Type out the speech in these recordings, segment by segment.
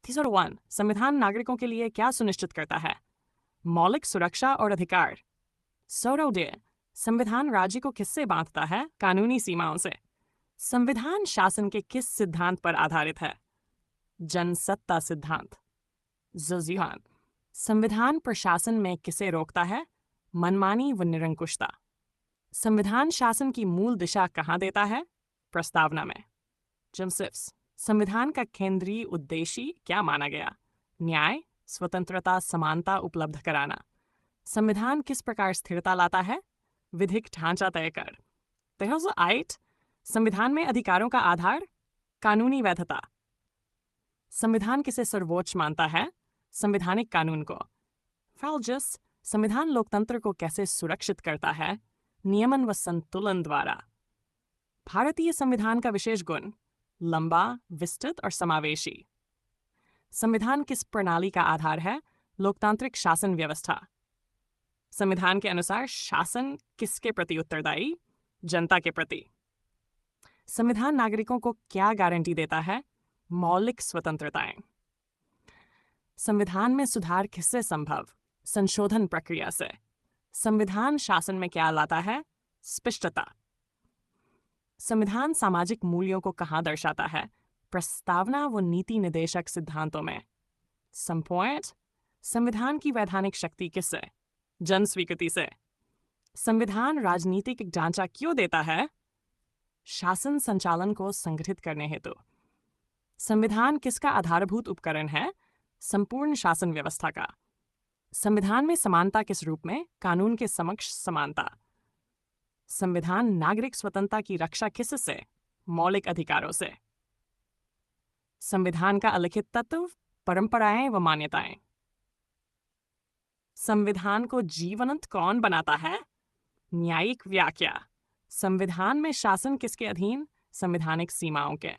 1 संविधान नागरिकों के लिए क्या सुनिश्चित करता है? मौलिक सुरक्षा और अधिकार। 2 संविधान राज्य को किससे बांधता है? कानूनी सीमाओं से। संविधान शासन के किस सिद्धांत पर आधारित है? जनसत्ता सिद्धांत। 3 संविधान प्रशासन में किसे रोकता है? मनमानी व निरंकुशता। संविधान शासन की मूल दिशा कहाँ देता है? प्रस्तावना में। 6 संविधान का केंद्रीय उद्देश्य क्या माना गया? न्याय, स्वतंत्रता, समानता उपलब्ध कराना। संविधान किस प्रकार स्थिरता लाता है? विधिक ढांचा तय कर। 8 संविधान में अधिकारों का आधार? कानूनी वैधता। संविधान किसे सर्वोच्च मानता है? संवैधानिक कानून को। 4 संविधान लोकतंत्र को कैसे सुरक्षित करता है? नियमन व संतुलन द्वारा। भारतीय संविधान का विशेष गुण? लंबा, विस्तृत और समावेशी। संविधान किस प्रणाली का आधार है? लोकतांत्रिक शासन व्यवस्था। संविधान के अनुसार शासन किसके प्रति उत्तरदायी? जनता के प्रति। संविधान नागरिकों को क्या गारंटी देता है? मौलिक स्वतंत्रताएं। संविधान में सुधार किससे संभव? संशोधन प्रक्रिया से। संविधान शासन में क्या लाता है? स्पष्टता। संविधान सामाजिक मूल्यों को कहाँ दर्शाता है? प्रस्तावना व नीति निदेशक सिद्धांतों में। संपॉइंट संविधान की वैधानिक शक्ति किससे? जन स्वीकृति से। संविधान राजनीतिक ढांचा क्यों देता है? शासन संचालन को संगठित करने हेतु। संविधान किसका आधारभूत उपकरण है? संपूर्ण शासन व्यवस्था का। संविधान में समानता किस रूप में? कानून के समक्ष समानता। संविधान नागरिक स्वतंत्रता की रक्षा किससे? मौलिक अधिकारों से। संविधान का अलिखित तत्व? परंपराएं व मान्यताएं। संविधान को जीवंत कौन बनाता है? न्यायिक व्याख्या। संविधान में शासन किसके अधीन? संवैधानिक सीमाओं के।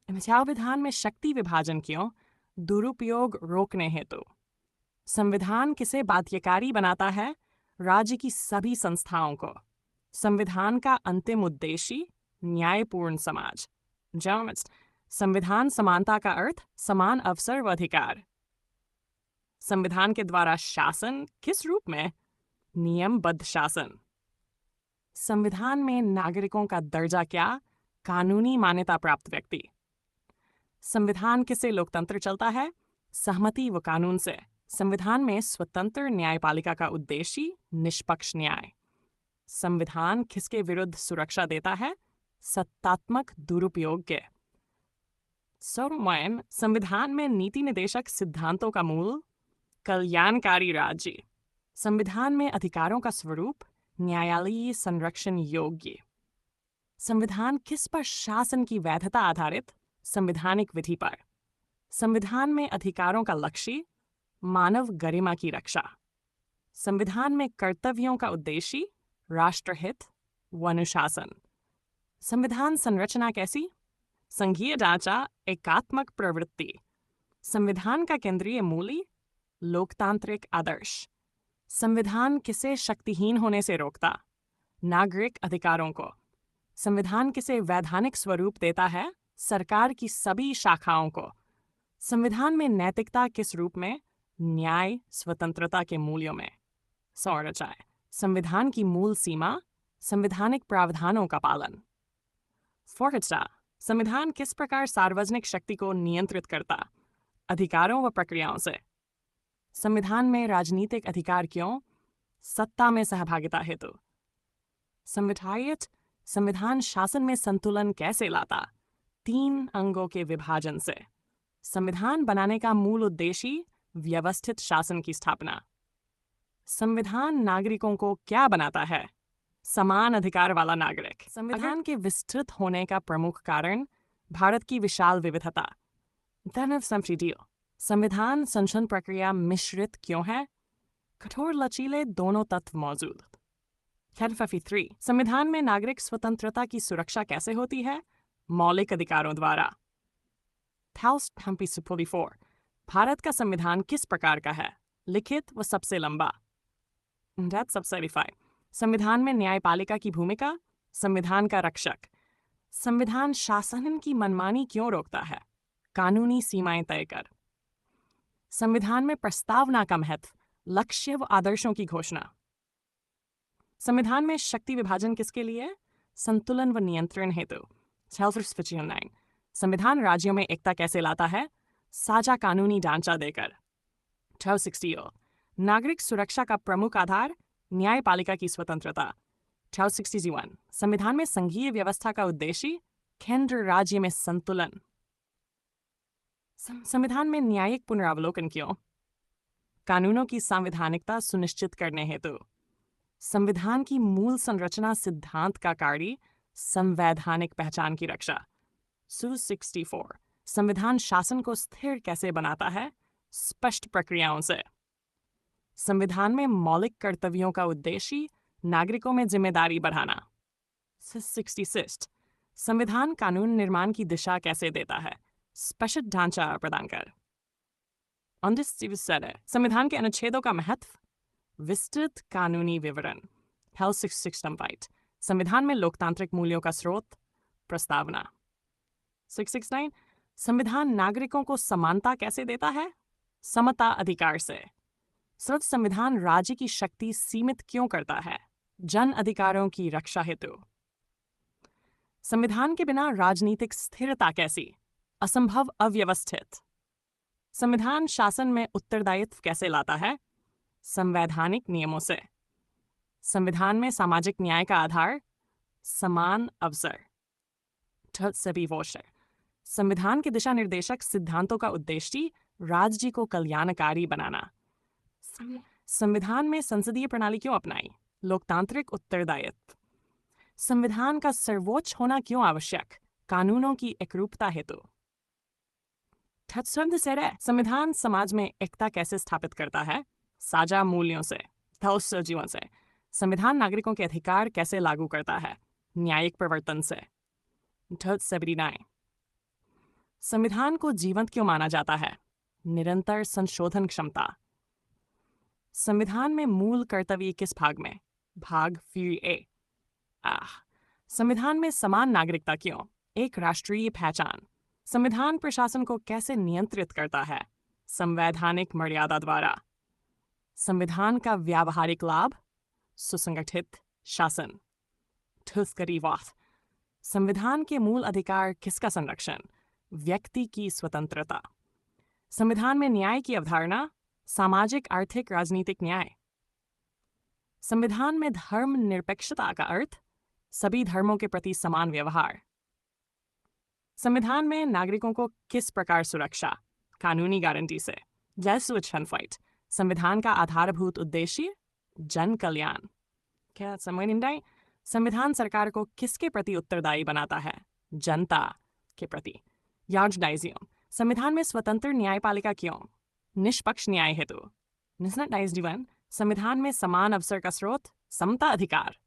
संविधान में शक्ति विभाजन क्यों? दुरुपयोग रोकने हेतु। संविधान किसे बाध्यकारी बनाता है? राज्य की सभी संस्थाओं को। संविधान का अंतिम उद्देश्य? न्यायपूर्ण समाज। संविधान समानता का अर्थ? समान अवसर व अधिकार। संविधान के द्वारा शासन किस रूप में? नियमबद्ध शासन। संविधान में नागरिकों का दर्जा क्या? कानूनी मान्यता प्राप्त व्यक्ति। संविधान किसे लोकतंत्र चलता है? सहमति व कानून से। संविधान में स्वतंत्र न्यायपालिका का उद्देश्य? निष्पक्ष न्याय। संविधान किसके विरुद्ध सुरक्षा देता है? सत्तात्मक दुरुपयोग के। संविधान में नीति निदेशक सिद्धांतों का मूल? कल्याणकारी राज्य। संविधान में अधिकारों का स्वरूप? न्यायालयीय संरक्षण योग्य। संविधान किस पर शासन की वैधता आधारित? संवैधानिक विधि पर। संविधान में अधिकारों का लक्ष्य? मानव गरिमा की रक्षा। संविधान में कर्तव्यों का उद्देश्य? राष्ट्रहित व अनुशासन। संविधान संरचना कैसी? संघीय ढांचा, एकात्मक प्रवृत्ति। संविधान का केंद्रीय मूल्य? लोकतांत्रिक आदर्श। संविधान किसे शक्तिहीन होने से रोकता? नागरिक अधिकारों को। संविधान किसे वैधानिक स्वरूप देता है? सरकार की सभी शाखाओं को। संविधान में नैतिकता किस रूप में? न्याय, स्वतंत्रता के मूल्यों में। संविधान की मूल सीमा? संवैधानिक प्रावधानों का पालन। संविधान किस प्रकार सार्वजनिक शक्ति को नियंत्रित करता? अधिकारों व प्रक्रियाओं से। संविधान में राजनीतिक अधिकार क्यों? सत्ता में सहभागिता हेतु। संविधान शासन में संतुलन कैसे लाता? 3 अंगों के विभाजन से। संविधान बनाने का मूल उद्देश्य? व्यवस्थित शासन की स्थापना। संविधान नागरिकों को क्या बनाता है? समान अधिकार वाला नागरिक। संविधान के विस्तृत होने का प्रमुख कारण? भारत की विशाल विविधता। संविधान संशोधन प्रक्रिया मिश्रित क्यों है? कठोर लचीले दोनों तत्व मौजूद। 53 संविधान में नागरिक स्वतंत्रता की सुरक्षा कैसे होती है? मौलिक अधिकारों द्वारा। 44 भारत का संविधान किस प्रकार का है? लिखित व सबसे लंबा। 75 संविधान में न्यायपालिका की भूमिका? संविधान का रक्षक। संविधान शासन की मनमानी क्यों रोकता है? कानूनी सीमाएं तय कर। संविधान में प्रस्तावना का महत्व, लक्ष्य व आदर्शों की घोषणा। संविधान में शक्ति विभाजन किसके लिए? संतुलन व नियंत्रण हेतु। संविधान राज्यों में एकता कैसे लाता है? साझा कानूनी ढांचा देकर। 1260 नागरिक सुरक्षा का प्रमुख आधार, न्यायपालिका की स्वतंत्रता। 1261 संविधान में संघीय व्यवस्था का उद्देश्य, केंद्र राज्य में संतुलन। संविधान में न्यायिक पुनरावलोकन क्यों? कानूनों की संवैधानिकता सुनिश्चित करने हेतु। संविधान की मूल संरचना सिद्धांत का कार्य, संवैधानिक पहचान की रक्षा। 264 संविधान शासन को स्थिर कैसे बनाता है? स्पष्ट प्रक्रियाओं से। संविधान में मौलिक कर्तव्यों का उद्देश्य, नागरिकों में जिम्मेदारी बढ़ाना। 66 संविधान कानून निर्माण की दिशा कैसे देता है? स्पष्ट ढांचा प्रदान कर। संविधान के अनुच्छेदों का महत्व, विस्तृत कानूनी विवरण। 665 संविधान में लोकतांत्रिक मूल्यों का स्रोत, प्रस्तावना। 669 संविधान नागरिकों को समानता कैसे देता है? समता अधिकार से। सिर्फ संविधान राज्य की शक्ति सीमित क्यों करता है? जन अधिकारों की रक्षा हेतु। संविधान के बिना राजनीतिक स्थिरता कैसी? असंभव, अव्यवस्थित। संविधान शासन में उत्तरदायित्व कैसे लाता है? संवैधानिक नियमों से। संविधान में सामाजिक न्याय का आधार, समान अवसर। संविधान के दिशा निर्देशक सिद्धांतों का उद्देश्य, राज्य को कल्याणकारी बनाना। संविधान में संसदीय प्रणाली क्यों अपनाई? लोकतांत्रिक उत्तरदायित्व। संविधान का सर्वोच्च होना क्यों आवश्यक? कानूनों की एकरूपता हेतु। संविधान समाज में एकता कैसे स्थापित करता है? साझा मूल्यों से, जीवन से। संविधान नागरिकों के अधिकार कैसे लागू करता है? न्यायिक प्रवर्तन से। 79 संविधान को जीवंत क्यों माना जाता है? निरंतर संशोधन क्षमता। संविधान में मूल कर्तव्य किस भाग में? भाग 4A। संविधान में समान नागरिकता क्यों? एक राष्ट्रीय पहचान। संविधान प्रशासन को कैसे नियंत्रित करता है? संवैधानिक मर्यादा द्वारा। संविधान का व्यावहारिक लाभ, सुसंगठित शासन। संविधान के मूल अधिकार किसका संरक्षण? व्यक्ति की स्वतंत्रता। संविधान में न्याय की अवधारणा, सामाजिक, आर्थिक, राजनीतिक न्याय। संविधान में धर्म निरपेक्षता का अर्थ, सभी धर्मों के प्रति समान व्यवहार। संविधान में नागरिकों को किस प्रकार सुरक्षा? कानूनी गारंटी से। संविधान का आधारभूत उद्देश्य, जन कल्याण। क्या समझ? संविधान सरकार को किसके प्रति उत्तरदायी बनाता है? जनता के प्रति। संविधान में स्वतंत्र न्यायपालिका क्यों? निष्पक्ष न्याय हेतु। संविधान में समान अवसर का स्रोत, समता अधिकार।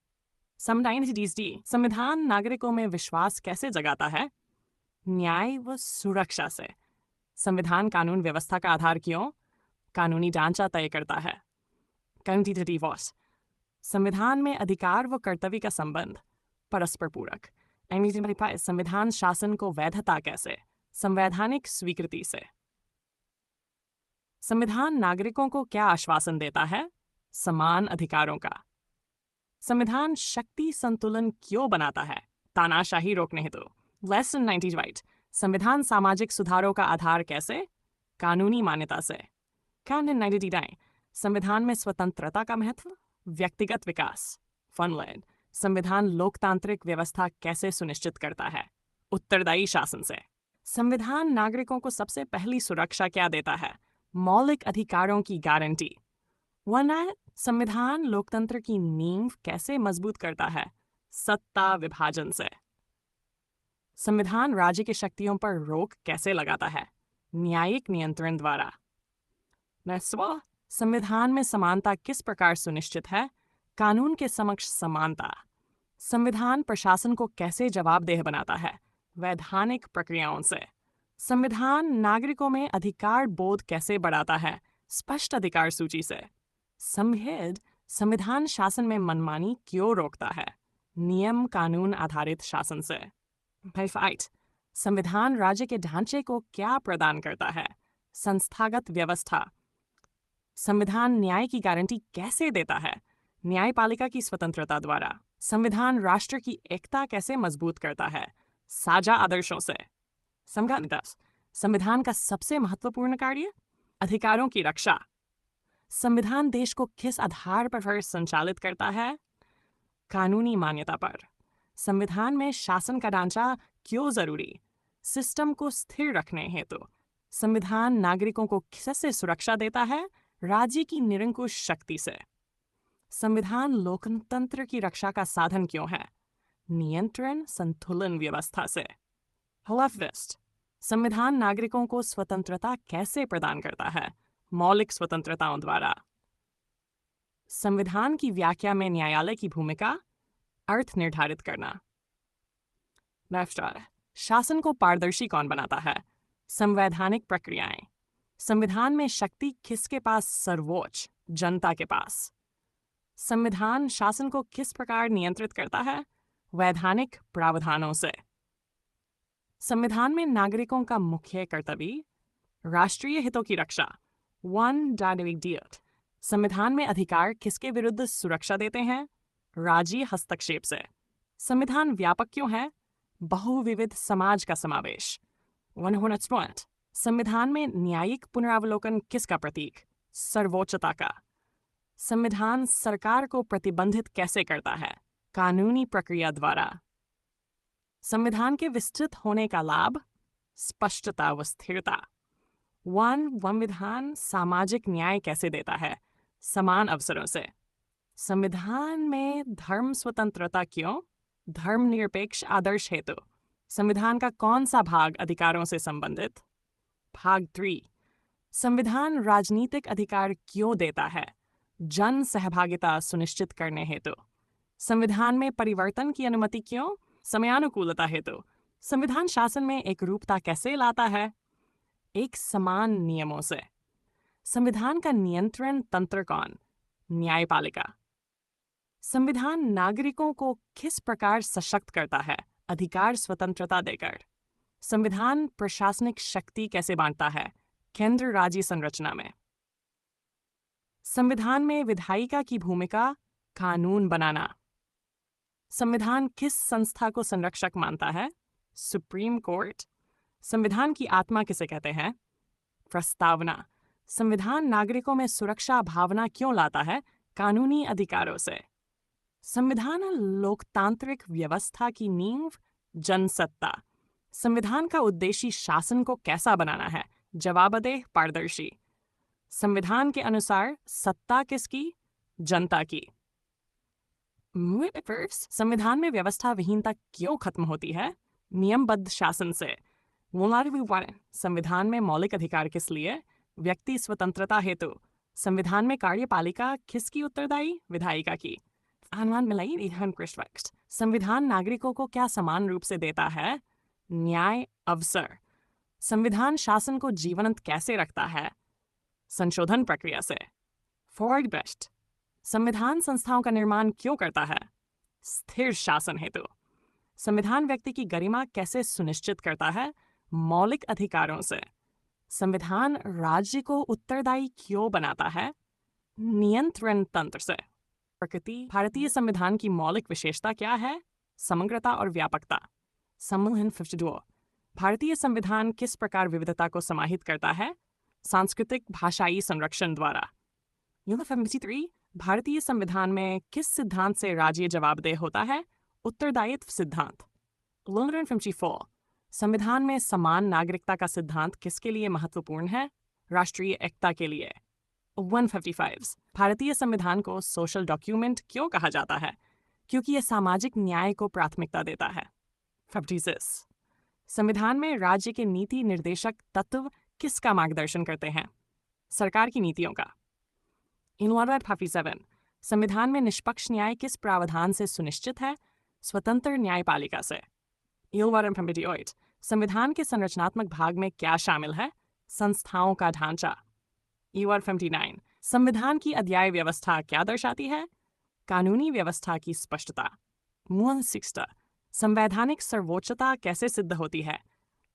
संविधान नागरिकों में विश्वास कैसे जगाता है? न्याय व सुरक्षा से। संविधान कानून व्यवस्था का आधार क्यों? कानूनी ढांचा तय करता है। संविधान में अधिकार व कर्तव्य का संबंध, परस्पर पूरक। संविधान शासन को वैधता कैसे? संवैधानिक स्वीकृति से। संविधान नागरिकों को क्या आश्वासन देता है? समान अधिकारों का। संविधान शक्ति संतुलन क्यों बनाता है? तानाशाही रोकने हेतु। लेसन 90 संविधान सामाजिक सुधारों का आधार कैसे? कानूनी मान्यता से। कैनन 99 संविधान में स्वतंत्रता का महत्व, व्यक्तिगत विकास। फनलैंड संविधान लोकतांत्रिक व्यवस्था कैसे सुनिश्चित करता है? उत्तरदायी शासन से। संविधान नागरिकों को सबसे पहली सुरक्षा क्या देता है? मौलिक अधिकारों की गारंटी। संविधान लोकतंत्र की नींव कैसे मजबूत करता है? सत्ता विभाजन से। संविधान राज्य की शक्तियों पर रोक कैसे लगाता है? न्यायिक नियंत्रण द्वारा। संविधान में समानता किस प्रकार सुनिश्चित है? कानून के समक्ष समानता। संविधान प्रशासन को कैसे जवाबदेह बनाता है? वैधानिक प्रक्रियाओं से। संविधान नागरिकों में अधिकार बोध कैसे बढ़ाता है? स्पष्ट अधिकार सूची से। संविधान शासन में मनमानी क्यों रोकता है? नियम कानून आधारित शासन से। संविधान राज्य के ढांचे को क्या प्रदान करता है? संस्थागत व्यवस्था। संविधान न्याय की गारंटी कैसे देता है? न्यायपालिका की स्वतंत्रता द्वारा। संविधान राष्ट्र की एकता कैसे मजबूत करता है? साझा आदर्शों से। समझाने 10। संविधान का सबसे महत्वपूर्ण कार्य? अधिकारों की रक्षा। संविधान देश को किस आधार पर संचालित करता है? कानूनी मान्यता पर। संविधान में शासन का ढांचा क्यों जरूरी? सिस्टम को स्थिर रखने हेतु। संविधान नागरिकों को कैसे सुरक्षा देता है? राज्य की निरंकुश शक्ति से। संविधान लोकतंत्र की रक्षा का साधन क्यों है? नियंत्रण संतुलन व्यवस्था से। लेफ्टिस्ट। संविधान नागरिकों को स्वतंत्रता कैसे प्रदान करता है? मौलिक स्वतंत्रताओं द्वारा। संविधान की व्याख्या में न्यायालय की भूमिका? अर्थ निर्धारित करना। शासन को पारदर्शी कौन बनाता है? संवैधानिक प्रक्रियाएं। संविधान में शक्ति किसके पास सर्वोच्च? जनता के पास। संविधान शासन को किस प्रकार नियंत्रित करता है? वैधानिक प्रावधानों से। संविधान में नागरिकों का मुख्य कर्तव्य? राष्ट्रीय हितों की रक्षा। संविधान में अधिकार किसके विरुद्ध सुरक्षा देते हैं? राज्य हस्तक्षेप से। संविधान व्यापक क्यों है? बहुविविध समाज का समावेश। संविधान में न्यायिक पुनरावलोकन किसका प्रतीक? सर्वोच्चता का। संविधान सरकार को प्रतिबंधित कैसे करता है? कानूनी प्रक्रिया द्वारा। संविधान के विस्तृत होने का लाभ? स्पष्टता व स्थिरता। संविधान सामाजिक न्याय कैसे देता है? समान अवसरों से। संविधान में धर्म स्वतंत्रता क्यों? धर्मनिरपेक्ष आदर्श हेतु। संविधान का कौन सा भाग अधिकारों से संबंधित? भाग 3। संविधान राजनीतिक अधिकार क्यों देता है? जन सहभागिता सुनिश्चित करने हेतु। संविधान में परिवर्तन की अनुमति क्यों? समयानुकूलता हेतु। संविधान शासन में एक रूपता कैसे लाता है? एक समान नियमों से। संविधान का नियंत्रण तंत्र कौन? न्यायपालिका। संविधान नागरिकों को किस प्रकार सशक्त करता है? अधिकार स्वतंत्रता देकर। संविधान प्रशासनिक शक्ति कैसे बांटता है? केंद्र राज्य संरचना में। संविधान में विधायिका की भूमिका? कानून बनाना। संविधान किस संस्था को संरक्षक मानता है? Supreme court. संविधान की आत्मा किसे कहते हैं? प्रस्तावना। संविधान नागरिकों में सुरक्षा भावना क्यों लाता है? कानूनी अधिकारों से। संविधान लोकतांत्रिक व्यवस्था की नींव? जनसत्ता। संविधान का उद्देश्य शासन को कैसा बनाना है? जवाबदेह, पारदर्शी। संविधान के अनुसार सत्ता किसकी? जनता की। संविधान में व्यवस्था विहीनता क्यों खत्म होती है? नियमबद्ध शासन से। संविधान में मौलिक अधिकार किस लिए? व्यक्ति स्वतंत्रता हेतु। संविधान में कार्यपालिका किसकी उत्तरदायी? विधायिका की। संविधान नागरिकों को क्या समान रूप से देता है? न्याय अवसर। संविधान शासन को जीवंत कैसे रखता है? संशोधन प्रक्रिया से। Forward best. संविधान संस्थाओं का निर्माण क्यों करता है? स्थिर शासन हेतु। संविधान व्यक्ति की गरिमा कैसे सुनिश्चित करता है? मौलिक अधिकारों से। संविधान राज्य को उत्तरदायी क्यों बनाता है? नियंत्रण तंत्र से। प्रकृति। भारतीय संविधान की मौलिक विशेषता क्या है? समग्रता और व्यापकता। संविधान 52। भारतीय संविधान किस प्रकार विविधता को समाहित करता है? सांस्कृतिक भाषाई संरक्षण द्वारा। 53। भारतीय संविधान में किस सिद्धांत से राज्य जवाबदेह होता है? उत्तरदायित्व सिद्धांत। 54। संविधान में समान नागरिकता का सिद्धांत किसके लिए महत्वपूर्ण है? राष्ट्रीय एकता के लिए। 155। भारतीय संविधान को सोशल डॉक्यूमेंट क्यों कहा जाता है? क्योंकि यह सामाजिक न्याय को प्राथमिकता देता है। 56। संविधान में राज्य के नीति निर्देशक तत्व किसका मार्गदर्शन करते हैं? सरकार की नीतियों का। 57। संविधान में निष्पक्ष न्याय किस प्रावधान से सुनिश्चित है? स्वतंत्र न्यायपालिका से। 58। संविधान के संरचनात्मक भाग में क्या शामिल है? संस्थाओं का ढांचा। 59। संविधान की अध्याय व्यवस्था क्या दर्शाती है? कानूनी व्यवस्था की स्पष्टता। 60। संवैधानिक सर्वोच्चता कैसे सिद्ध होती है?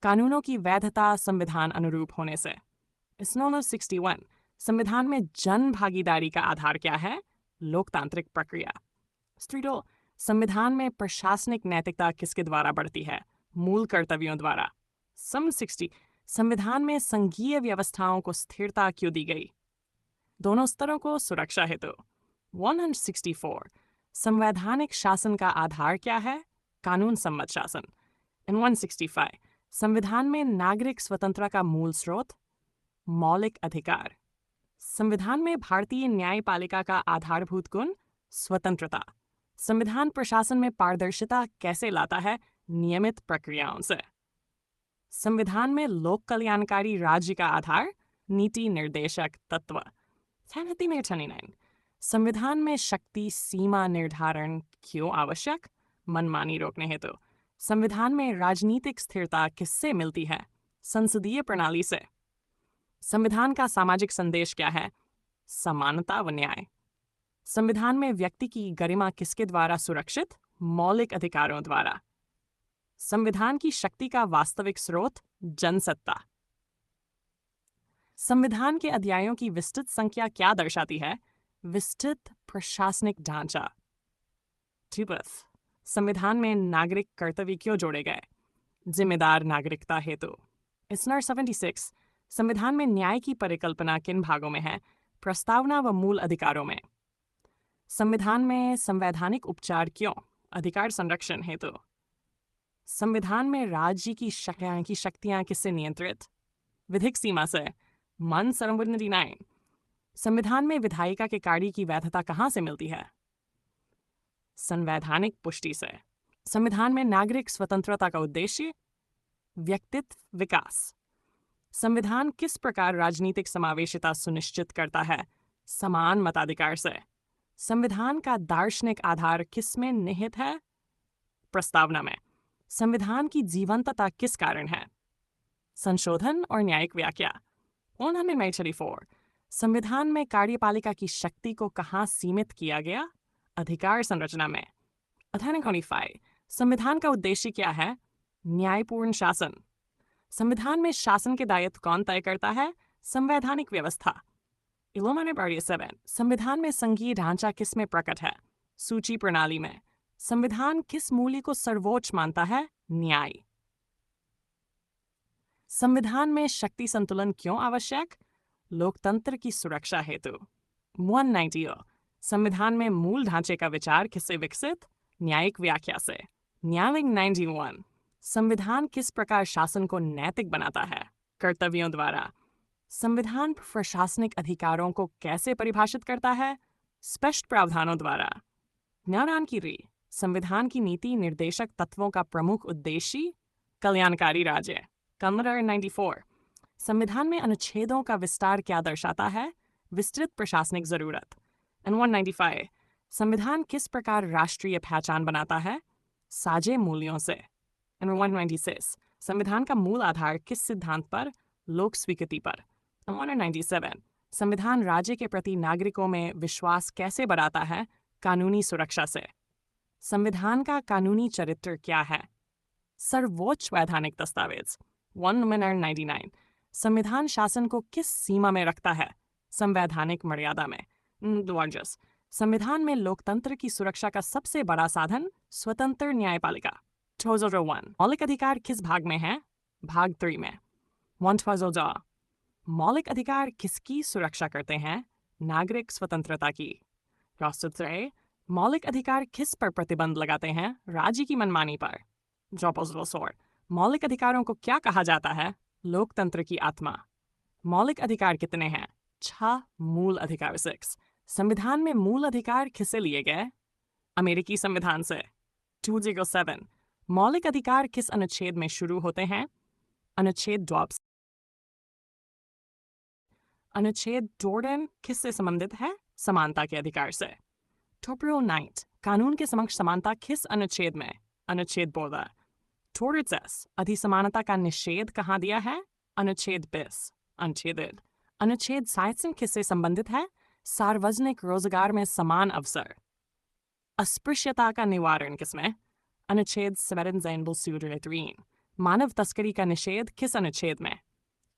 कानूनों की वैधता संविधान अनुरूप होने से। स्नोलर 61 संविधान में जन भागीदारी का आधार क्या है? लोकतांत्रिक प्रक्रिया। स्ट्रीटो संविधान में प्रशासनिक नैतिकता किसके द्वारा बढ़ती है? मूल कर्तव्यों द्वारा। सम 60 संविधान में संघीय व्यवस्थाओं को स्थिरता क्यों दी गई? दोनों स्तरों को सुरक्षा हेतु। 164 संवैधानिक शासन का आधार क्या है? कानून सम्मत शासन। इन 165 संविधान में नागरिक स्वतंत्रता का मूल स्रोत? मौलिक अधिकार। संविधान में भारतीय न्यायपालिका का आधारभूत गुण? स्वतंत्रता। संविधान प्रशासन में पारदर्शिता कैसे लाता है? नियमित प्रक्रियाओं से। संविधान में लोक कल्याणकारी राज्य का आधार? नीति निर्देशक तत्व। 29 संविधान में शक्ति सीमा निर्धारण क्यों आवश्यक? मनमानी रोकने हेतु। संविधान में राजनीतिक स्थिरता किससे मिलती है? संसदीय प्रणाली से। संविधान का सामाजिक संदेश क्या है? समानता व न्याय। संविधान में व्यक्ति की गरिमा किसके द्वारा सुरक्षित? मौलिक अधिकारों द्वारा। संविधान की शक्ति का वास्तविक स्रोत? जनसत्ता। संविधान के अध्यायों की विस्तृत संख्या क्या दर्शाती है? विस्तृत प्रशासनिक ढांचा। संविधान में नागरिक कर्तव्य क्यों जोड़े गए? जिम्मेदार नागरिकता हेतु। इसनर 76 संविधान में न्याय की परिकल्पना किन भागों में है? प्रस्तावना व मूल अधिकारों में। संविधान में संवैधानिक उपचार क्यों? अधिकार संरक्षण हेतु। संविधान में राज्य की शक्तियां किससे नियंत्रित? विधिक सीमा से। 179 संविधान में विधायिका के कार्य की वैधता कहां से मिलती है? संवैधानिक पुष्टि से। संविधान में नागरिक स्वतंत्रता का उद्देश्य? व्यक्तित्व विकास। संविधान किस प्रकार राजनीतिक समावेशिता सुनिश्चित करता है? समान मताधिकार से। संविधान का दार्शनिक आधार किस में निहित है? प्रस्तावना में। संविधान की जीवंतता किस कारण है? संशोधन और न्यायिक व्याख्या। 134 संविधान में कार्यपालिका की शक्ति को कहाँ सीमित किया गया? अधिकार संरचना में। 125 संविधान का उद्देश्य क्या है? न्यायपूर्ण शासन। संविधान में शासन के दायित्व कौन तय करता है? संवैधानिक व्यवस्था। 1147 संविधान में संघीय ढांचा किस में प्रकट है? सूची प्रणाली में। संविधान किस मूल्य को सर्वोच्च मानता है? न्याय। संविधान में शक्ति संतुलन क्यों आवश्यक? लोकतंत्र की सुरक्षा हेतु। 190 संविधान में मूल ढांचे का विचार किससे विकसित? न्यायिक व्याख्या से। न्यायिक 91 संविधान किस प्रकार शासन को नैतिक बनाता है? कर्तव्यों द्वारा। संविधान प्रशासनिक अधिकारों को कैसे परिभाषित करता है? स्पष्ट प्रावधानों द्वारा। न्यायान की री संविधान की नीति निर्देशक तत्वों का प्रमुख उद्देश्य? कल्याणकारी राज्य। कन्नड़ 94 संविधान में अनुच्छेदों का विस्तार क्या दर्शाता है? विस्तृत प्रशासनिक जरूरत। 195 संविधान किस प्रकार राष्ट्रीय पहचान बनाता है? साझे मूल्यों से। 196 संविधान का मूल आधार किस सिद्धांत पर? लोक स्वीकृति पर। 197 संविधान राज्य के प्रति नागरिकों में विश्वास कैसे बढ़ाता है? कानूनी सुरक्षा से। संविधान का कानूनी चरित्र क्या है? सर्वोच्च वैधानिक दस्तावेज। 199 संविधान शासन को किस सीमा में रखता है? संवैधानिक मर्यादा में। द्वारजस संविधान में लोकतंत्र की सुरक्षा का सबसे बड़ा साधन? स्वतंत्र न्यायपालिका। 201 मौलिक अधिकार किस भाग में है? भाग 3 में। 122 मौलिक अधिकार किसकी सुरक्षा करते हैं? नागरिक स्वतंत्रता की। राष्ट्रत्रय मौलिक अधिकार किस पर प्रतिबंध लगाते हैं? राज्य की मनमानी पर। जोपोजोसोर मौलिक अधिकारों को क्या कहा जाता है? लोकतंत्र की आत्मा। मौलिक अधिकार कितने हैं? 6 मूल अधिकार। 6 संविधान में मूल अधिकार किससे लिए गए? अमेरिकी संविधान से। 207 मौलिक अधिकार किस अनुच्छेद में शुरू होते हैं? अनुच्छेद 12। अनुच्छेद 14 किससे संबंधित है? समानता के अधिकार से। टोप्रो 9 कानून के समक्ष समानता किस अनुच्छेद में? अनुच्छेद 12। टोरिट्स अधिसमानता का निषेध कहाँ दिया है? अनुच्छेद 20। अनुच्छेदित अनुच्छेद 67 किससे संबंधित है? सार्वजनिक रोजगार में समान अवसर। अस्पृश्यता का निवारण किसमें? अनुच्छेद 7 मानव तस्करी का निषेध किस अनुच्छेद में?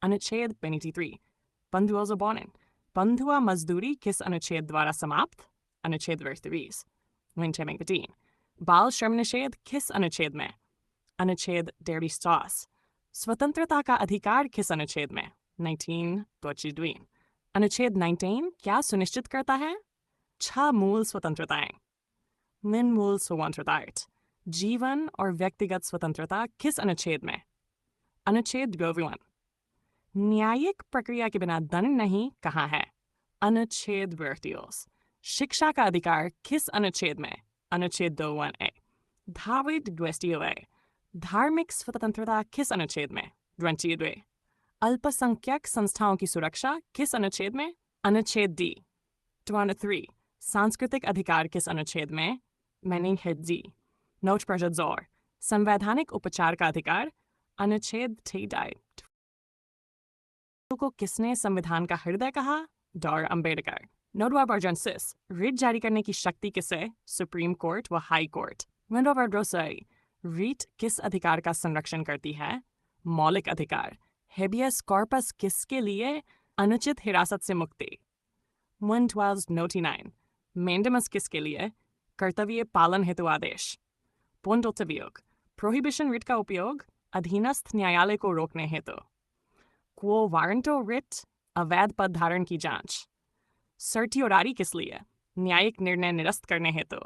अनुच्छेद 23। बंधुआ बंधुआ मजदूरी किस अनुच्छेद द्वारा समाप्त? अनुच्छेद 20. Windjamming 15. बाल श्रम निषेध किस अनुच्छेद में? अनुच्छेद 36. स्वतंत्रता का अधिकार किस अनुच्छेद में? 1922. अनुच्छेद 19 क्या सुनिश्चित करता है? 6 मूल स्वतंत्रताएं. निम्न मूल स्वतंत्रताएं. जीवन और व्यक्तिगत स्वतंत्रता किस अनुच्छेद में? अनुच्छेद 21. न्यायिक प्रक्रिया के बिना दंड नहीं कहाँ है? अनुच्छेद 22. शिक्षा का अधिकार किस अनुच्छेद में? अनुच्छेद 21A. धावित 22A. धार्मिक स्वतंत्रता किस अनुच्छेद में? 22. अल्पसंख्यक संस्थाओं की सुरक्षा किस अनुच्छेद में? अनुच्छेद D. 23. सांस्कृतिक अधिकार किस अनुच्छेद में? अनुच्छेद D. नोट पर जोर. संवैधानिक उपचार का अधिकार? अनुच्छेद 3. को किसने संविधान का हृदय कहा? डॉ. अंबेडकर. नोटवा बर्जनसिस. रिट जारी करने की शक्ति किसे? सुप्रीम कोर्ट व हाई कोर्ट. विंडोवर ड्रोसई. रीट किस अधिकार का संरक्षण करती है? मौलिक अधिकार. हेबियस कॉर्पस किसके लिए? अनुचित हिरासत से मुक्ति. 1299. मेंडेमस किसके लिए? कर्तव्य पालन हेतु आदेश. पोंडोटवियोग. प्रोहिबिशन रिट का उपयोग अधीनस्थ न्यायालय को रोकने हेतु. क्वो वारंटो रिट अवैध पद धारण की जांच. सर्टियोरारी किस लिए? न्यायिक निर्णय निरस्त करने हेतु.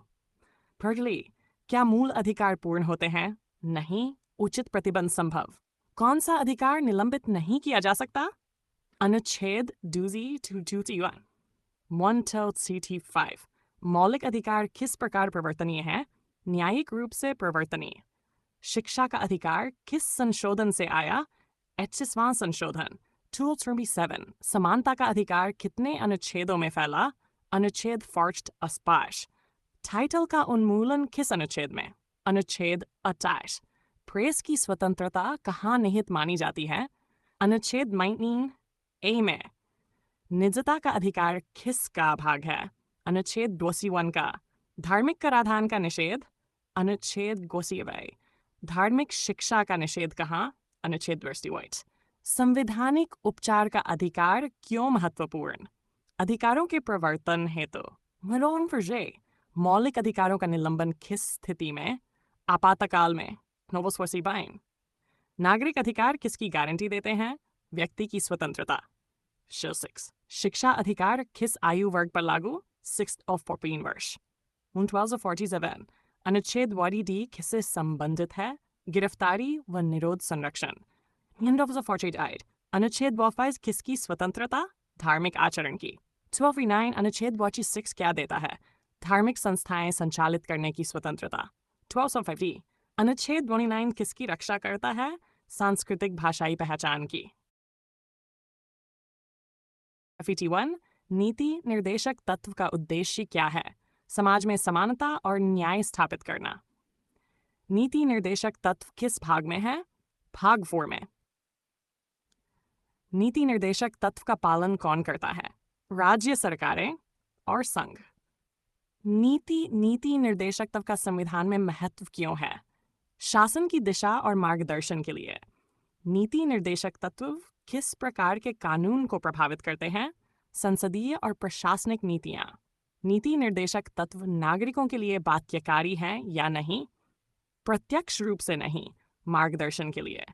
फर्टली. क्या मूल अधिकार पूर्ण होते हैं? नहीं. उचित प्रतिबंध संभव. कौन सा अधिकार निलंबित नहीं किया जा सकता? अनुच्छेद 221. 1-CT5. मौलिक अधिकार किस प्रकार प्रवर्तनीय है? न्यायिक रूप से प्रवर्तनीय. शिक्षा का अधिकार किस संशोधन से आया? 21वां संशोधन. 237. समानता का अधिकार कितने अनुच्छेदों में फैला? अनुच्छेद 48. टाइटल का उन्मूलन किस अनुच्छेद में? अनुच्छेद 28. प्रेस की स्वतंत्रता कहाँ निहित मानी जाती है? अनुच्छेद 19A में. निजता का अधिकार किसका भाग है? अनुच्छेद 21 का. धार्मिक कराधान का निषेध? अनुच्छेद 22. धार्मिक शिक्षा का निषेध कहाँ? अनुच्छेद 21. संवैधानिक उपचार का अधिकार क्यों महत्वपूर्ण? अधिकारों के प्रवर्तन हेतु. मरोन फर्जे. मौलिक अधिकारों का निलंबन किस स्थिति में? आपातकाल में. नोवोस वसीबाइन. नागरिक अधिकार किसकी गारंटी देते हैं? व्यक्ति की स्वतंत्रता. 6. शिक्षा अधिकार किस आयु वर्ग पर लागू? 6 और 14 वर्ष. 1247. अनुच्छेद 1D किससे संबंधित है? गिरफ्तारी व निरोध संरक्षण. अनुच्छेद 25 किसकी स्वतंत्रता? धार्मिक आचरण की. 1249. अनुच्छेद 26 क्या देता है? धार्मिक संस्थाएं संचालित करने की स्वतंत्रता. 1250. अनुच्छेद 29 किसकी रक्षा करता है? सांस्कृतिक भाषाई पहचान की. 51. नीति निर्देशक तत्व का उद्देश्य क्या है? समाज में समानता और न्याय स्थापित करना. नीति निर्देशक तत्व किस भाग में है? भाग 4 में. नीति निर्देशक तत्व का पालन कौन करता है? राज्य सरकारें और संघ. नीति निर्देशक तत्व का संविधान में महत्व क्यों है? शासन की दिशा और मार्गदर्शन के लिए. नीति निर्देशक तत्व किस प्रकार के कानून को प्रभावित करते हैं? संसदीय और प्रशासनिक नीतियाँ. नीति निर्देशक तत्व नागरिकों के लिए बाध्यकारी हैं या नहीं? प्रत्यक्ष रूप से नहीं. मार्गदर्शन के लिए.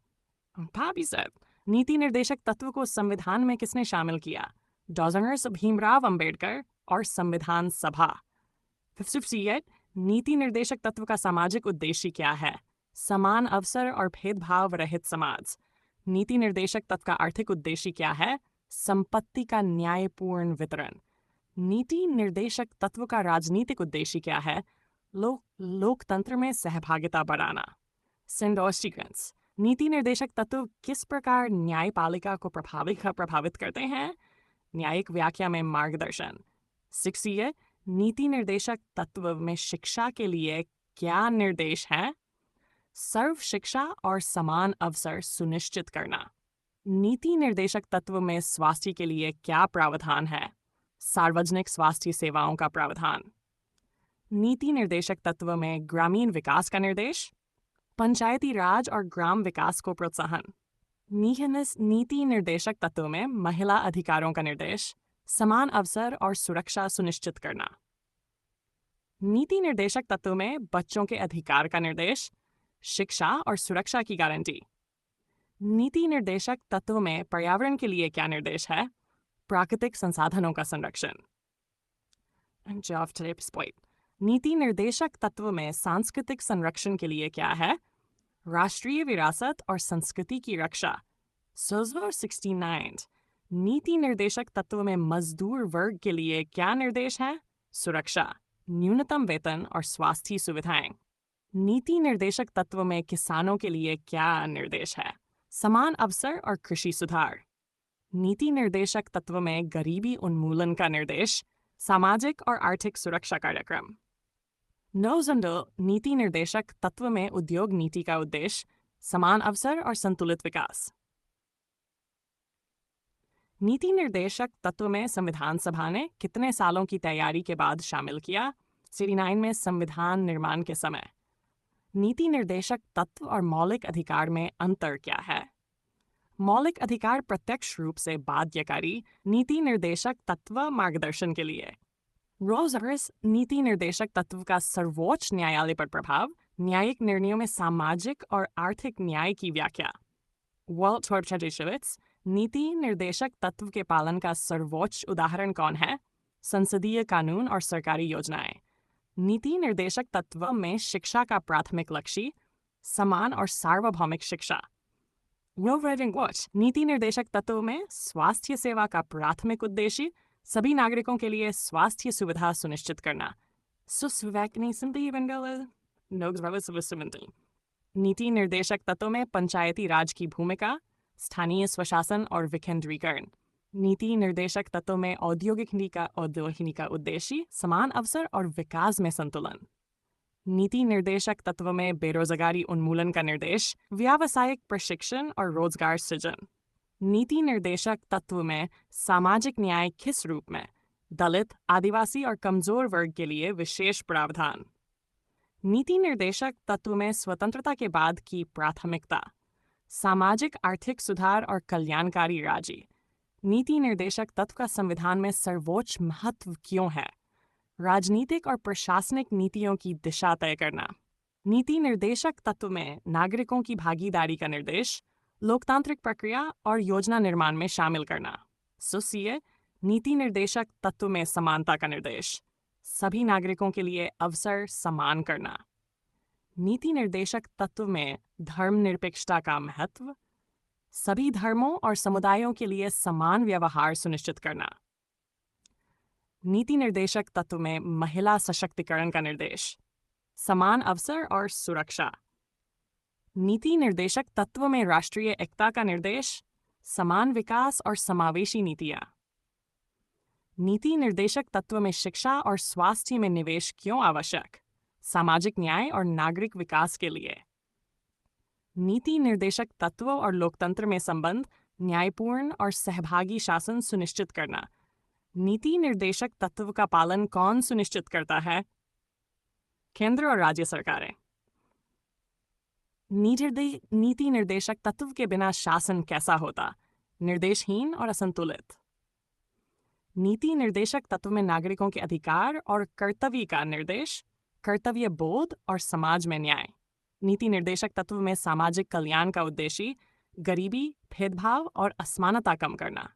भाभी साहब, नीति निर्देशक तत्व को संविधान में किसने शामिल किया? डॉ. भीमराव अंबेडकर और संविधान सभा. 58. नीति निर्देशक तत्व का सामाजिक उद्देश्य क्या है? समान अवसर और भेदभाव रहित समाज. नीति निर्देशक तत्व का आर्थिक उद्देश्य क्या है? संपत्ति का न्यायपूर्ण वितरण. नीति निर्देशक तत्व का राजनीतिक उद्देश्य क्या है? लोकतंत्र में सहभागिता बढ़ाना. सिंडोस्टिकेंस. नीति निर्देशक तत्व किस प्रकार न्यायपालिका को प्रभावित करते हैं? न्यायिक व्याख्या में मार्गदर्शन. 60. नीति निर्देशक तत्व में शिक्षा के लिए क्या निर्देश हैं? सर्व शिक्षा और समान अवसर सुनिश्चित करना. नीति निर्देशक तत्व में स्वास्थ्य के लिए क्या प्रावधान है? सार्वजनिक स्वास्थ्य सेवाओं का प्रावधान. नीति निर्देशक तत्व में ग्रामीण विकास का निर्देश. पंचायती राज और ग्राम विकास को प्रोत्साहन. नीति निर्देशक तत्व में महिला अधिकारों का निर्देश, समान अवसर और सुरक्षा सुनिश्चित करना। नीति निर्देशक तत्व में बच्चों के अधिकार का निर्देश, शिक्षा और सुरक्षा की गारंटी। नीति निर्देशक तत्व में पर्यावरण के लिए क्या निर्देश है? प्राकृतिक संसाधनों का संरक्षण। नीति निर्देशक तत्व में सांस्कृतिक संरक्षण के लिए क्या है? राष्ट्रीय विरासत और संस्कृति की रक्षा। 69 नीति निर्देशक तत्व में मजदूर वर्ग के लिए क्या निर्देश है? सुरक्षा, न्यूनतम वेतन और स्वास्थ्य सुविधाएं। नीति निर्देशक तत्व में किसानों के लिए क्या निर्देश है? समान अवसर और कृषि सुधार। नीति निर्देशक तत्व में गरीबी उन्मूलन का निर्देश, सामाजिक और आर्थिक सुरक्षा कार्यक्रम। नीति निर्देशक तत्व में उद्योग नीति का उद्देश्य, समान अवसर और संतुलित विकास। नीति निर्देशक तत्व में संविधान सभा ने कितने सालों की तैयारी के बाद शामिल किया? 69 में संविधान निर्माण के समय। नीति निर्देशक तत्व और मौलिक अधिकार में अंतर क्या है? मौलिक अधिकार प्रत्यक्ष रूप से बाध्यकारी, नीति निर्देशक तत्व मार्गदर्शन के लिए। नीति निर्देशक तत्व का सर्वोच्च न्यायालय पर प्रभाव, न्यायिक निर्णयों में सामाजिक और आर्थिक न्याय की व्याख्या। नीति निर्देशक तत्व के पालन का सर्वोच्च उदाहरण कौन है? संसदीय कानून और सरकारी योजनाएं। नीति निर्देशक तत्व में शिक्षा का प्राथमिक लक्ष्य, समान और सार्वभौमिक शिक्षा। नीति निर्देशक तत्व में स्वास्थ्य सेवा का प्राथमिक उद्देश्य, सभी नागरिकों के लिए स्वास्थ्य सुविधा सुनिश्चित करना। नीति निर्देशक तत्व में पंचायती राज की भूमिका, स्थानीय स्वशासन और विकेंद्रीकरण। नीति निर्देशक तत्व में औद्योगिक का उद्देश्य, समान अवसर और विकास में संतुलन। नीति निर्देशक तत्व में बेरोजगारी उन्मूलन का निर्देश, व्यावसायिक प्रशिक्षण और रोजगार सृजन। नीति निर्देशक तत्व में सामाजिक न्याय किस रूप में? दलित, आदिवासी और कमजोर वर्ग के लिए विशेष प्रावधान। नीति निर्देशक तत्व में स्वतंत्रता के बाद की प्राथमिकता, सामाजिक आर्थिक सुधार और कल्याणकारी राज्य। नीति निर्देशक तत्व का संविधान में सर्वोच्च महत्व क्यों है? राजनीतिक और प्रशासनिक नीतियों की दिशा तय करना। नीति निर्देशक तत्व में नागरिकों की भागीदारी का निर्देश, लोकतांत्रिक प्रक्रिया और योजना निर्माण में शामिल करना। नीति निर्देशक तत्व में समानता का निर्देश, सभी नागरिकों के लिए अवसर समान करना। नीति निर्देशक तत्व में धर्मनिरपेक्षता का महत्व, सभी धर्मों और समुदायों के लिए समान व्यवहार सुनिश्चित करना। नीति निर्देशक तत्व में महिला सशक्तिकरण का निर्देश, समान अवसर और सुरक्षा। नीति निर्देशक तत्व में राष्ट्रीय एकता का निर्देश, समान विकास और समावेशी नीतियां। नीति निर्देशक तत्व में शिक्षा और स्वास्थ्य में निवेश क्यों आवश्यक? सामाजिक न्याय और नागरिक विकास के लिए। नीति निर्देशक तत्व और लोकतंत्र में संबंध, न्यायपूर्ण और सहभागी शासन सुनिश्चित करना। नीति निर्देशक तत्व का पालन कौन सुनिश्चित करता है? केंद्र और राज्य सरकारें। नीति निर्देशक तत्व के बिना शासन कैसा होता? निर्देशहीन और असंतुलित। नीति निर्देशक तत्व में नागरिकों के अधिकार और कर्तव्य का निर्देश, कर्तव्य बोध और समाज में न्याय। नीति निर्देशक तत्व में सामाजिक कल्याण का उद्देश्य, गरीबी, भेदभाव और असमानता कम करना।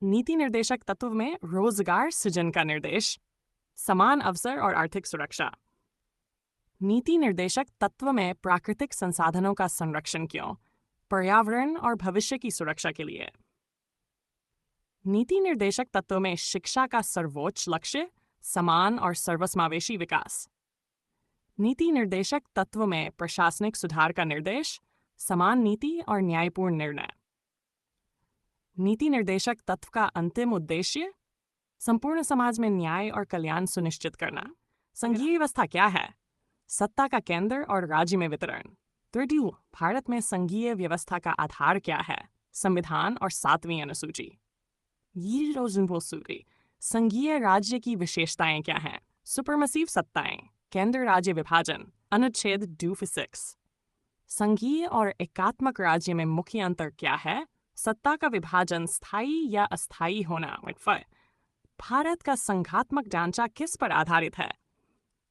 नीति निर्देशक तत्व में रोजगार सृजन का निर्देश, समान अवसर और आर्थिक सुरक्षा। नीति निर्देशक तत्व में प्राकृतिक संसाधनों का संरक्षण क्यों? पर्यावरण और भविष्य की सुरक्षा के लिए। नीति निर्देशक तत्व में शिक्षा का सर्वोच्च लक्ष्य, समान और सर्वसमावेशी विकास। नीति निर्देशक तत्व में प्रशासनिक सुधार का निर्देश, समान नीति और न्यायपूर्ण निर्णय। नीति निर्देशक तत्व का अंतिम उद्देश्य, संपूर्ण समाज में न्याय और कल्याण सुनिश्चित करना। संघीय व्यवस्था क्या है? सत्ता का केंद्र और राज्य में वितरण। भारत में संघीय व्यवस्था का आधार क्या है? संविधान और 7वीं अनुसूची। संघीय राज्य की विशेषताएं क्या हैं? सुपरमसिव सत्ताएं, केंद्र राज्य विभाजन, अनुच्छेद 26। संघीय और एकात्मक राज्य में मुख्य अंतर क्या है? सत्ता का विभाजन स्थायी या अस्थायी होना। भारत का संघात्मक ढांचा किस पर आधारित है?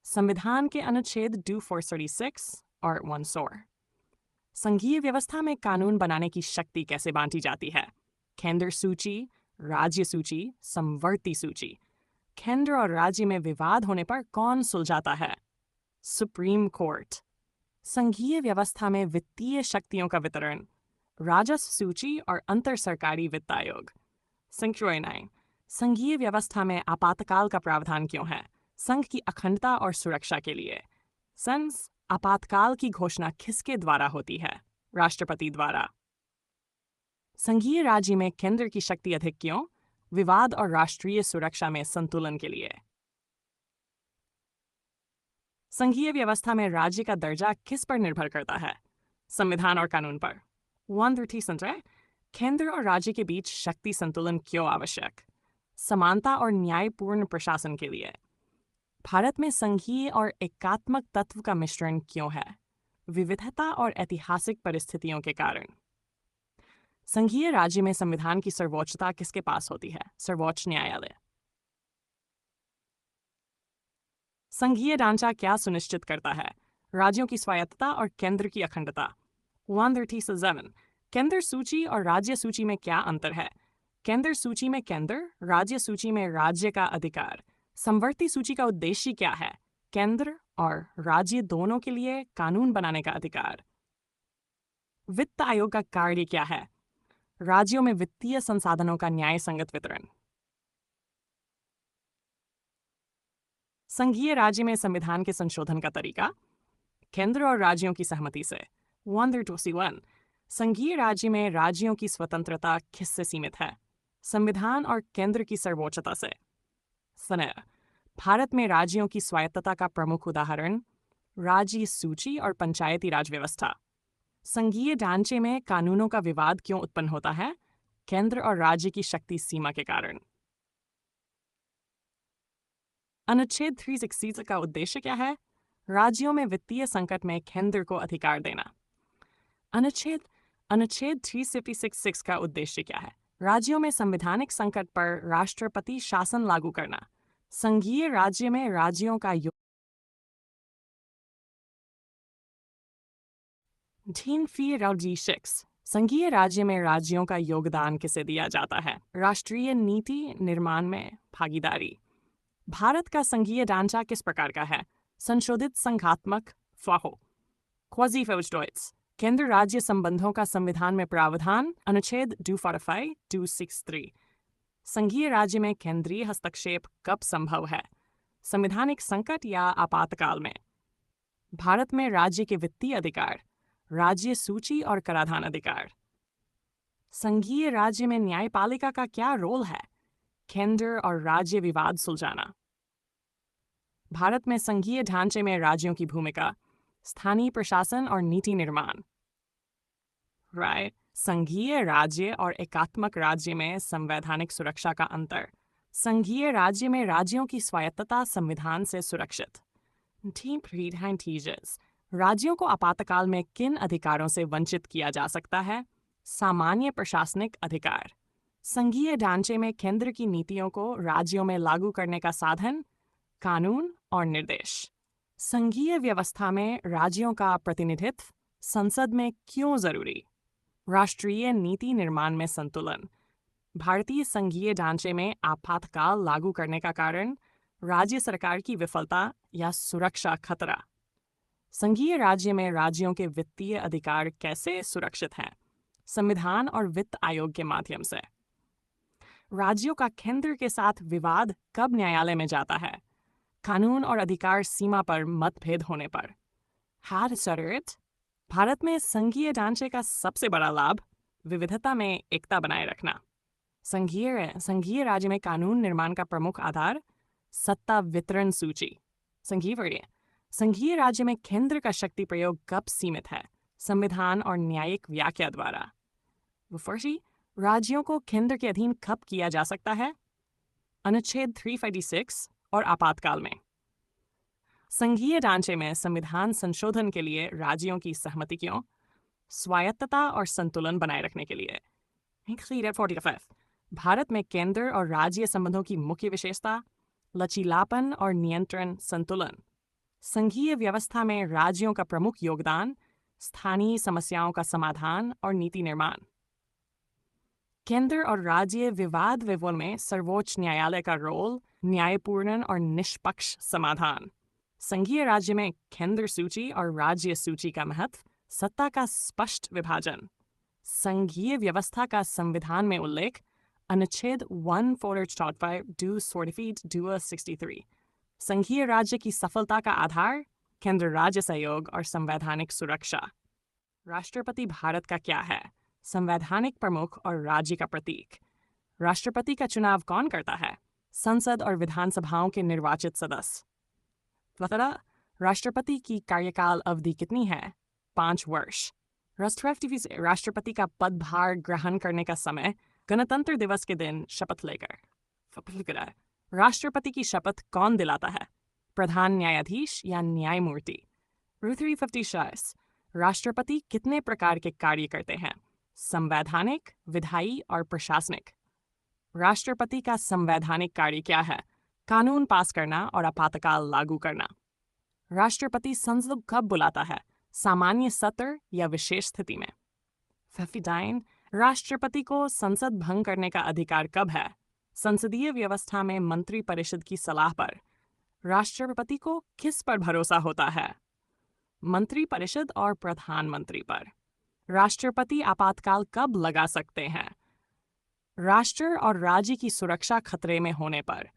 संविधान के अनुच्छेद 2436 और 104। संघीय व्यवस्था में कानून बनाने की शक्ति कैसे बांटी जाती है? केंद्र सूची, राज्य सूची, समवर्ती सूची। केंद्र और राज्य में विवाद होने पर कौन सुलझाता है? Supreme court. संघीय व्यवस्था में वित्तीय शक्तियों का वितरण, राजस्व सूची और अंतर सरकारी वित्त आयोग। संख्या 9। संघीय व्यवस्था में आपातकाल का प्रावधान क्यों है? संघ की अखंडता और सुरक्षा के लिए। सेंस आपातकाल की घोषणा किसके द्वारा होती है? राष्ट्रपति द्वारा। संघीय राज्य में केंद्र की शक्ति अधिक क्यों? विवाद और राष्ट्रीय सुरक्षा में संतुलन के लिए। संघीय व्यवस्था में राज्य का दर्जा किस पर निर्भर करता है? संविधान और कानून पर। 130 केंद्र और राज्य के बीच शक्ति संतुलन क्यों आवश्यक? समानता और न्यायपूर्ण प्रशासन के लिए। भारत में संघीय और एकात्मक तत्व का मिश्रण क्यों है? विविधता और ऐतिहासिक परिस्थितियों के कारण। संघीय राज्य में संविधान की सर्वोच्चता किसके पास होती है? सर्वोच्च न्यायालय। संघीय ढांचा क्या सुनिश्चित करता है? राज्यों की स्वायत्तता और केंद्र की अखंडता। 137 केंद्र सूची और राज्य सूची में क्या अंतर है? केंद्र सूची में केंद्र, राज्य सूची में राज्य का अधिकार। समवर्ती सूची का उद्देश्य क्या है? केंद्र और राज्य दोनों के लिए कानून बनाने का अधिकार। वित्त आयोग का कार्य क्या है? राज्यों में वित्तीय संसाधनों का न्याय संगत वितरण। संघीय राज्य में संविधान के संशोधन का तरीका, केंद्र और राज्यों की सहमति से। 121 संघीय राज्य में राज्यों की स्वतंत्रता किससे सीमित है? संविधान और केंद्र की सर्वोच्चता से। सनह भारत में राज्यों की स्वायत्तता का प्रमुख उदाहरण राज्य सूची और पंचायती राज व्यवस्था। संघीय ढांचे में कानूनों का विवाद क्यों उत्पन्न होता है? केंद्र और राज्य की शक्ति सीमा के कारण। अनुच्छेद 360 का उद्देश्य क्या है? राज्यों में वित्तीय संकट में केंद्र को अधिकार देना। अनुच्छेद 366 का उद्देश्य क्या है? राज्यों में संवैधानिक संकट पर राष्ट्रपति शासन लागू करना। संघीय राज्य में राज्यों का 346 संघीय राज्य में राज्यों का योगदान किसे दिया जाता है? राष्ट्रीय नीति निर्माण में भागीदारी। भारत का संघीय ढांचा किस प्रकार का है? संशोधित संघात्मक फाहो। क्वाज़ी-फ़ौजडॉइट्स केंद्र राज्य संबंधों का संविधान में प्रावधान। अनुच्छेद 245 263 संघीय राज्य में केंद्रीय हस्तक्षेप कब संभव है? संवैधानिक संकट या आपातकाल में। भारत में राज्य के वित्तीय अधिकार, राज्य सूची और कराधान अधिकार। संघीय राज्य में न्यायपालिका का क्या रोल है? केंद्र और राज्य विवाद सुलझाना। भारत में संघीय ढांचे में राज्यों की भूमिका, स्थानीय प्रशासन और नीति निर्माण। राय संघीय राज्य और एकात्मक राज्य में संवैधानिक सुरक्षा का अंतर। संघीय राज्य में राज्यों की स्वायत्तता संविधान से सुरक्षित। राज्यों को आपातकाल में किन अधिकारों से वंचित किया जा सकता है? सामान्य प्रशासनिक अधिकार। संघीय ढांचे में केंद्र की नीतियों को राज्यों में लागू करने का साधन, कानून और निर्देश। संघीय व्यवस्था में राज्यों का प्रतिनिधित्व संसद में क्यों जरूरी? राष्ट्रीय नीति निर्माण में संतुलन। भारतीय संघीय ढांचे में आपातकाल लागू करने का कारण राज्य सरकार की विफलता या सुरक्षा खतरा। संघीय राज्य में राज्यों के वित्तीय अधिकार कैसे सुरक्षित हैं? संविधान और वित्त आयोग के माध्यम से। राज्यों का केंद्र के साथ विवाद कब न्यायालय में जाता है? कानून और अधिकार सीमा पर मतभेद होने पर। भारत में संघीय ढांचे का सबसे बड़ा लाभ विविधता में एकता बनाए रखना। संघीय राज्य में कानून निर्माण का प्रमुख आधार सत्ता वितरण सूची। संघीय राज्य में केंद्र का शक्ति प्रयोग कब सीमित है? संविधान और न्यायिक व्याख्या द्वारा। राज्यों को केंद्र के अधीन कब किया जा सकता है? अनुच्छेद 356 और आपातकाल में। संघीय ढांचे में संविधान संशोधन के लिए राज्यों की सहमति क्यों? स्वायत्तता और संतुलन बनाए रखने के लिए। Clear 45 भारत में केंद्र और राज्य संबंधों की मुख्य विशेषता, लचीलापन और नियंत्रण संतुलन। संघीय व्यवस्था में राज्यों का प्रमुख योगदान, स्थानीय समस्याओं का समाधान और नीति निर्माण। केंद्र और राज्य विवाद विवल में सर्वोच्च न्यायालय का रोल, न्यायपूर्ण और निष्पक्ष समाधान। संघीय राज्य में केंद्र सूची और राज्य सूची का महत्व, सत्ता का स्पष्ट विभाजन। संघीय व्यवस्था का संविधान में उल्लेख, अनुच्छेद 145 डू 63। संघीय राज्य की सफलता का आधार, केंद्र राज्य सहयोग और संवैधानिक सुरक्षा। राष्ट्रपति भारत का क्या है? संवैधानिक प्रमुख और राज्य का प्रतीक। राष्ट्रपति का चुनाव कौन करता है? संसद और विधानसभाओं के निर्वाचित सदस्य। राष्ट्रपति की कार्यकाल अवधि कितनी है? 5 वर्ष। राष्ट्रपति का पदभार ग्रहण करने का समय, गणतंत्र दिवस के दिन शपथ लेकर। राष्ट्रपति की शपथ कौन दिलाता है? प्रधान न्यायाधीश या न्यायमूर्ति। 356 राष्ट्रपति कितने प्रकार के कार्य करते हैं? संवैधानिक, विधायी और प्रशासनिक। राष्ट्रपति का संवैधानिक कार्य क्या है? कानून पास करना और आपातकाल लागू करना। राष्ट्रपति संसद कब बुलाता है? सामान्य सत्र या विशेष स्थिति में। 59 राष्ट्रपति को संसद भंग करने का अधिकार कब है? संसदीय व्यवस्था में मंत्री परिषद की सलाह पर। राष्ट्रपति को किस पर भरोसा होता है? मंत्री परिषद और प्रधानमंत्री पर। राष्ट्रपति आपातकाल कब लगा सकते हैं? राष्ट्र और राज्य की सुरक्षा खतरे में होने पर।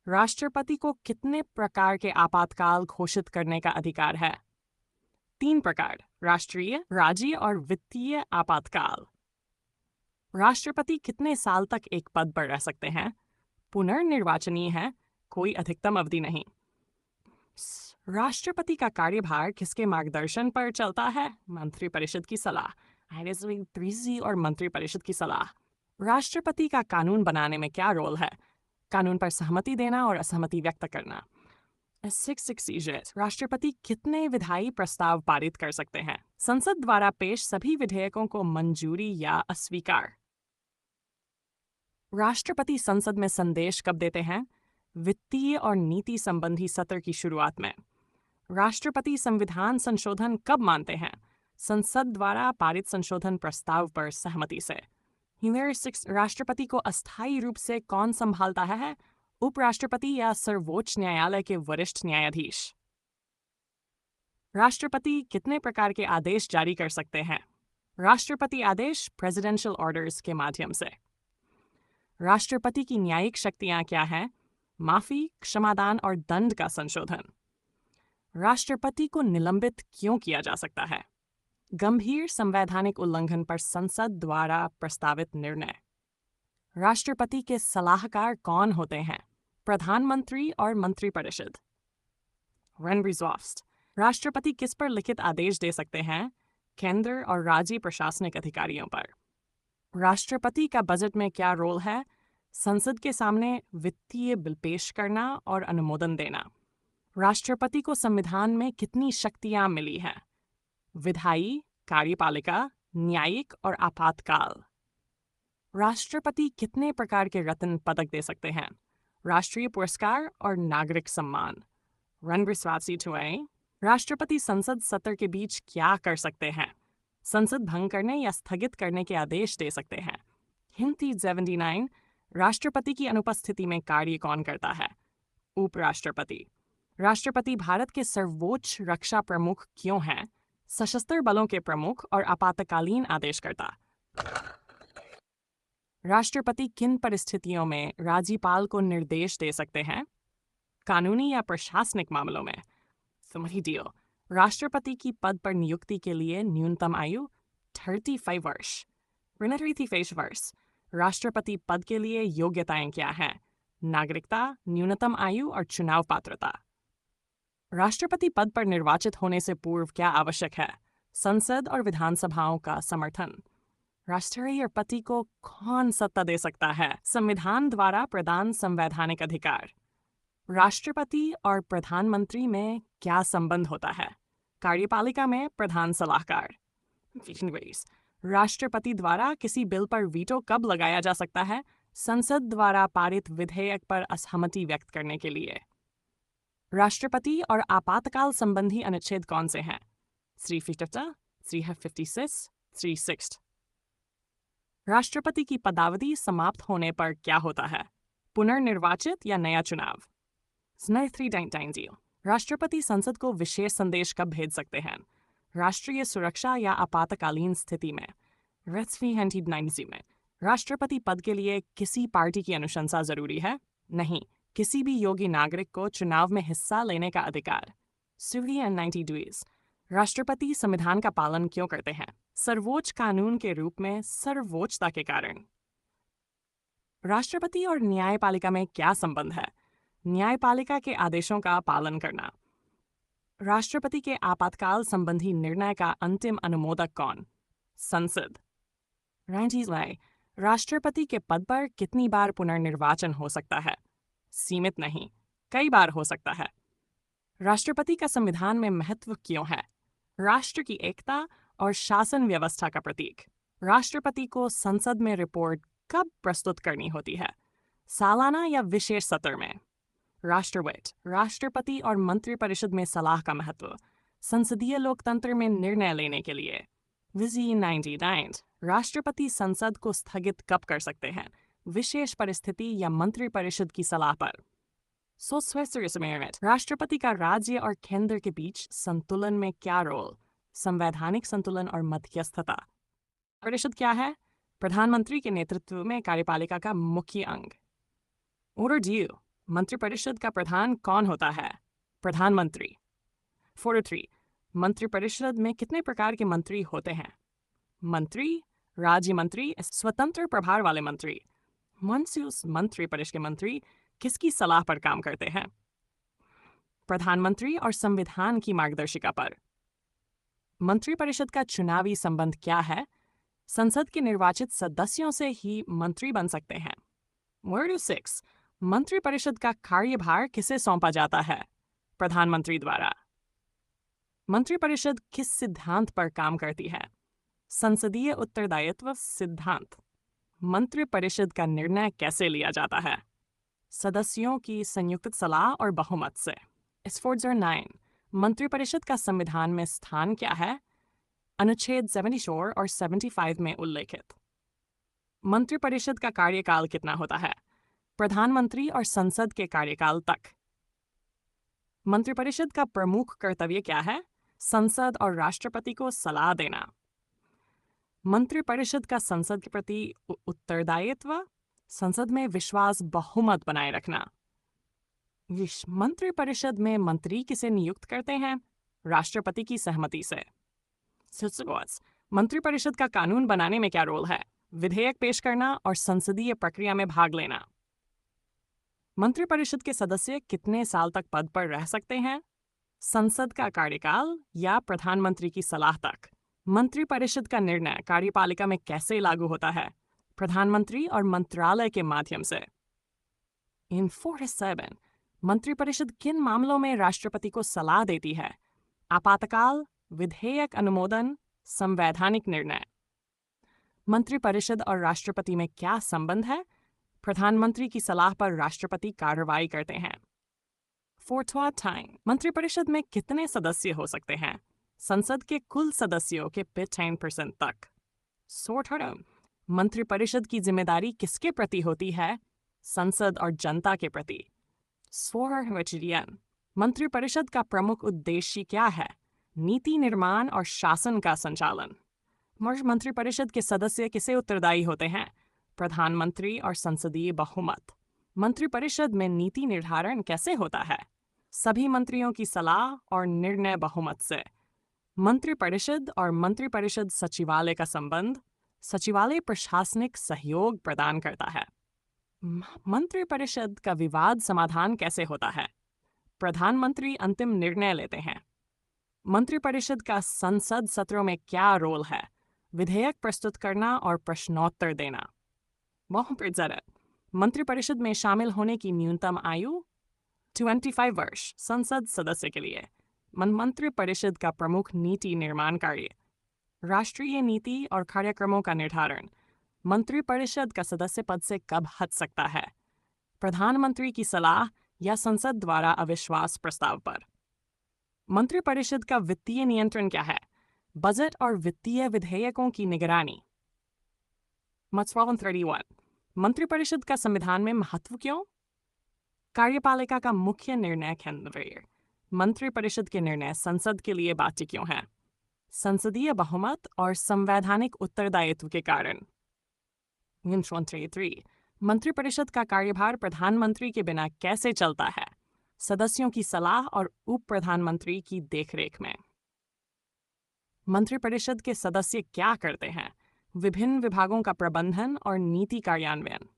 राष्ट्रपति को कितने प्रकार के आपातकाल घोषित करने का अधिकार है? 3 प्रकार, राष्ट्रीय, राज्य और वित्तीय आपातकाल। राष्ट्रपति कितने साल तक एक पद पर रह सकते हैं? पुनर्निर्वाचनीय है, कोई अधिकतम अवधि नहीं। राष्ट्रपति का कार्यभार किसके मार्गदर्शन पर चलता है? मंत्रिपरिषद की सलाह। 3C और मंत्रिपरिषद की सलाह। राष्ट्रपति का कानून बनाने में क्या रोल है? कानून पर सहमति देना और असहमति व्यक्त करना। 6 राष्ट्रपति कितने विधायी प्रस्ताव पारित कर सकते हैं? संसद द्वारा पेश सभी विधेयकों को मंजूरी या अस्वीकार। राष्ट्रपति संसद में संदेश कब देते हैं? वित्तीय और नीति संबंधी सत्र की शुरुआत में। राष्ट्रपति संविधान संशोधन कब मानते हैं? संसद द्वारा पारित संशोधन प्रस्ताव पर सहमति से। 6 राष्ट्रपति को अस्थायी रूप से कौन संभालता है? उपराष्ट्रपति या सर्वोच्च न्यायालय के वरिष्ठ न्यायाधीश। राष्ट्रपति कितने प्रकार के आदेश जारी कर सकते हैं? राष्ट्रपति आदेश प्रेसिडेंशियल ऑर्डर्स के माध्यम से। राष्ट्रपति की न्यायिक शक्तियां क्या हैं? माफी, क्षमादान और दंड का संशोधन। राष्ट्रपति को निलंबित क्यों किया जा सकता है? गंभीर संवैधानिक उल्लंघन पर संसद द्वारा प्रस्तावित निर्णय। राष्ट्रपति के सलाहकार कौन होते हैं? प्रधानमंत्री और मंत्रिपरिषद। राष्ट्रपति किस पर लिखित आदेश दे सकते हैं? केंद्र और राज्य प्रशासनिक अधिकारियों पर। राष्ट्रपति का बजट में क्या रोल है? संसद के सामने वित्तीय बिल पेश करना और अनुमोदन देना। राष्ट्रपति को संविधान में कितनी शक्तियां मिली हैं? विधायी, कार्यपालिका, न्यायिक और आपातकाल। राष्ट्रपति कितने प्रकार के रत्न पदक दे सकते हैं? राष्ट्रीय पुरस्कार और नागरिक सम्मान। राष्ट्रपति संसद सत्र के बीच क्या कर सकते हैं? संसद भंग करने या स्थगित करने के आदेश दे सकते हैं। 79 राष्ट्रपति की अनुपस्थिति में कार्य कौन करता है? उपराष्ट्रपति। राष्ट्रपति भारत के सर्वोच्च रक्षा प्रमुख क्यों हैं? सशस्त्र बलों के प्रमुख और आपातकालीन आदेशकर्ता। राष्ट्रपति किन परिस्थितियों में राज्यपाल को निर्देश दे सकते हैं? कानूनी या प्रशासनिक मामलों में। राष्ट्रपति की पद पर नियुक्ति के लिए न्यूनतम आयु 35 वर्ष। 33 वर्ष। राष्ट्रपति पद के लिए योग्यताएं क्या हैं? नागरिकता, न्यूनतम आयु और चुनाव पात्रता। राष्ट्रपति पद पर निर्वाचित होने से पूर्व क्या आवश्यक है? संसद और विधानसभाओं का समर्थन। राष्ट्रपति को कौन सत्ता दे सकता है? संविधान द्वारा प्रदान संवैधानिक अधिकार। राष्ट्रपति और प्रधानमंत्री में क्या संबंध होता है? कार्यपालिका में प्रधान सलाहकार। Anyways, राष्ट्रपति द्वारा किसी बिल पर वीटो कब लगाया जा सकता है? संसद द्वारा पारित विधेयक पर असहमति व्यक्त करने के लिए। राष्ट्रपति और आपातकाल संबंधी अनुच्छेद कौन से हैं? 350, 356, 360। राष्ट्रपति की पदावधि समाप्त होने पर क्या होता है? पुनर्निर्वाचित या नया चुनाव? 390। राष्ट्रपति संसद को विशेष संदेश कब भेज सकते हैं? राष्ट्रीय सुरक्षा या आपातकालीन स्थिति में? 390 में। राष्ट्रपति पद के लिए किसी पार्टी की अनुशंसा जरूरी है? नहीं। किसी भी योग्य नागरिक को चुनाव में हिस्सा लेने का अधिकार। 392। राष्ट्रपति संविधान का पालन क्यों करते हैं? सर्वोच्च कानून के रूप में सर्वोच्चता के कारण। राष्ट्रपति और न्यायपालिका में क्या संबंध है? न्यायपालिका के आदेशों का पालन करना। राष्ट्रपति के आपातकाल संबंधी निर्णय का अंतिम अनुमोदक कौन? संसद। 90। राष्ट्रपति के पद पर कितनी बार पुनर्निर्वाचन हो सकता है? सीमित नहीं, कई बार हो सकता है। राष्ट्रपति का संविधान में महत्व क्यों है? राष्ट्र की एकता और शासन व्यवस्था का प्रतीक। राष्ट्रपति को संसद में रिपोर्ट कब प्रस्तुत करनी होती है? सालाना या विशेष सत्र में? राष्ट्रवट। राष्ट्रपति और मंत्रिपरिषद में सलाह का महत्व। संसदीय लोकतंत्र में निर्णय लेने के लिए। 99। राष्ट्रपति संसद को स्थगित कब कर सकते हैं? विशेष परिस्थिति या मंत्रिपरिषद की सलाह पर। राष्ट्रपति का राज्य और केंद्र के बीच संतुलन में क्या रोल? संवैधानिक संतुलन और मध्यस्थता। परिषद क्या है? प्रधानमंत्री के नेतृत्व में कार्यपालिका का मुख्य अंग। Order due. मंत्रिपरिषद का प्रधान कौन होता है? प्रधानमंत्री। 43। मंत्रिपरिषद में कितने प्रकार के मंत्री होते हैं? मंत्री, राज्य मंत्री, स्वतंत्र प्रभार वाले मंत्री। मंत्रिपरिषद के मंत्री किसकी सलाह पर काम करते हैं? प्रधानमंत्री और संविधान की मार्गदर्शिका पर। मंत्रिपरिषद का चुनावी संबंध क्या है? संसद के निर्वाचित सदस्यों से ही मंत्री बन सकते हैं। 6। मंत्रिपरिषद का कार्यभार किसे सौंपा जाता है? प्रधानमंत्री द्वारा। मंत्रिपरिषद किस सिद्धांत पर काम करती है? संसदीय उत्तरदायित्व सिद्धांत। मंत्रिपरिषद का निर्णय कैसे लिया जाता है? सदस्यों की संयुक्त सलाह और बहुमत से। 9। मंत्रिपरिषद का संविधान में स्थान क्या है? अनुच्छेद 74 और 75 में उल्लेखित। मंत्रिपरिषद का कार्यकाल कितना होता है? प्रधानमंत्री और संसद के कार्यकाल तक। मंत्रिपरिषद का प्रमुख कर्तव्य क्या है? संसद और राष्ट्रपति को सलाह देना। मंत्रिपरिषद का संसद के प्रति उत्तरदायित्व, संसद में विश्वास बहुमत बनाए रखना। मंत्रिपरिषद में मंत्री किसे नियुक्त करते हैं? राष्ट्रपति की सहमति से। मंत्रिपरिषद का कानून बनाने में क्या रोल है? विधेयक पेश करना और संसदीय प्रक्रिया में भाग लेना। मंत्रिपरिषद के सदस्य कितने साल तक पद पर रह सकते हैं? संसद का कार्यकाल या प्रधानमंत्री की सलाह तक। मंत्रिपरिषद का निर्णय कार्यपालिका में कैसे लागू होता है? प्रधानमंत्री और मंत्रालय के माध्यम से। 47। मंत्रिपरिषद किन मामलों में राष्ट्रपति को सलाह देती है? आपातकाल, विधेयक अनुमोदन, संवैधानिक निर्णय। मंत्रिपरिषद और राष्ट्रपति में क्या संबंध है? प्रधानमंत्री की सलाह पर राष्ट्रपति कार्रवाई करते हैं। 4 मंत्रिपरिषद में कितने सदस्य हो सकते हैं? संसद के कुल सदस्यों के 10% तक। 4 मंत्रिपरिषद की जिम्मेदारी किसके प्रति होती है? संसद और जनता के प्रति। 4 मंत्रिपरिषद का प्रमुख उद्देश्य क्या है? नीति निर्माण और शासन का संचालन। मंत्रिपरिषद के सदस्य किसे उत्तरदायी होते हैं? प्रधानमंत्री और संसदीय बहुमत। मंत्रिपरिषद में नीति निर्धारण कैसे होता है? सभी मंत्रियों की सलाह और निर्णय बहुमत से। मंत्रिपरिषद और मंत्रिपरिषद सचिवालय का संबंध। सचिवालय प्रशासनिक सहयोग प्रदान करता है। मंत्रिपरिषद का विवाद समाधान कैसे होता है? प्रधानमंत्री अंतिम निर्णय लेते हैं। मंत्रिपरिषद का संसद सत्रों में क्या रोल है? विधेयक प्रस्तुत करना और प्रश्नोत्तर देना। मंत्रिपरिषद में शामिल होने की न्यूनतम आयु 25 वर्ष संसद सदस्य के लिए। मंत्रिपरिषद का प्रमुख नीति निर्माण कार्य। राष्ट्रीय नीति और कार्यक्रमों का निर्धारण। मंत्रिपरिषद का सदस्य पद से कब हट सकता है? प्रधानमंत्री की सलाह या संसद द्वारा अविश्वास प्रस्ताव पर। मंत्रिपरिषद का वित्तीय नियंत्रण क्या है? बजट और वित्तीय विधेयकों की निगरानी। मत 31 मंत्रिपरिषद का संविधान में महत्व क्यों? कार्यपालिका का मुख्य निर्णय केंद्र। मंत्रिपरिषद के निर्णय संसद के लिए बाध्य क्यों हैं? संसदीय बहुमत और संवैधानिक उत्तरदायित्व के कारण। 133 मंत्रिपरिषद का कार्यभार प्रधानमंत्री के बिना कैसे चलता है? सदस्यों की सलाह और उप प्रधानमंत्री की देखरेख में। मंत्रिपरिषद के सदस्य क्या करते हैं? विभिन्न विभागों का प्रबंधन और नीति कार्यान्वयन।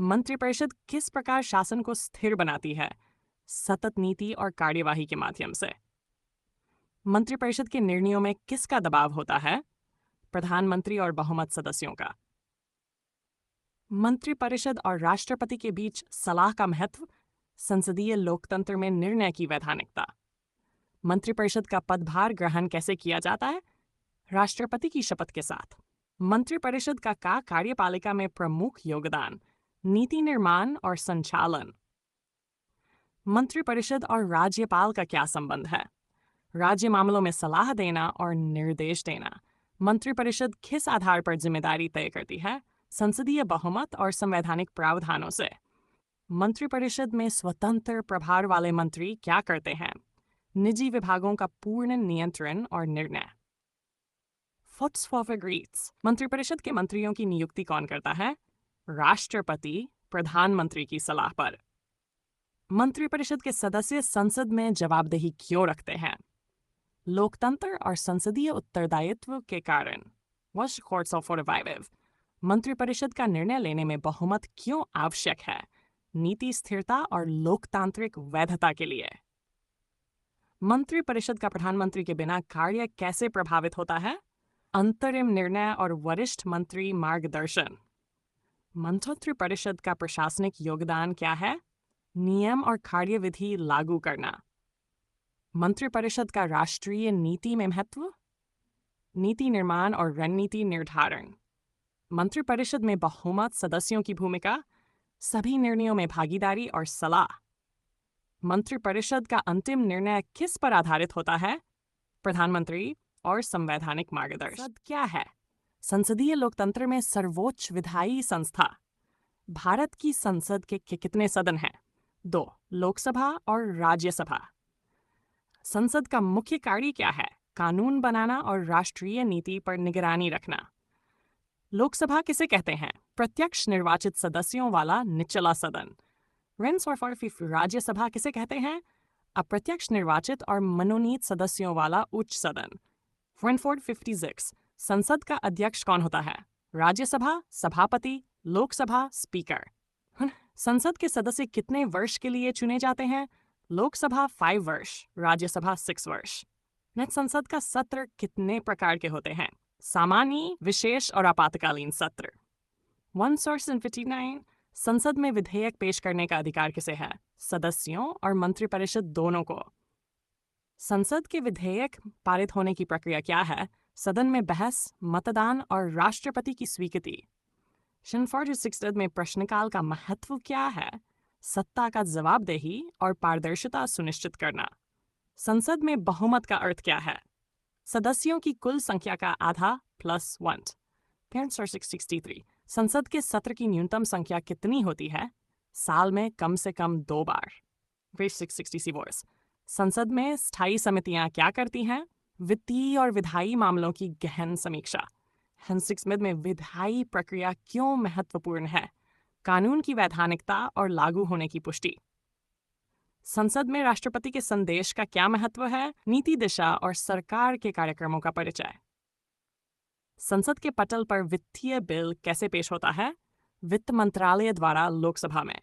मंत्रिपरिषद किस प्रकार शासन को स्थिर बनाती है? सतत नीति और कार्यवाही के माध्यम से। मंत्रिपरिषद के निर्णयों में किसका दबाव होता है? प्रधानमंत्री और बहुमत सदस्यों का। मंत्रिपरिषद और राष्ट्रपति के बीच सलाह का महत्व। संसदीय लोकतंत्र में निर्णय की वैधानिकता। मंत्रिपरिषद का पदभार ग्रहण कैसे किया जाता है? राष्ट्रपति की शपथ के साथ। मंत्रिपरिषद का कार्यपालिका में प्रमुख योगदान। नीति निर्माण और संचालन। मंत्रिपरिषद और राज्यपाल का क्या संबंध है? राज्य मामलों में सलाह देना और निर्देश देना। मंत्रिपरिषद किस आधार पर जिम्मेदारी तय करती है? संसदीय बहुमत और संवैधानिक प्रावधानों से। मंत्रिपरिषद में स्वतंत्र प्रभार वाले मंत्री क्या करते हैं? निजी विभागों का पूर्ण नियंत्रण और निर्णय। मंत्रिपरिषद के मंत्रियों की नियुक्ति कौन करता है? राष्ट्रपति प्रधानमंत्री की सलाह पर। मंत्रिपरिषद के सदस्य संसद में जवाबदेही क्यों रखते हैं? लोकतंत्र और संसदीय उत्तरदायित्व के कारण। मंत्रिपरिषद का निर्णय लेने में बहुमत क्यों आवश्यक है? नीति स्थिरता और लोकतांत्रिक वैधता के लिए। मंत्रिपरिषद का प्रधानमंत्री के बिना कार्य कैसे प्रभावित होता है? अंतरिम निर्णय और वरिष्ठ मंत्री मार्गदर्शन। मंत्रिपरिषद का प्रशासनिक योगदान क्या है? नियम और कार्यविधि लागू करना। मंत्रिपरिषद का राष्ट्रीय नीति में महत्व। नीति निर्माण और रणनीति निर्धारण। मंत्रिपरिषद में बहुमत सदस्यों की भूमिका। सभी निर्णयों में भागीदारी और सलाह। मंत्रिपरिषद का अंतिम निर्णय किस पर आधारित होता है? प्रधानमंत्री और संवैधानिक मार्गदर्शन क्या है? संसदीय लोकतंत्र में सर्वोच्च विधायी संस्था। भारत की संसद के कितने सदन हैं? 2, लोकसभा और राज्यसभा। संसद का मुख्य कार्य क्या है? कानून बनाना और राष्ट्रीय नीति पर निगरानी रखना। लोकसभा किसे कहते हैं? प्रत्यक्ष निर्वाचित सदस्यों वाला निचला सदन। राज्यसभा किसे कहते हैं? अप्रत्यक्ष निर्वाचित और मनोनीत सदस्यों वाला उच्च सदन। 56 संसद का अध्यक्ष कौन होता है? राज्यसभा सभापति, लोकसभा स्पीकर। संसद के सदस्य कितने वर्ष के लिए चुने जाते हैं? लोकसभा 5 वर्ष, राज्यसभा 6 वर्ष। संसद का सत्र कितने प्रकार के होते हैं? सामान्य, विशेष और आपातकालीन सत्र। 159 संसद में विधेयक पेश करने का अधिकार किसे है? सदस्यों और मंत्रिपरिषद दोनों को। संसद के विधेयक पारित होने की प्रक्रिया क्या है? सदन में बहस, मतदान और राष्ट्रपति की स्वीकृति। 46 में प्रश्नकाल का महत्व क्या है? सत्ता का जवाबदेही और पारदर्शिता सुनिश्चित करना। संसद में बहुमत का अर्थ क्या है? सदस्यों की कुल संख्या का आधा प्लस 1। 63 संसद के सत्र की न्यूनतम संख्या कितनी होती है? साल में कम से कम 2 बार। 664 संसद में स्थायी समितियां क्या करती हैं? वित्तीय और विधायी मामलों की गहन समीक्षा। 6 में विधायी प्रक्रिया क्यों महत्वपूर्ण है? कानून की वैधानिकता और लागू होने की पुष्टि। संसद में राष्ट्रपति के संदेश का क्या महत्व है? नीति दिशा और सरकार के कार्यक्रमों का परिचय। संसद के पटल पर वित्तीय बिल कैसे पेश होता है? वित्त मंत्रालय द्वारा लोकसभा में।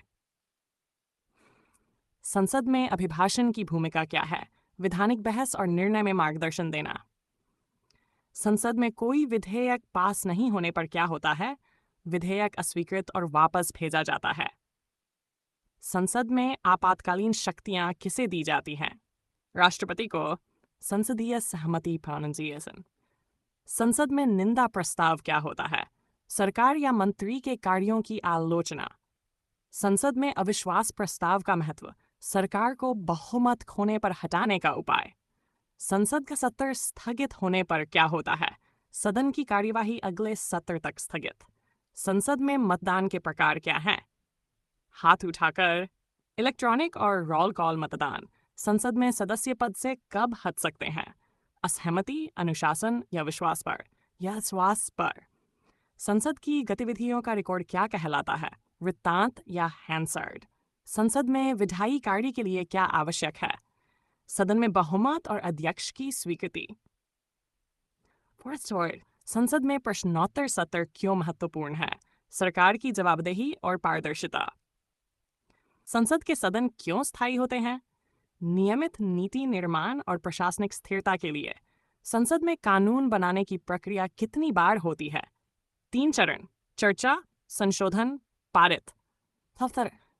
संसद में अभिभाषण की भूमिका क्या है? विधानिक बहस और निर्णय में मार्गदर्शन देना। संसद में कोई विधेयक पास नहीं होने पर क्या होता है? विधेयक अस्वीकृत और वापस भेजा जाता है। संसद में आपातकालीन शक्तियां किसे दी जाती हैं? राष्ट्रपति को। संसदीय सहमति प्रोनाउंसिएशन। संसद में निंदा प्रस्ताव क्या होता है? सरकार या मंत्री के कार्यों की आलोचना। संसद में अविश्वास प्रस्ताव का महत्व, सरकार को बहुमत खोने पर हटाने का उपाय। संसद का सत्र स्थगित होने पर क्या होता है? सदन की कार्यवाही अगले सत्र तक स्थगित। संसद में मतदान के प्रकार क्या हैं? हाथ उठाकर, इलेक्ट्रॉनिक और रोल कॉल मतदान। संसद में सदस्य पद से कब हट सकते हैं? असहमति, अनुशासन या विश्वास पर या विश्वास पर। संसद की गतिविधियों का रिकॉर्ड क्या कहलाता है? वृत्तांत या हैंसर्ड। संसद में विधायी कार्य के लिए क्या आवश्यक है? सदन में बहुमत और अध्यक्ष की स्वीकृति। फर्स्ट वर्ड, संसद में प्रश्नोत्तर सत्र क्यों महत्वपूर्ण है? सरकार की जवाबदेही और पारदर्शिता। संसद के सदन क्यों स्थायी होते हैं? नियमित नीति निर्माण और प्रशासनिक स्थिरता के लिए। संसद में कानून बनाने की प्रक्रिया कितनी बार होती है? 3 चरण: चर्चा, संशोधन, पारित।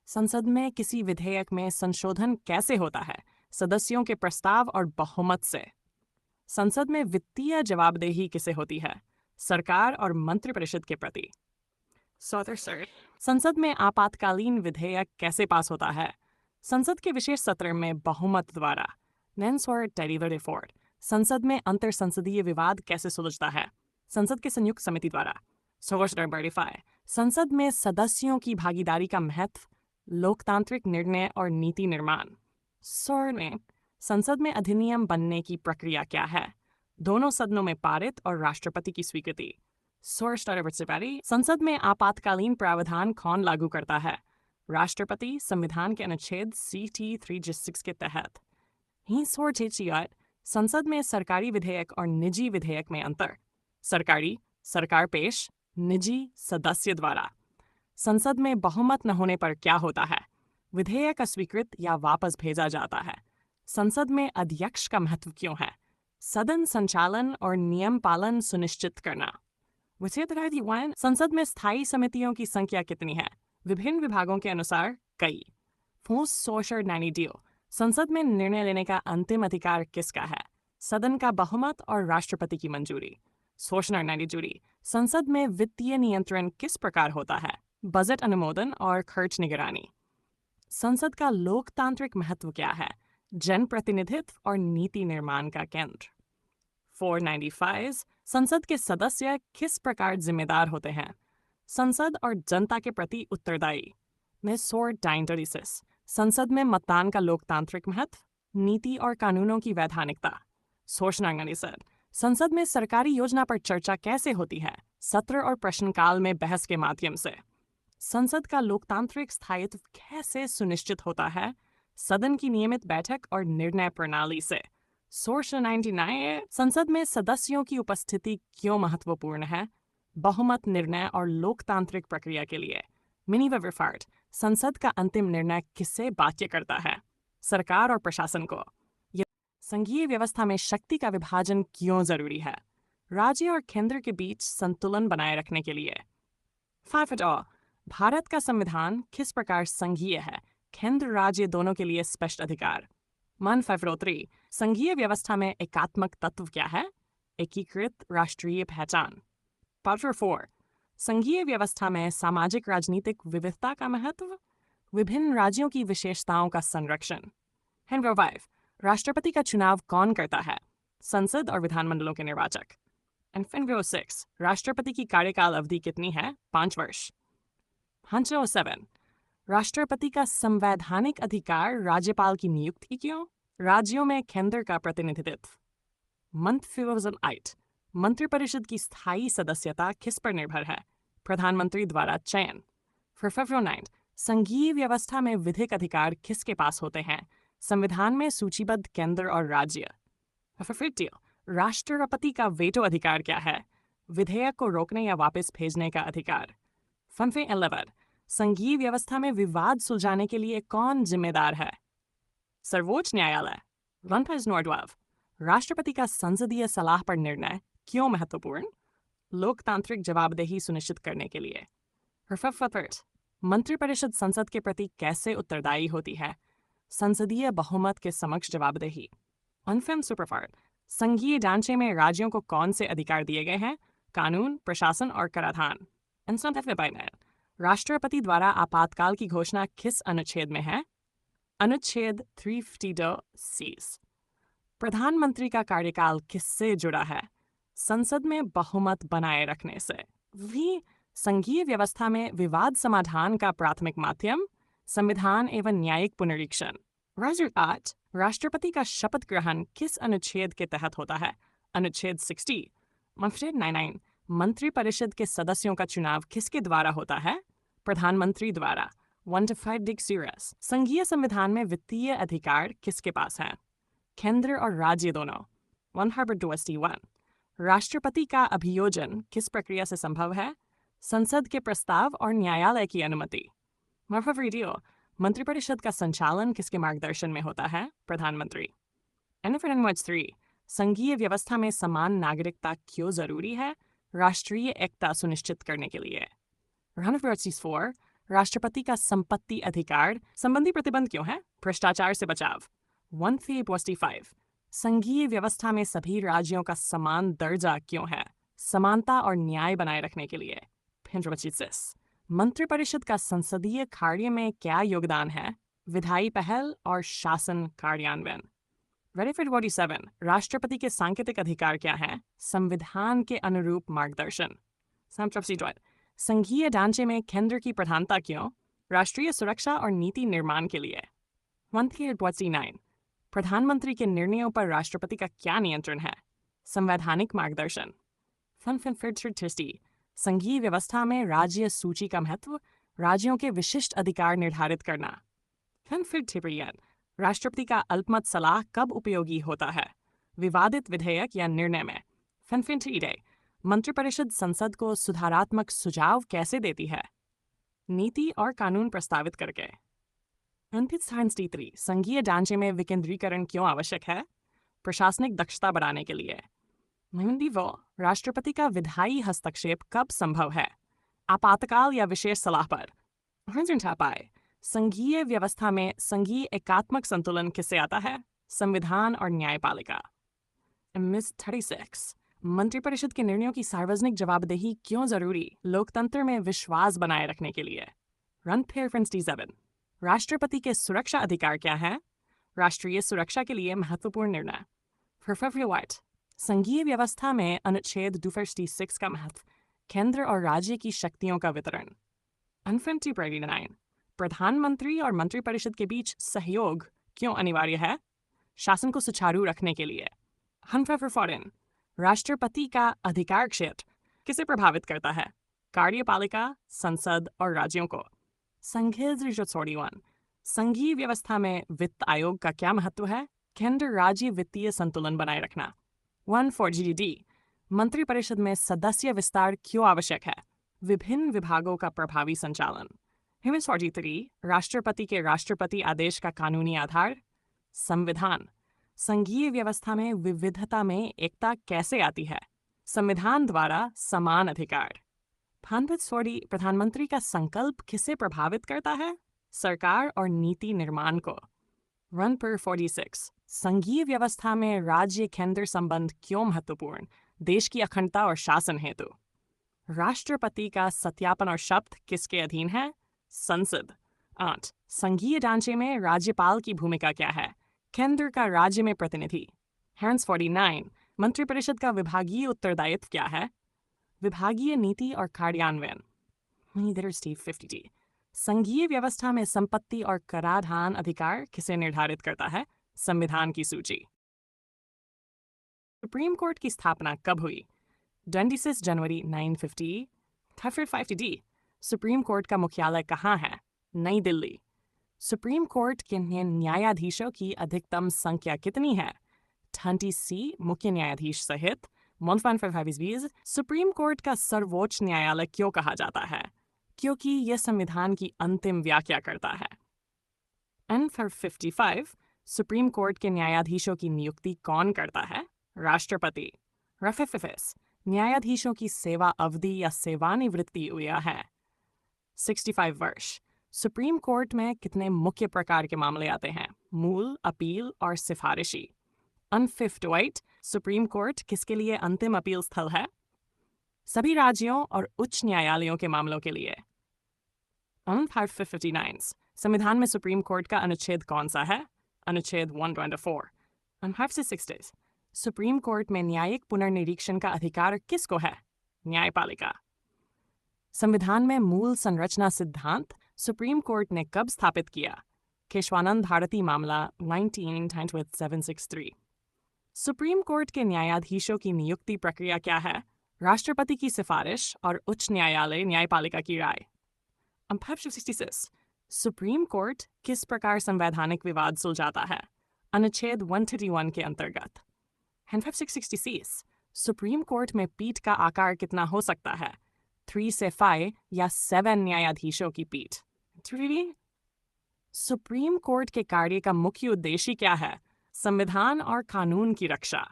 संसद में किसी विधेयक में संशोधन कैसे होता है? सदस्यों के प्रस्ताव और बहुमत से। संसद में वित्तीय जवाबदेही किसे होती है? सरकार और मंत्रिपरिषद के प्रति। संसद में आपातकालीन विधेयक कैसे पास होता है? संसद के विशेष सत्र में बहुमत द्वारा। संसद में अंतर संसदीय विवाद कैसे सुलझता है? संसद के संयुक्त समिति द्वारा। संसद में सदस्यों की भागीदारी का महत्व, लोकतांत्रिक निर्णय और नीति निर्माण। संसद में अधिनियम बनने की प्रक्रिया क्या है? दोनों सदनों में पारित और राष्ट्रपति की स्वीकृति। संसद में आपातकालीन प्रावधान कौन लागू करता है? राष्ट्रपति, संविधान के अनुच्छेद CT 306 के तहत। संसद में सरकारी विधेयक और निजी विधेयक में अंतर। सरकारी, सरकार पेश, निजी, सदस्य द्वारा। संसद में बहुमत न होने पर क्या होता है? विधेयक अस्वीकृत या वापस भेजा जाता है। संसद में अध्यक्ष का महत्व क्यों है? सदन संचालन और नियम पालन सुनिश्चित करना। संसद में स्थायी समितियों की संख्या कितनी है? विभिन्न विभागों के अनुसार कई। संसद में निर्णय लेने का अंतिम अधिकार किसका है? सदन का बहुमत और राष्ट्रपति की मंजूरी। संसद में वित्तीय नियंत्रण किस प्रकार होता है? बजट अनुमोदन और खर्च निगरानी। संसद का लोकतांत्रिक महत्व क्या है? जनप्रतिनिधित्व और नीति निर्माण का केंद्र। 495 संसद के सदस्य किस प्रकार जिम्मेदार होते हैं? संसद और जनता के प्रति उत्तरदायी। संसद में मतदान का लोकतांत्रिक महत्व, नीति और कानूनों की वैधानिकता। संसद में सरकारी योजना पर चर्चा कैसे होती है? सत्र और प्रश्नकाल में बहस के माध्यम से। संसद का लोकतांत्रिक स्थायित्व कैसे सुनिश्चित होता है? सदन की नियमित बैठक और निर्णय प्रणाली से। 99 संसद में सदस्यों की उपस्थिति क्यों महत्वपूर्ण है? बहुमत निर्णय और लोकतांत्रिक प्रक्रिया के लिए। मिनीवर्फार्ट संसद का अंतिम निर्णय किससे बाध्य करता है? सरकार और प्रशासन को। संघीय व्यवस्था में शक्ति का विभाजन क्यों जरूरी है? राज्य और केंद्र के बीच संतुलन बनाए रखने के लिए। भारत का संविधान किस प्रकार संघीय है? केंद्र राज्य दोनों के लिए स्पष्ट अधिकार। 153 संघीय व्यवस्था में एकात्मक तत्व क्या है? एकीकृत राष्ट्रीय पहचान। 4 संघीय व्यवस्था में सामाजिक राजनीतिक विविधता का महत्व, विभिन्न राज्यों की विशेषताओं का संरक्षण। 5 राष्ट्रपति का चुनाव कौन करता है? संसद और विधानमंडलों के निर्वाचक। 6 राष्ट्रपति की कार्यकाल अवधि कितनी है? 5 वर्ष। 7 राष्ट्रपति का संवैधानिक अधिकार राज्यपाल की नियुक्ति क्यों? राज्यों में केंद्र का प्रतिनिधित्व। 8 मंत्रिपरिषद की स्थायी सदस्यता किस पर निर्भर है? प्रधानमंत्री द्वारा चयन। 9 संघीय व्यवस्था में विधिक अधिकार किसके पास होते हैं? संविधान में सूचीबद्ध केंद्र और राज्य। 50 राष्ट्रपति का वेटो अधिकार क्या है? विधेयक को रोकने या वापस भेजने का अधिकार। 11 संघीय व्यवस्था में विवाद सुलझाने के लिए कौन जिम्मेदार है? सर्वोच्च न्यायालय। 12 राष्ट्रपति का संसदीय सलाह पर निर्णय क्यों महत्वपूर्ण? लोकतांत्रिक जवाबदेही सुनिश्चित करने के लिए। 15 मंत्रिपरिषद संसद के प्रति कैसे उत्तरदायी होती है? संसदीय बहुमत के समक्ष जवाबदेही। अनफिल्म सुपरफास्ट, संघीय ढांचे में राज्यों को कौन से अधिकार दिए गए हैं? कानून, प्रशासन और कराधान। राष्ट्रपति द्वारा आपातकाल की घोषणा किस अनुच्छेद में है? अनुच्छेद 352 सी। प्रधानमंत्री का कार्यकाल किससे जुड़ा है? संसद में बहुमत बनाए रखने से। भी संघीय व्यवस्था में विवाद समाधान का प्राथमिक माध्यम संविधान एवं न्यायिक पुनरीक्षण। आठ, राष्ट्रपति का शपथ ग्रहण किस अनुच्छेद के तहत होता है? अनुच्छेद 60। अनुच्छेद 99, मंत्रिपरिषद के सदस्यों का चुनाव किसके द्वारा होता है? प्रधानमंत्री द्वारा। 1 संघीय संविधान में वित्तीय अधिकार किसके पास है? केंद्र और राज्य दोनों। 121। राष्ट्रपति का अभियोजन किस प्रक्रिया से संभव है? संसद के प्रस्ताव और न्यायालय की अनुमति। मंत्रिपरिषद का संचालन किसके मार्गदर्शन में होता है? प्रधानमंत्री। 3, संघीय व्यवस्था में समान नागरिकता क्यों जरूरी है? राष्ट्रीय एकता सुनिश्चित करने के लिए। 4, राष्ट्रपति का संपत्ति अधिकार संबंधी प्रतिबंध क्यों है? भ्रष्टाचार से बचाव। 1 संघीय व्यवस्था में सभी राज्यों का समान दर्जा क्यों है? समानता और न्याय बनाए रखने के लिए। 5 मंत्रिपरिषद का संसदीय कार्य में क्या योगदान है? विधायी पहल और शासन कार्यान्वयन। 47 राष्ट्रपति के सांकेतिक अधिकार क्या है? संविधान के अनुरूप मार्गदर्शन। संघीय ढांचे में केंद्र की प्रधानता क्यों? राष्ट्रीय सुरक्षा और नीति निर्माण के लिए। 1 प्रधानमंत्री के निर्णयों पर राष्ट्रपति का क्या नियंत्रण है? संवैधानिक मार्गदर्शन। 1 संघीय व्यवस्था में राज्य सूची का महत्व, राज्यों के विशिष्ट अधिकार निर्धारित करना। 1 राष्ट्रपति का अल्पमत सलाह कब उपयोगी होता है? विवादित विधेयक या निर्णय में। 1 मंत्रिपरिषद संसद को सुधारात्मक सुझाव कैसे देती है? नीति और कानून प्रस्तावित करके। 3 संघीय ढांचे में विकेंद्रीकरण क्यों आवश्यक है? प्रशासनिक दक्षता बढ़ाने के लिए। राष्ट्रपति का विधायी हस्तक्षेप कब संभव है? आपातकाल या विशेष सलाह पर। संघीय व्यवस्था में संघीय एकात्मक संतुलन किससे आता है? संविधान और न्यायपालिका। 36 मंत्रिपरिषद के निर्णयों की सार्वजनिक जवाबदेही क्यों जरूरी? लोकतंत्र में विश्वास बनाए रखने के लिए। 7 राष्ट्रपति के सुरक्षा अधिकार क्या है? राष्ट्रीय सुरक्षा के लिए महत्वपूर्ण निर्णय। संघीय व्यवस्था में अनुच्छेद 246 का महत्व, केंद्र और राज्य की शक्तियों का वितरण। 1 प्रधानमंत्री और मंत्रिपरिषद के बीच सहयोग क्यों अनिवार्य है? शासन को सुचारू रखने के लिए। 1 राष्ट्रपति का अधिकार क्षेत्र किसे प्रभावित करता है? कार्यपालिका, संसद और राज्यों को। संघीय व्यवस्था में वित्त आयोग का क्या महत्व है? केंद्र राज्य वित्तीय संतुलन बनाए रखना। 1 मंत्रिपरिषद में सदस्य विस्तार क्यों आवश्यक है? विभिन्न विभागों का प्रभावी संचालन। 3 राष्ट्रपति के राष्ट्रपति आदेश का कानूनी आधार। संविधान। संघीय व्यवस्था में विविधता में एकता कैसे आती है? संविधान द्वारा समान अधिकार। प्रधानमंत्री का संकल्प किसे प्रभावित करता है? सरकार और नीति निर्माण को। 1 संघीय व्यवस्था में राज्य केंद्र संबंध क्यों महत्वपूर्ण? देश की अखंडता और शासन हेतु। राष्ट्रपति का सत्यापन और शपथ किसके अधीन है? संसद। 8 संघीय ढांचे में राज्यपाल की भूमिका क्या है? केंद्र का राज्य में प्रतिनिधि। 49 मंत्रिपरिषद का विभागीय उत्तरदायित्व क्या है? विभागीय नीति और कार्यान्वयन। 50 संघीय व्यवस्था में संपत्ति और कराधान अधिकार किसे निर्धारित करता है? संविधान की सूची। सुप्रीम कोर्ट की स्थापना कब हुई? 26 जनवरी 950। 50 सुप्रीम कोर्ट का मुख्यालय कहाँ है? नई दिल्ली। सुप्रीम कोर्ट के न्यायाधीशों की अधिकतम संख्या कितनी है? 20 मुख्य न्यायाधीश सहित। 1 सुप्रीम कोर्ट का सर्वोच्च न्यायालय क्यों कहा जाता है? क्योंकि यह संविधान की अंतिम व्याख्या करता है। 55 सुप्रीम कोर्ट के न्यायाधीशों की नियुक्ति कौन करता है? राष्ट्रपति। 55 न्यायाधीशों की सेवा अवधि या सेवानिवृत्ति हुआ है 65 वर्ष। सुप्रीम कोर्ट में कितने मुख्य प्रकार के मामले आते हैं? मूल, अपील और सिफारिशी। अनफिफ्ट सुप्रीम कोर्ट किसके लिए अंतिम अपील स्थल है? सभी राज्यों और उच्च न्यायालयों के मामलों के लिए। 559 संविधान में सुप्रीम कोर्ट का अनुच्छेद कौन सा है? अनुच्छेद 124। 560 सुप्रीम कोर्ट में न्यायिक पुनर्निरीक्षण का अधिकार किसको है? न्यायपालिका। संविधान में मूल संरचना सिद्धांत सुप्रीम कोर्ट ने कब स्थापित किया? केशवानंद भारती मामला 19-763। सुप्रीम कोर्ट के न्यायाधीशों की नियुक्ति प्रक्रिया क्या है? राष्ट्रपति की सिफारिश और उच्च न्यायालय न्यायपालिका की राय। 566 सुप्रीम कोर्ट किस प्रकार संवैधानिक विवाद सुलझाता है? अनुच्छेद 131 के अंतर्गत। 566 सुप्रीम कोर्ट में पीठ का आकार कितना हो सकता है? 3 से 5 या 7 न्यायाधीशों की पीठ। 3 सुप्रीम कोर्ट के कार्य का मुख्य उद्देश्य क्या है? संविधान और कानून की रक्षा।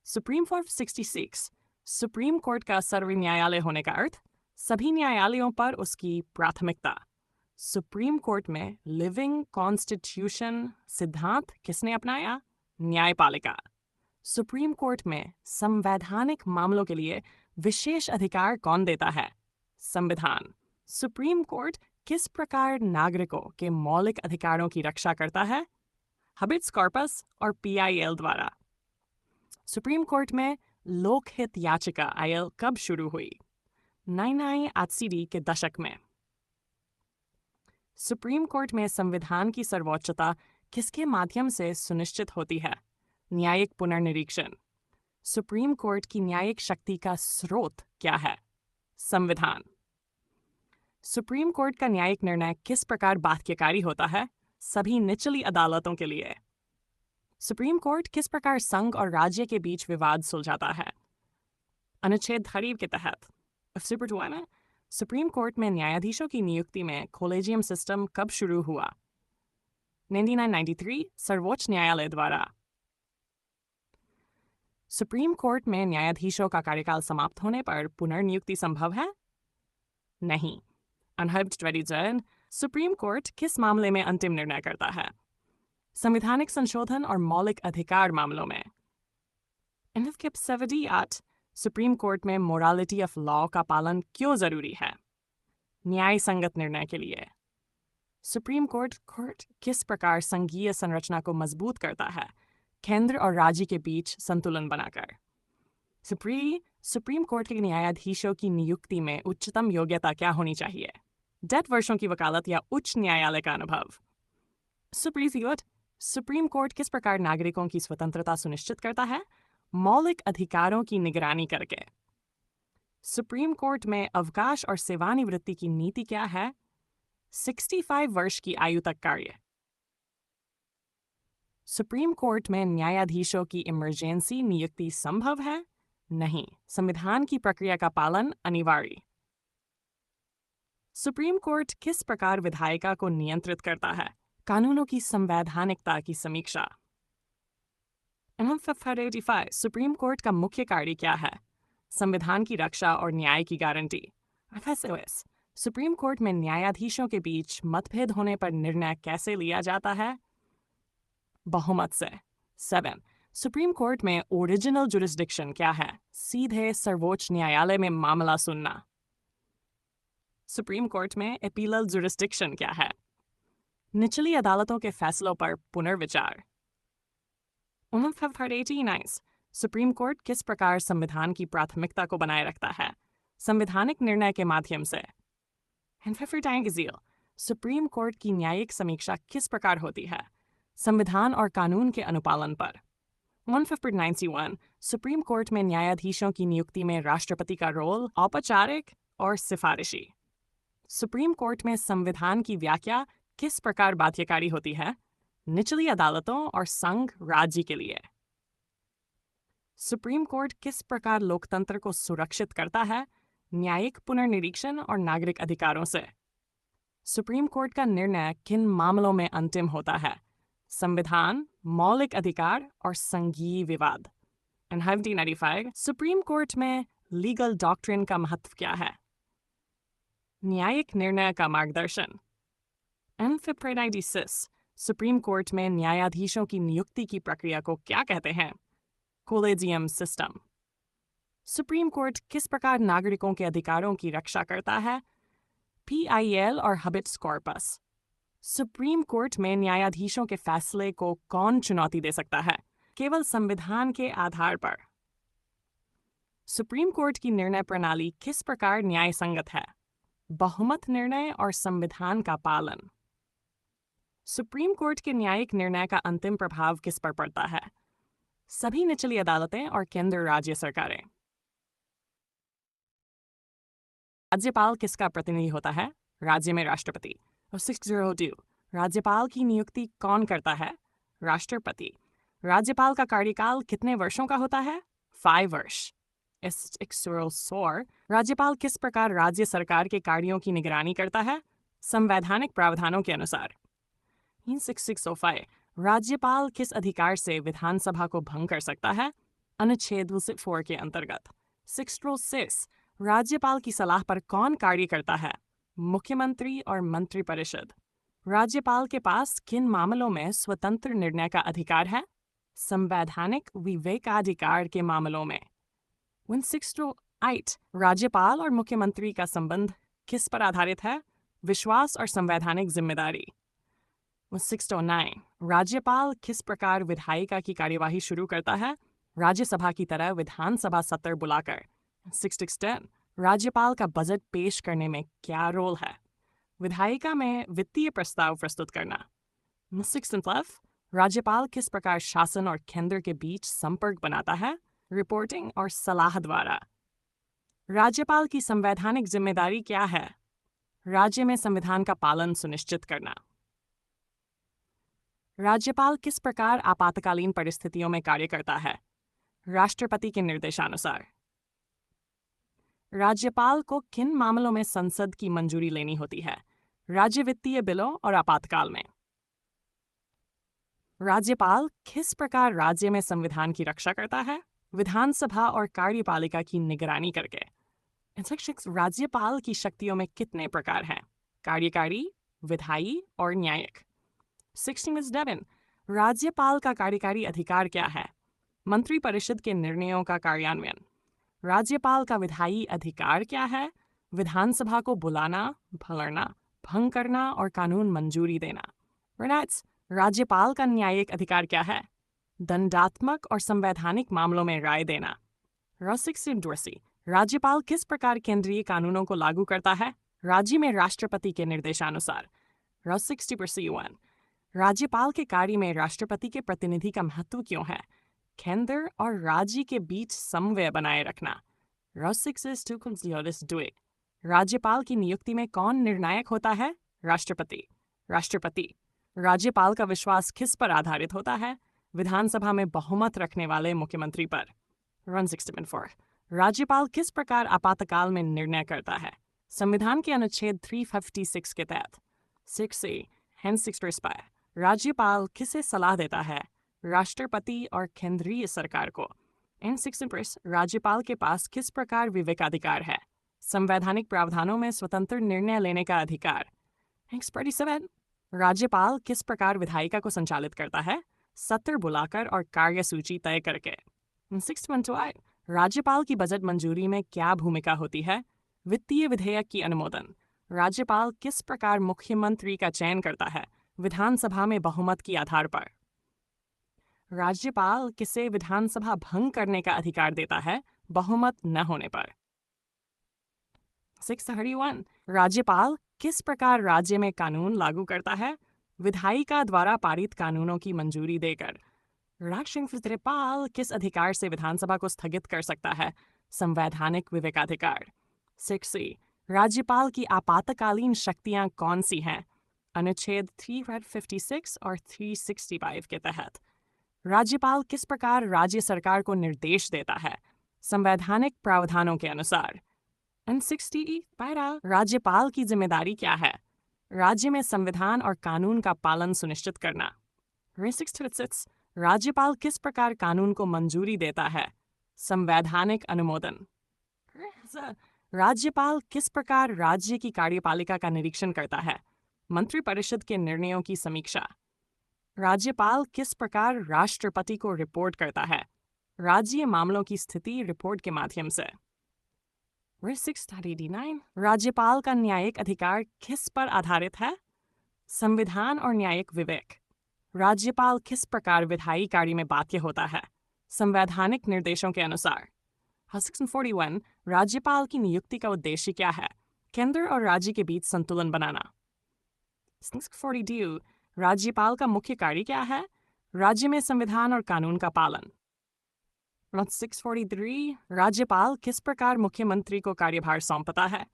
सुप्रीम 566 सुप्रीम कोर्ट का सर्व न्यायालय होने का अर्थ? सभी न्यायालयों पर उसकी प्राथमिकता। सुप्रीम कोर्ट में लिविंग कॉन्स्टिट्यूशन सिद्धांत किसने अपनाया? न्यायपालिका। सुप्रीम कोर्ट में संवैधानिक मामलों के लिए विशेष अधिकार कौन देता है? संविधान। सुप्रीम कोर्ट किस प्रकार नागरिकों के मौलिक अधिकारों की रक्षा करता है? हबिट्स कॉर्पस और PIL द्वारा। सुप्रीम कोर्ट में लोकहित याचिका IL कब शुरू हुई? 99 के दशक में। सुप्रीम कोर्ट में संविधान की सर्वोच्चता किसके माध्यम से सुनिश्चित होती है? न्यायिक पुनर्निरीक्षण। सुप्रीम कोर्ट की न्यायिक शक्ति का स्रोत क्या है? संविधान। सुप्रीम कोर्ट का न्यायिक निर्णय किस प्रकार बाध्यकारी होता है? सभी निचली अदालतों के लिए। सुप्रीम कोर्ट किस प्रकार संघ और राज्य के बीच विवाद सुलझाता है? अनुच्छेद 30 के तहत। सुप्रीम कोर्ट में न्यायाधीशों की नियुक्ति में कॉलेजियम सिस्टम कब शुरू हुआ? 1993 सर्वोच्च न्यायालय द्वारा। सुप्रीम कोर्ट में न्यायाधीशों का कार्यकाल समाप्त होने पर पुनर्नियुक्ति संभव है? नहीं। सुप्रीम कोर्ट किस मामले में अंतिम निर्णय करता है? संवैधानिक संशोधन और मौलिक अधिकार मामलों में। सुप्रीम कोर्ट में मोरालिटी ऑफ लॉ का पालन क्यों जरूरी है? न्याय संगत निर्णय के लिए। सुप्रीम कोर्ट किस प्रकार संघीय संरचना को मजबूत करता है? केंद्र और राज्य के बीच संतुलन बनाकर। सुप्रीम कोर्ट के न्यायाधीशों की नियुक्ति में उच्चतम योग्यता क्या होनी चाहिए? 10 वर्षों की वकालत या उच्च न्यायालय का अनुभव। सुप्रीम कोर्ट किस प्रकार नागरिकों की स्वतंत्रता सुनिश्चित करता है? मौलिक अधिकारों की निगरानी करके। सुप्रीम कोर्ट में अवकाश और सेवानिवृत्ति की नीति क्या है? 65 वर्ष की आयु तक कार्य। सुप्रीम कोर्ट में न्यायाधीशों की इमरजेंसी नियुक्ति संभव है? नहीं। संविधान की प्रक्रिया का पालन अनिवार्य। सुप्रीम कोर्ट किस प्रकार विधायिका को नियंत्रित करता है? कानूनों की संवैधानिकता की समीक्षा। सुप्रीम कोर्ट का मुख्य कार्य क्या है? संविधान की रक्षा और न्याय की गारंटी। सुप्रीम कोर्ट में न्यायाधीशों के बीच मतभेद होने पर निर्णय कैसे लिया जाता है? बहुमत से। 7 सुप्रीम कोर्ट में ओरिजिनल जुरिस्डिक्शन क्या है? सीधे सर्वोच्च न्यायालय में मामला सुनना। सुप्रीम कोर्ट में अपीलल जुरिस्डिक्शन क्या है? निचली अदालतों के फैसलों पर पुनर्विचार। 89 सुप्रीम कोर्ट किस प्रकार संविधान की प्राथमिकता को बनाए रखता है? संवैधानिक निर्णय के माध्यम से। सुप्रीम कोर्ट की न्यायिक समीक्षा किस प्रकार होती है? संविधान और कानून के अनुपालन पर। 191 सुप्रीम कोर्ट में न्यायाधीशों की नियुक्ति में राष्ट्रपति का रोल औपचारिक और सिफारिशी। सुप्रीम कोर्ट में संविधान की व्याख्या किस प्रकार बाध्यकारी होती है? निचली अदालतों और संघ राज्य के लिए। सुप्रीम कोर्ट किस प्रकार लोकतंत्र को सुरक्षित करता है? न्यायिक पुनर्निरीक्षण और नागरिक अधिकारों से। सुप्रीम कोर्ट का निर्णय किन मामलों में अंतिम होता है? संविधान, मौलिक अधिकार और संघीय विवाद। 1995 सुप्रीम कोर्ट में लीगल डॉक्ट्रिन का महत्व क्या है? न्यायिक निर्णय का मार्गदर्शन। 96 सुप्रीम कोर्ट में न्यायाधीशों की नियुक्ति की प्रक्रिया को क्या कहते हैं? Collegium system. सुप्रीम कोर्ट किस प्रकार नागरिकों के अधिकारों की रक्षा करता है? PIL और हबिट्स कॉर्पस। सुप्रीम कोर्ट में न्यायाधीशों के फैसले को कौन चुनौती दे सकता है? केवल संविधान के आधार पर। सुप्रीम कोर्ट की निर्णय प्रणाली किस प्रकार न्याय संगत है? बहुमत निर्णय और संविधान का पालन। सुप्रीम कोर्ट के न्यायिक निर्णय का अंतिम प्रभाव किस पर पड़ता है? सभी निचली अदालतें और केंद्र राज्य सरकारें। राज्यपाल किसका प्रतिनिधि होता है? राज्य में राष्ट्रपति। और 602 राज्यपाल की नियुक्ति कौन करता है? राष्ट्रपति। राज्यपाल का कार्यकाल कितने वर्षों का होता है? 5 वर्ष। 604 राज्यपाल किस प्रकार राज्य सरकार के कार्यों की निगरानी करता है? संवैधानिक प्रावधानों के अनुसार। 605 राज्यपाल किस अधिकार से विधानसभा को भंग कर सकता है? अनुच्छेद 4 के अंतर्गत। 606 राज्यपाल की सलाह पर कौन कार्य करता है? मुख्यमंत्री और मंत्रिपरिषद। राज्यपाल के पास किन मामलों में स्वतंत्र निर्णय का अधिकार है? संवैधानिक विवेकाधिकार के मामलों में। 608 राज्यपाल और मुख्यमंत्री का संबंध किस पर आधारित है? विश्वास और संवैधानिक जिम्मेदारी। 609 राज्यपाल किस प्रकार विधायिका की कार्यवाही शुरू करता है? राज्यसभा की तरह विधानसभा सत्र बुलाकर। 610 राज्यपाल का बजट पेश करने में क्या रोल है? विधायिका में वित्तीय प्रस्ताव प्रस्तुत करना। 612 राज्यपाल किस प्रकार शासन और केंद्र के बीच संपर्क बनाता है? रिपोर्टिंग और सलाह द्वारा। राज्यपाल की संवैधानिक जिम्मेदारी क्या है? राज्य में संविधान का पालन सुनिश्चित करना। राज्यपाल किस प्रकार आपातकालीन परिस्थितियों में कार्य करता है? राष्ट्रपति के निर्देशानुसार। राज्यपाल को किन मामलों में संसद की मंजूरी लेनी होती है? राज्य वित्तीय बिलों और आपातकाल में। राज्यपाल किस प्रकार राज्य में संविधान की रक्षा करता है? विधानसभा और कार्यपालिका की निगरानी करके। राज्यपाल की शक्तियों में कितने प्रकार हैं? कार्यकारी, विधायी और न्यायिक। 67 राज्यपाल का कार्यकारी अधिकार क्या है? मंत्रिपरिषद के निर्णयों का कार्यान्वयन। राज्यपाल का विधायी अधिकार क्या है? विधानसभा को बुलाना, भलना, भंग करना और कानून मंजूरी देना। राज्यपाल का न्यायिक अधिकार क्या है? दंडात्मक और संवैधानिक मामलों में राय देना। राज्यपाल किस प्रकार केंद्रीय कानूनों को लागू करता है? राज्य में राष्ट्रपति के निर्देशानुसार। 60 राज्यपाल के कार्य में राष्ट्रपति के प्रतिनिधि का महत्व क्यों है? केंद्र और राज्य के बीच समन्वय बनाए रखना। राज्यपाल की नियुक्ति में कौन निर्णायक होता है? राष्ट्रपति। राज्यपाल का विश्वास किस पर आधारित होता है? विधानसभा में बहुमत रखने वाले मुख्यमंत्री पर। 164 राज्यपाल किस प्रकार आपातकाल में निर्णय करता है? संविधान के अनुच्छेद 356 के तहत। 6 राज्यपाल किसे सलाह देता है? राष्ट्रपति और केंद्रीय सरकार को। राज्यपाल के पास किस प्रकार विवेकाधिकार है? संवैधानिक प्रावधानों में स्वतंत्र निर्णय लेने का अधिकार। 47 राज्यपाल किस प्रकार विधायिका को संचालित करता है? सत्र बुलाकर और कार्यसूची तय करके। 618 राज्यपाल की बजट मंजूरी में क्या भूमिका होती है? वित्तीय विधेयक की अनुमोदन। राज्यपाल किस प्रकार मुख्यमंत्री का चयन करता है? विधानसभा में बहुमत के आधार पर। राज्यपाल किसे विधानसभा भंग करने का अधिकार देता है? बहुमत न होने पर। 631 राज्यपाल किस प्रकार राज्य में कानून लागू करता है? विधायिका द्वारा पारित कानूनों की मंजूरी देकर। राज्यपाल किस अधिकार से विधानसभा को स्थगित कर सकता है? संवैधानिक विवेकाधिकार। 6 राज्यपाल की आपातकालीन शक्तियां कौन सी हैं? अनुच्छेद 356 और 365 के तहत। राज्यपाल किस प्रकार राज्य सरकार को निर्देश देता है? संवैधानिक प्रावधानों के अनुसार। 60 राज्यपाल की जिम्मेदारी क्या है? राज्य में संविधान और कानून का पालन सुनिश्चित करना। 66 राज्यपाल किस प्रकार कानून को मंजूरी देता है? संवैधानिक अनुमोदन। राज्यपाल किस प्रकार राज्य की कार्यपालिका का निरीक्षण करता है? मंत्रिपरिषद के निर्णयों की समीक्षा। राज्यपाल किस प्रकार राष्ट्रपति को रिपोर्ट करता है? राज्य मामलों की स्थिति रिपोर्ट के माध्यम से। 689 राज्यपाल का न्यायिक अधिकार किस पर आधारित है? संविधान और न्यायिक विवेक। राज्यपाल किस प्रकार विधायी कार्य में बाध्य होता है? संवैधानिक निर्देशों के अनुसार। 641 राज्यपाल की नियुक्ति का उद्देश्य क्या है? केंद्र और राज्य के बीच संतुलन बनाना। 642 राज्यपाल का मुख्य कार्य क्या है? राज्य में संविधान और कानून का पालन। 643 राज्यपाल किस प्रकार मुख्यमंत्री को कार्यभार सौंपता है?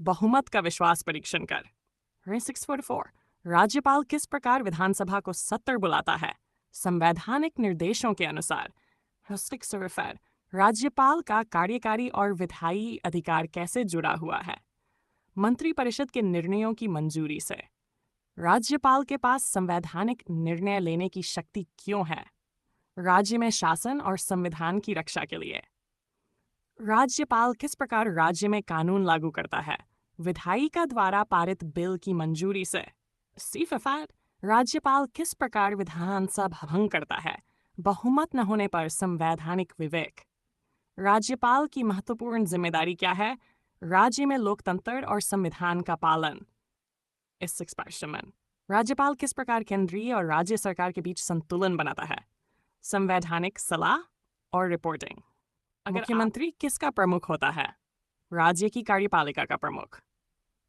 बहुमत का विश्वास परीक्षण कर। 644 राज्यपाल किस प्रकार विधानसभा को सत्र बुलाता है? संवैधानिक निर्देशों के अनुसार। 645 राज्यपाल का कार्यकारी और विधायी अधिकार कैसे जुड़ा हुआ है? मंत्रिपरिषद के निर्णयों की मंजूरी से। राज्यपाल के पास संवैधानिक निर्णय लेने की शक्ति क्यों है? राज्य में शासन और संविधान की रक्षा के लिए। राज्यपाल किस प्रकार राज्य में कानून लागू करता है? विधायिका द्वारा पारित बिल की मंजूरी से। C55 राज्यपाल किस प्रकार विधानसभा भंग करता है? बहुमत न होने पर संवैधानिक विवेक। राज्यपाल की महत्वपूर्ण जिम्मेदारी क्या है? राज्य में लोकतंत्र और संविधान का पालन। इस एक्सप्रेशन राज्यपाल किस प्रकार केंद्रीय और राज्य सरकार के बीच संतुलन बनाता है? संवैधानिक सलाह और रिपोर्टिंग। मुख्यमंत्री किसका प्रमुख होता है? राज्य की कार्यपालिका का प्रमुख।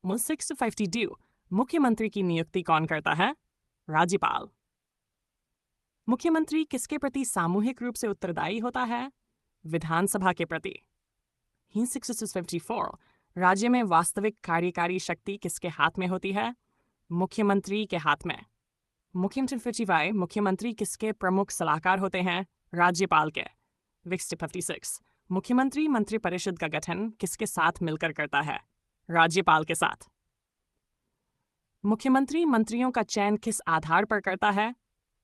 652 मुख्यमंत्री की नियुक्ति कौन करता है? राज्यपाल। मुख्यमंत्री किसके प्रति सामूहिक रूप से उत्तरदायी होता है? विधानसभा के प्रति। 654 राज्य में वास्तविक कार्यकारी शक्ति किसके हाथ में होती है? मुख्यमंत्री के हाथ में। मुख्यमंत्री किसके प्रमुख सलाहकार होते हैं? राज्यपाल के। 656 मुख्यमंत्री मंत्रिपरिषद का गठन किसके साथ मिलकर करता है? राज्यपाल के साथ। मुख्यमंत्री मंत्रियों का चयन किस आधार पर करता है?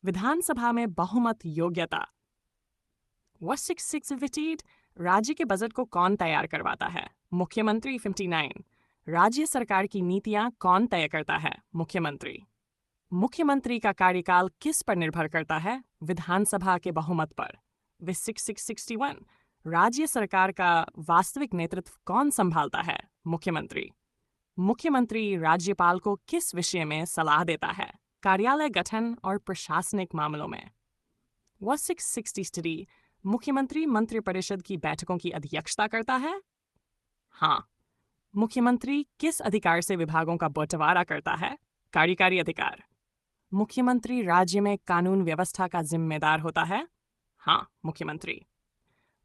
विधानसभा में बहुमत योग्यता। 658 राज्य के बजट को कौन तैयार करवाता है? मुख्यमंत्री। 59 राज्य सरकार की नीतियां कौन तय करता है? मुख्यमंत्री। मुख्यमंत्री का कार्यकाल किस पर निर्भर करता है? विधानसभा के बहुमत पर। 661 राज्य सरकार का वास्तविक नेतृत्व कौन संभालता है? मुख्यमंत्री। मुख्यमंत्री राज्यपाल को किस विषय में सलाह देता है? कार्यालय गठन और प्रशासनिक मामलों में। 663 मुख्यमंत्री मंत्रिपरिषद की बैठकों की अध्यक्षता करता है? हाँ। मुख्यमंत्री किस अधिकार से विभागों का बंटवारा करता है? कार्यकारी अधिकार। मुख्यमंत्री राज्य में कानून व्यवस्था का जिम्मेदार होता है? हाँ, मुख्यमंत्री।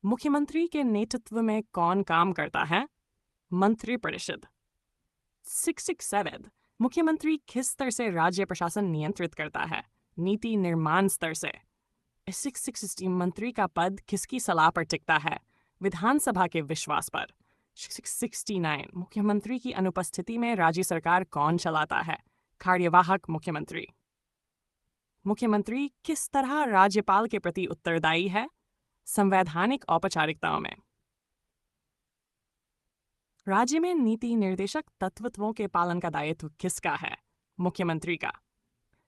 मुख्यमंत्री के नेतृत्व में कौन काम करता है? मंत्रिपरिषद। 667 मुख्यमंत्री किस स्तर से राज्य प्रशासन नियंत्रित करता है? नीति निर्माण स्तर से। 660 मंत्री का पद किसकी सलाह पर टिकता है? विधानसभा के विश्वास पर। 669 मुख्यमंत्री की अनुपस्थिति में राज्य सरकार कौन चलाता है? कार्यवाहक मुख्यमंत्री। मुख्यमंत्री किस तरह राज्यपाल के प्रति उत्तरदायी है? संवैधानिक औपचारिकताओं में। राज्य में नीति निर्देशक तत्वों के पालन का दायित्व किसका है? मुख्यमंत्री का।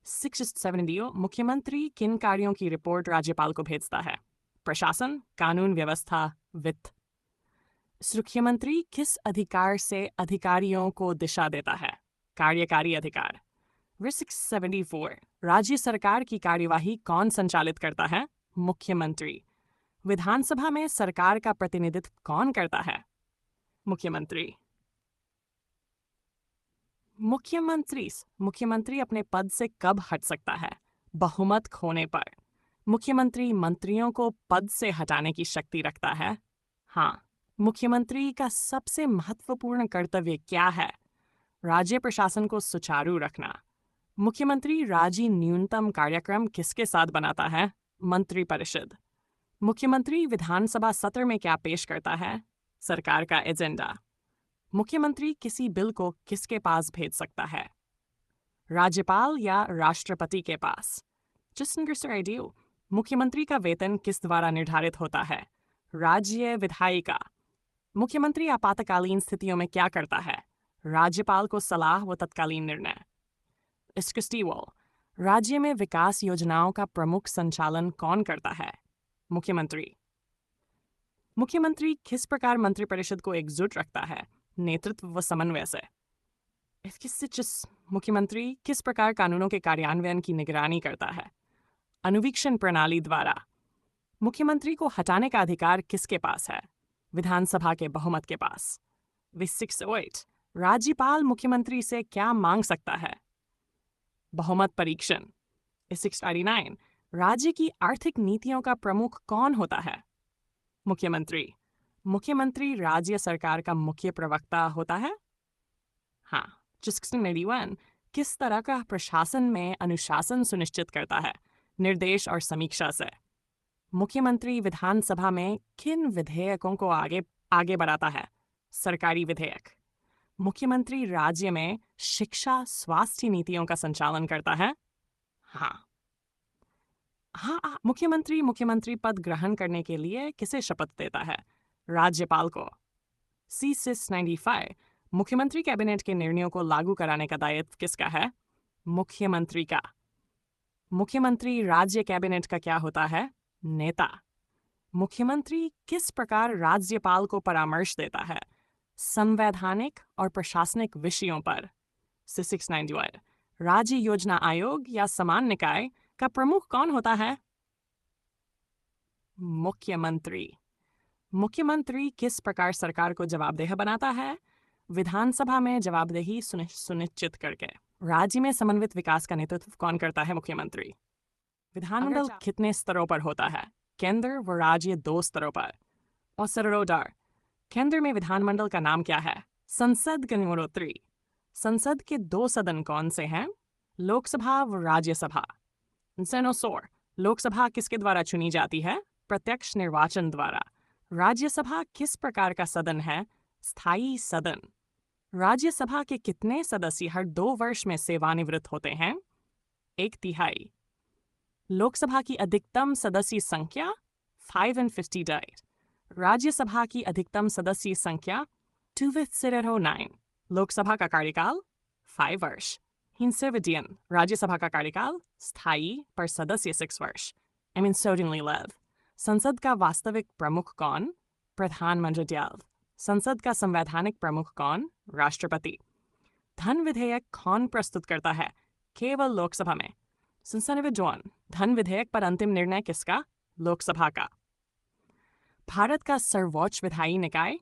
670 मुख्यमंत्री किन कार्यों की रिपोर्ट राज्यपाल को भेजता है? प्रशासन, कानून व्यवस्था, वित्त। मुख्यमंत्री किस अधिकार से अधिकारियों को दिशा देता है? कार्यकारी अधिकार। 674 राज्य सरकार की कार्यवाही कौन संचालित करता है? मुख्यमंत्री। विधानसभा में सरकार का प्रतिनिधित्व कौन करता है? मुख्यमंत्री। मुख्यमंत्री अपने पद से कब हट सकता है? बहुमत खोने पर। मुख्यमंत्री मंत्रियों को पद से हटाने की शक्ति रखता है? हाँ। मुख्यमंत्री का सबसे महत्वपूर्ण कर्तव्य क्या है? राज्य प्रशासन को सुचारू रखना। मुख्यमंत्री राज्य न्यूनतम कार्यक्रम किसके साथ बनाता है? मंत्रिपरिषद। मुख्यमंत्री विधानसभा सत्र में क्या पेश करता है? सरकार का एजेंडा। मुख्यमंत्री किसी बिल को किसके पास भेज सकता है? राज्यपाल या राष्ट्रपति के पास। मुख्यमंत्री का वेतन किस द्वारा निर्धारित होता है? राज्य विधायिका। मुख्यमंत्री आपातकालीन स्थितियों में क्या करता है? राज्यपाल को सलाह व तत्कालीन निर्णय। राज्य में विकास योजनाओं का प्रमुख संचालन कौन करता है? मुख्यमंत्री। मुख्यमंत्री किस प्रकार मंत्रिपरिषद को एकजुट रखता है? नेतृत्व व समन्वय से। मुख्यमंत्री किस प्रकार कानूनों के कार्यान्वयन की निगरानी करता है? अनुवीक्षण प्रणाली द्वारा। मुख्यमंत्री को हटाने का अधिकार किसके पास है? विधानसभा के बहुमत के पास। 608 राज्यपाल मुख्यमंत्री से क्या मांग सकता है? बहुमत परीक्षण। 689 राज्य की आर्थिक नीतियों का प्रमुख कौन होता है? मुख्यमंत्री। मुख्यमंत्री राज्य सरकार का मुख्य प्रवक्ता होता है? हाँ। 1681 किस तरह का प्रशासन में अनुशासन सुनिश्चित करता है? निर्देश और समीक्षा से। मुख्यमंत्री विधानसभा में किन विधेयकों को आगे बढ़ाता है? सरकारी विधेयक। मुख्यमंत्री राज्य में शिक्षा स्वास्थ्य नीतियों का संचालन करता है? हाँ। मुख्यमंत्री पद ग्रहण करने के लिए किसे शपथ देता है? राज्यपाल को। C695 मुख्यमंत्री कैबिनेट के निर्णयों को लागू कराने का दायित्व किसका है? मुख्यमंत्री का। मुख्यमंत्री राज्य कैबिनेट का क्या होता है? नेता। मुख्यमंत्री किस प्रकार राज्यपाल को परामर्श देता है? संवैधानिक और प्रशासनिक विषयों पर। 691 राज्य योजना आयोग या समान निकाय का प्रमुख कौन होता है? मुख्यमंत्री। मुख्यमंत्री किस प्रकार सरकार को जवाबदेह बनाता है? विधानसभा में जवाबदेही सुनिश्चित करके। राज्य में समन्वित विकास का नेतृत्व कौन करता है? मुख्यमंत्री। विधानमंडल कितने स्तरों पर होता है? केंद्र व राज्य 2 स्तरों पर। और सरोडार केंद्र में विधानमंडल का नाम क्या है? संसद के निमोत्तरी। संसद के 2 सदन कौन से हैं? लोकसभा व राज्यसभा। सेनोसोर लोकसभा किसके द्वारा चुनी जाती है? प्रत्यक्ष निर्वाचन द्वारा। राज्यसभा किस प्रकार का सदन है? स्थायी सदन। राज्यसभा के कितने सदस्य हर 2 वर्ष में सेवानिवृत्त होते हैं? 1/3। लोकसभा की अधिकतम सदस्य संख्या 550 died। राज्यसभा की अधिकतम सदस्य संख्या 209। लोकसभा का कार्यकाल 5 वर्ष। हिंसेविडियन राज्यसभा का कार्यकाल स्थायी पर सदस्य 6 वर्ष। लेव संसद का वास्तविक प्रमुख कौन? प्रधानमंत्री। संसद का संवैधानिक प्रमुख कौन? राष्ट्रपति। धन विधेयक कौन प्रस्तुत करता है? केवल लोकसभा में। 97 धन विधेयक पर अंतिम निर्णय किसका? लोकसभा का। भारत का सर्वोच्च विधायी निकाय।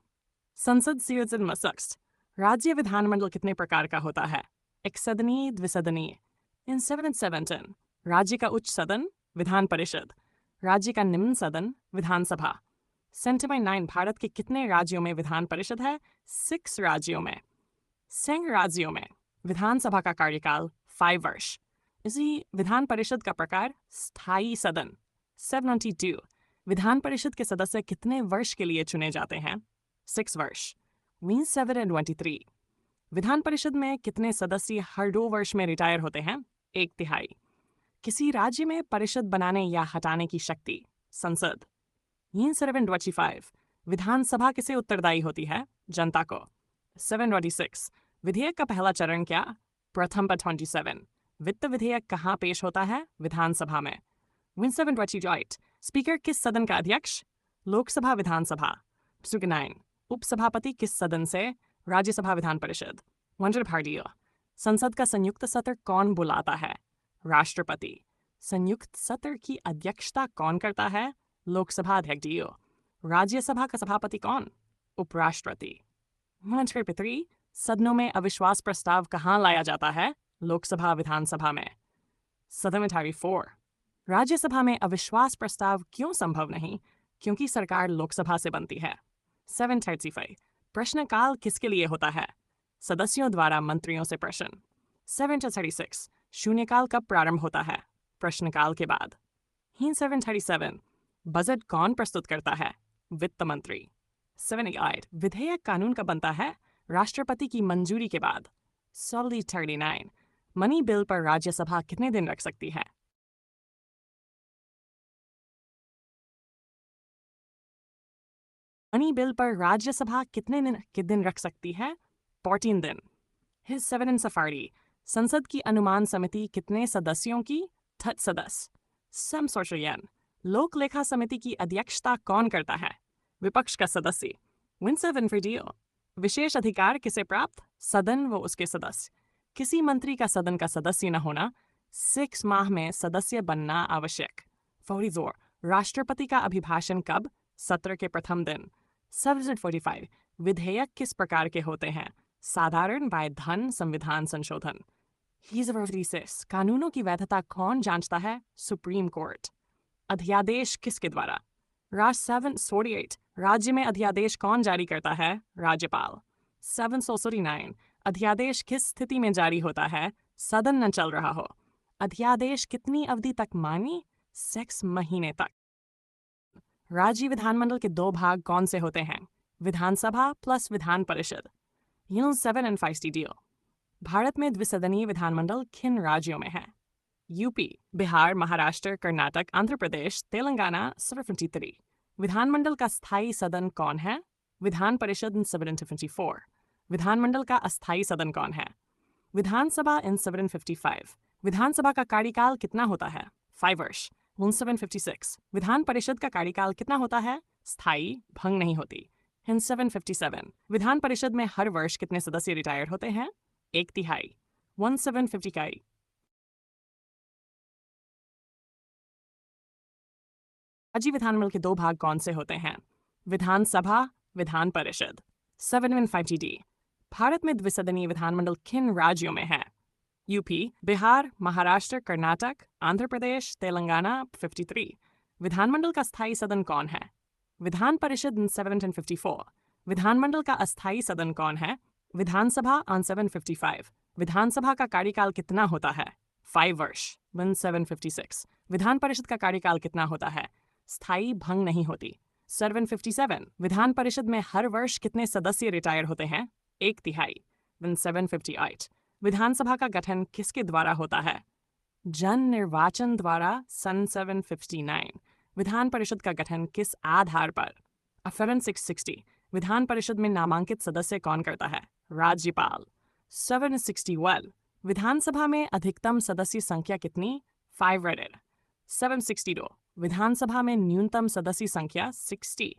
संसद मसक्स राज्य विधानमंडल कितने प्रकार का होता है? एक सदनीय द्विसदनीय। 717 राज्य का उच्च सदन विधान परिषद। राज्य का निम्न सदन विधानसभा। 9 भारत के कितने राज्यों में विधान परिषद है? 6 राज्यों में। संघ राज्यों में विधानसभा का कार्यकाल 5 वर्ष। इसी विधान परिषद का प्रकार स्थायी सदन। 792 विधान परिषद के सदस्य कितने वर्ष के लिए चुने जाते हैं? 6 वर्ष। 723 विधान परिषद में कितने सदस्य हर 2 वर्ष में रिटायर होते हैं? 1/3। किसी राज्य में परिषद बनाने या हटाने की शक्ति? संसद। 725 विधानसभा किसे उत्तरदायी होती है? जनता को। 726 विधेयक का पहला चरण क्या? प्रथम पर 27 वित्त विधेयक कहाँ पेश होता है? विधानसभा में। 728 स्पीकर किस सदन का अध्यक्ष? लोकसभा विधानसभा। 9 उपसभापति किस सदन से? राज्यसभा विधान परिषद। भारतीय संसद का संयुक्त सत्र कौन बुलाता है? राष्ट्रपति। संयुक्त सत्र की अध्यक्षता कौन करता है? लोकसभा अध्यक्ष। राज्यसभा का सभापति कौन? उपराष्ट्रपति। 3 सदनों में अविश्वास प्रस्ताव कहाँ लाया जाता है? लोकसभा विधानसभा में। 4 राज्यसभा में अविश्वास प्रस्ताव क्यों संभव नहीं? क्योंकि सरकार लोकसभा से बनती है। 735 प्रश्नकाल किसके लिए होता है? सदस्यों द्वारा मंत्रियों से प्रश्न। 736 शून्यकाल कब प्रारंभ होता है? प्रश्नकाल के बाद। 737 बजट कौन प्रस्तुत करता है? वित्त मंत्री। 78 विधेयक कानून का बनता है? राष्ट्रपति की मंजूरी के बाद। 39 मनी बिल पर राज्यसभा कितने दिन रख सकती है? मनी बिल पर राज्यसभा कितने दिन रख सकती है? 14 दिन। 7 इन सफारी संसद की अनुमान समिति कितने सदस्यों की? 8 सदस्य। समसोचयन। लोक लेखा समिति की अध्यक्षता कौन करता है? विपक्ष का सदस्य। विंसेवन फ्रीडियो। विशेष अधिकार किसे प्राप्त? सदन व उसके सदस्य। किसी मंत्री का सदन का सदस्य न होना, 6 माह में सदस्य बनना आवश्यक। फौरी जोर। राष्ट्रपति का अभिभाषण कब? सत्र के प्रथम दिन। सब्जेक्ट 45। विधेयक किस प्रकार के होते हैं? साधारण, बाय धन, संविधान संशोधन। He's of 46। कानूनों की वैधता कौन जांचता है? Supreme court. अध्यादेश किसके द्वारा? राज 748। राज्य में अध्यादेश कौन जारी करता है? राज्यपाल। 749। अध्यादेश किस स्थिति में जारी होता है? सदन न चल रहा हो। अध्यादेश कितनी अवधि तक मान्य? 6 महीने तक। राज्य विधानमंडल के 2 भाग कौन से होते हैं? विधानसभा plus Vidhan Parishad. 7 and 5 deal। Bharat में द्विसदनीय विधानमंडल किन राज्यों में है? यूपी, बिहार, महाराष्ट्र, कर्नाटक, आंध्र प्रदेश, तेलंगाना। 753। विधानमंडल का स्थायी सदन कौन है? विधान परिषद। 754। विधानमंडल का अस्थायी सदन कौन है? विधानसभा। 755। विधानसभा का कार्यकाल कितना होता है? 5 वर्ष। 756। विधान परिषद का कार्यकाल कितना होता है? स्थायी, भंग नहीं होती। 757। विधान परिषद में हर वर्ष कितने सदस्य रिटायर्ड होते हैं? 1/3। 750। राज्य विधानमंडल के 2 भाग कौन से होते हैं? विधानसभा, विधान परिषद। 750D। भारत में द्विसदनीय विधानमंडल किन राज्यों में है? यूपी, बिहार, महाराष्ट्र, कर्नाटक, आंध्र प्रदेश, तेलंगाना। 53। विधानमंडल का स्थायी सदन कौन है? विधान परिषद। 754। विधानमंडल का अस्थायी सदन कौन है? विधानसभा। 755। विधानसभा का कार्यकाल कितना होता है? 5 वर्ष। 756। विधान परिषद का कार्यकाल कितना होता है? स्थायी, भंग नहीं होती। 757। विधान परिषद में हर वर्ष कितने सदस्य रिटायर होते हैं? 1/3। 758। विधानसभा का गठन किसके द्वारा होता है? जन निर्वाचन द्वारा। 759। विधान परिषद का गठन किस आधार पर? अफरन 660। विधान परिषद में नामांकित सदस्य कौन करता है? राज्यपाल। 761। विधानसभा में अधिकतम सदस्य संख्या कितनी? 5 रेडेड। 762। विधानसभा में न्यूनतम सदस्य संख्या 60।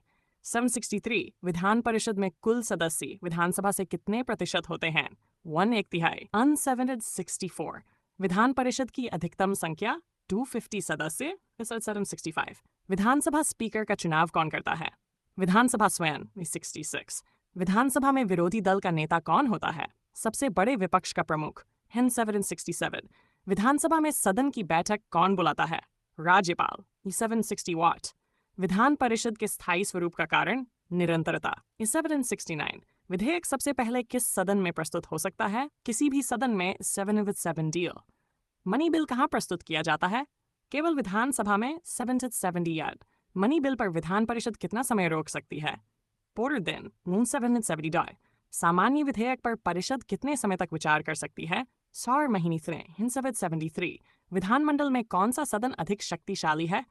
763। विधान परिषद में कुल सदस्य विधानसभा से कितने प्रतिशत होते हैं? 1/3। 764। विधान परिषद की अधिकतम संख्या 250 सदस्य। 765। विधानसभा स्पीकर का चुनाव कौन करता है? विधानसभा स्वयं। 66। विधानसभा में विरोधी दल का नेता कौन होता है? सबसे बड़े विपक्ष का प्रमुख। 767। विधानसभा में सदन की बैठक कौन बुलाता है? राज्यपाल। 760 विधान परिषद के स्थायी स्वरूप का कारण? निरंतरता। 769। विधेयक सबसे पहले किस सदन में प्रस्तुत हो सकता है? किसी भी सदन में। 7 deal। मनी बिल कहाँ प्रस्तुत किया जाता है? केवल विधानसभा में। 770। मनी बिल पर विधान परिषद कितना समय रोक सकती है? पूरे दिन। 770। सामान्य विधेयक पर परिषद कितने समय तक विचार कर सकती है? 100 महीने। 773। विधानमंडल में कौन सा सदन अधिक शक्तिशाली है?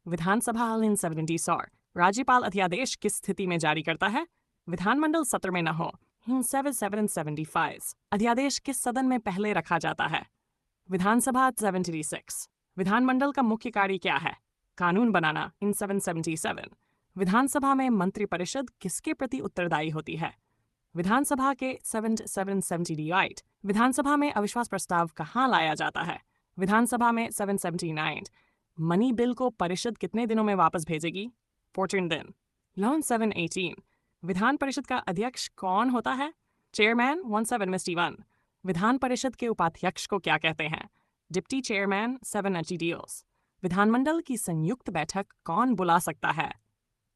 विधानसभा। 770। राज्यपाल अध्यादेश किस स्थिति में जारी करता है? विधानमंडल सत्र में न हो। 775। अध्यादेश किस सदन में पहले रखा जाता है? विधानसभा। 76। विधानमंडल का मुख्य कार्य क्या है? कानून बनाना। 777। विधानसभा में मंत्रिपरिषद किसके प्रति उत्तरदायी होती है? विधानसभा के। 778। विधानसभा में अविश्वास प्रस्ताव कहाँ लाया जाता है? विधानसभा में। 779। मनी बिल को परिषद कितने दिनों में वापस भेजेगी? 14 दिन। लॉन 718। विधान परिषद का अध्यक्ष कौन होता है? चेयरमैन। 17 विधान परिषद के उपाध्यक्ष को क्या कहते हैं? Deputy chairman. 7 deals। विधानमंडल की संयुक्त बैठक कौन बुला सकता है?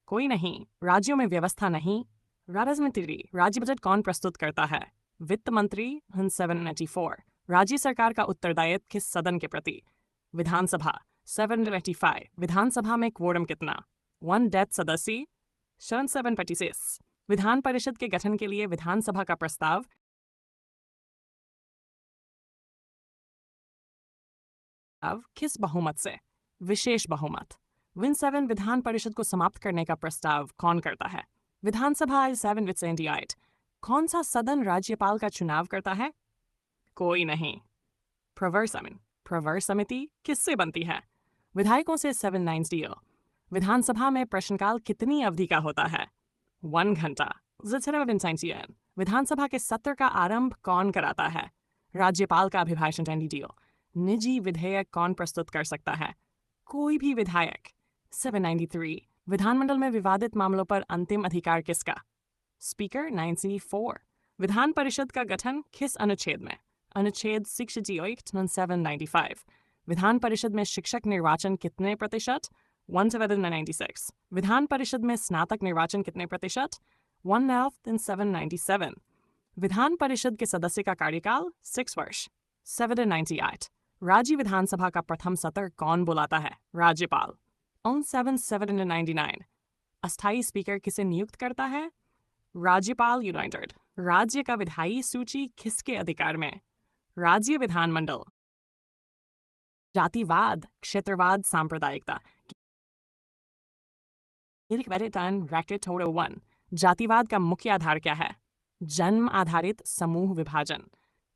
कोई नहीं। राज्यों में व्यवस्था नहीं। राज्य बजट कौन प्रस्तुत करता है? वित्त मंत्री। 784। राज्य सरकार का उत्तरदायित्व किस सदन के प्रति? विधानसभा। 785। विधानसभा में क्वोरम कितना? 1 डेथ सदस्य। 726। विधान परिषद के गठन के लिए विधानसभा का प्रस्ताव अब किस बहुमत से? विशेष बहुमत। 7 विधान परिषद को समाप्त करने का प्रस्ताव कौन करता है? विधानसभा। 778। कौन सा सदन राज्यपाल का चुनाव करता है? कोई नहीं। प्रवर समिति किससे बनती है? विधायकों से 7 deal। विधानसभा में प्रश्नकाल कितनी अवधि का होता है? 1 घंटा। विधानसभा के सत्र का आरंभ कौन कराता है? राज्यपाल का अभिभाषण deal। निजी विधेयक कौन प्रस्तुत कर सकता है? कोई भी विधायक। 793। विधानमंडल में विवादित मामलों पर अंतिम अधिकार किसका? स्पीकर। 904। विधान परिषद का गठन किस अनुच्छेद में? अनुच्छेद 795। विधान परिषद में शिक्षक निर्वाचन कितने प्रतिशत? 1/796। विधान परिषद में स्नातक निर्वाचन कितने प्रतिशत? 1/797। विधान परिषद के सदस्य का कार्यकाल 6 वर्ष। 798। राज्य विधानसभा का प्रथम सत्र कौन बुलाता है? राज्यपाल। On 7/799। अस्थायी स्पीकर किसे नियुक्त करता है? राज्यपाल यूनाइटेड। राज्य का विधायी सूची किसके अधिकार में? राज्य विधानमंडल। जातिवाद, क्षेत्रवाद, सांप्रदायिकता। जातिवाद का मुख्य आधार क्या है? जन्म आधारित समूह विभाजन।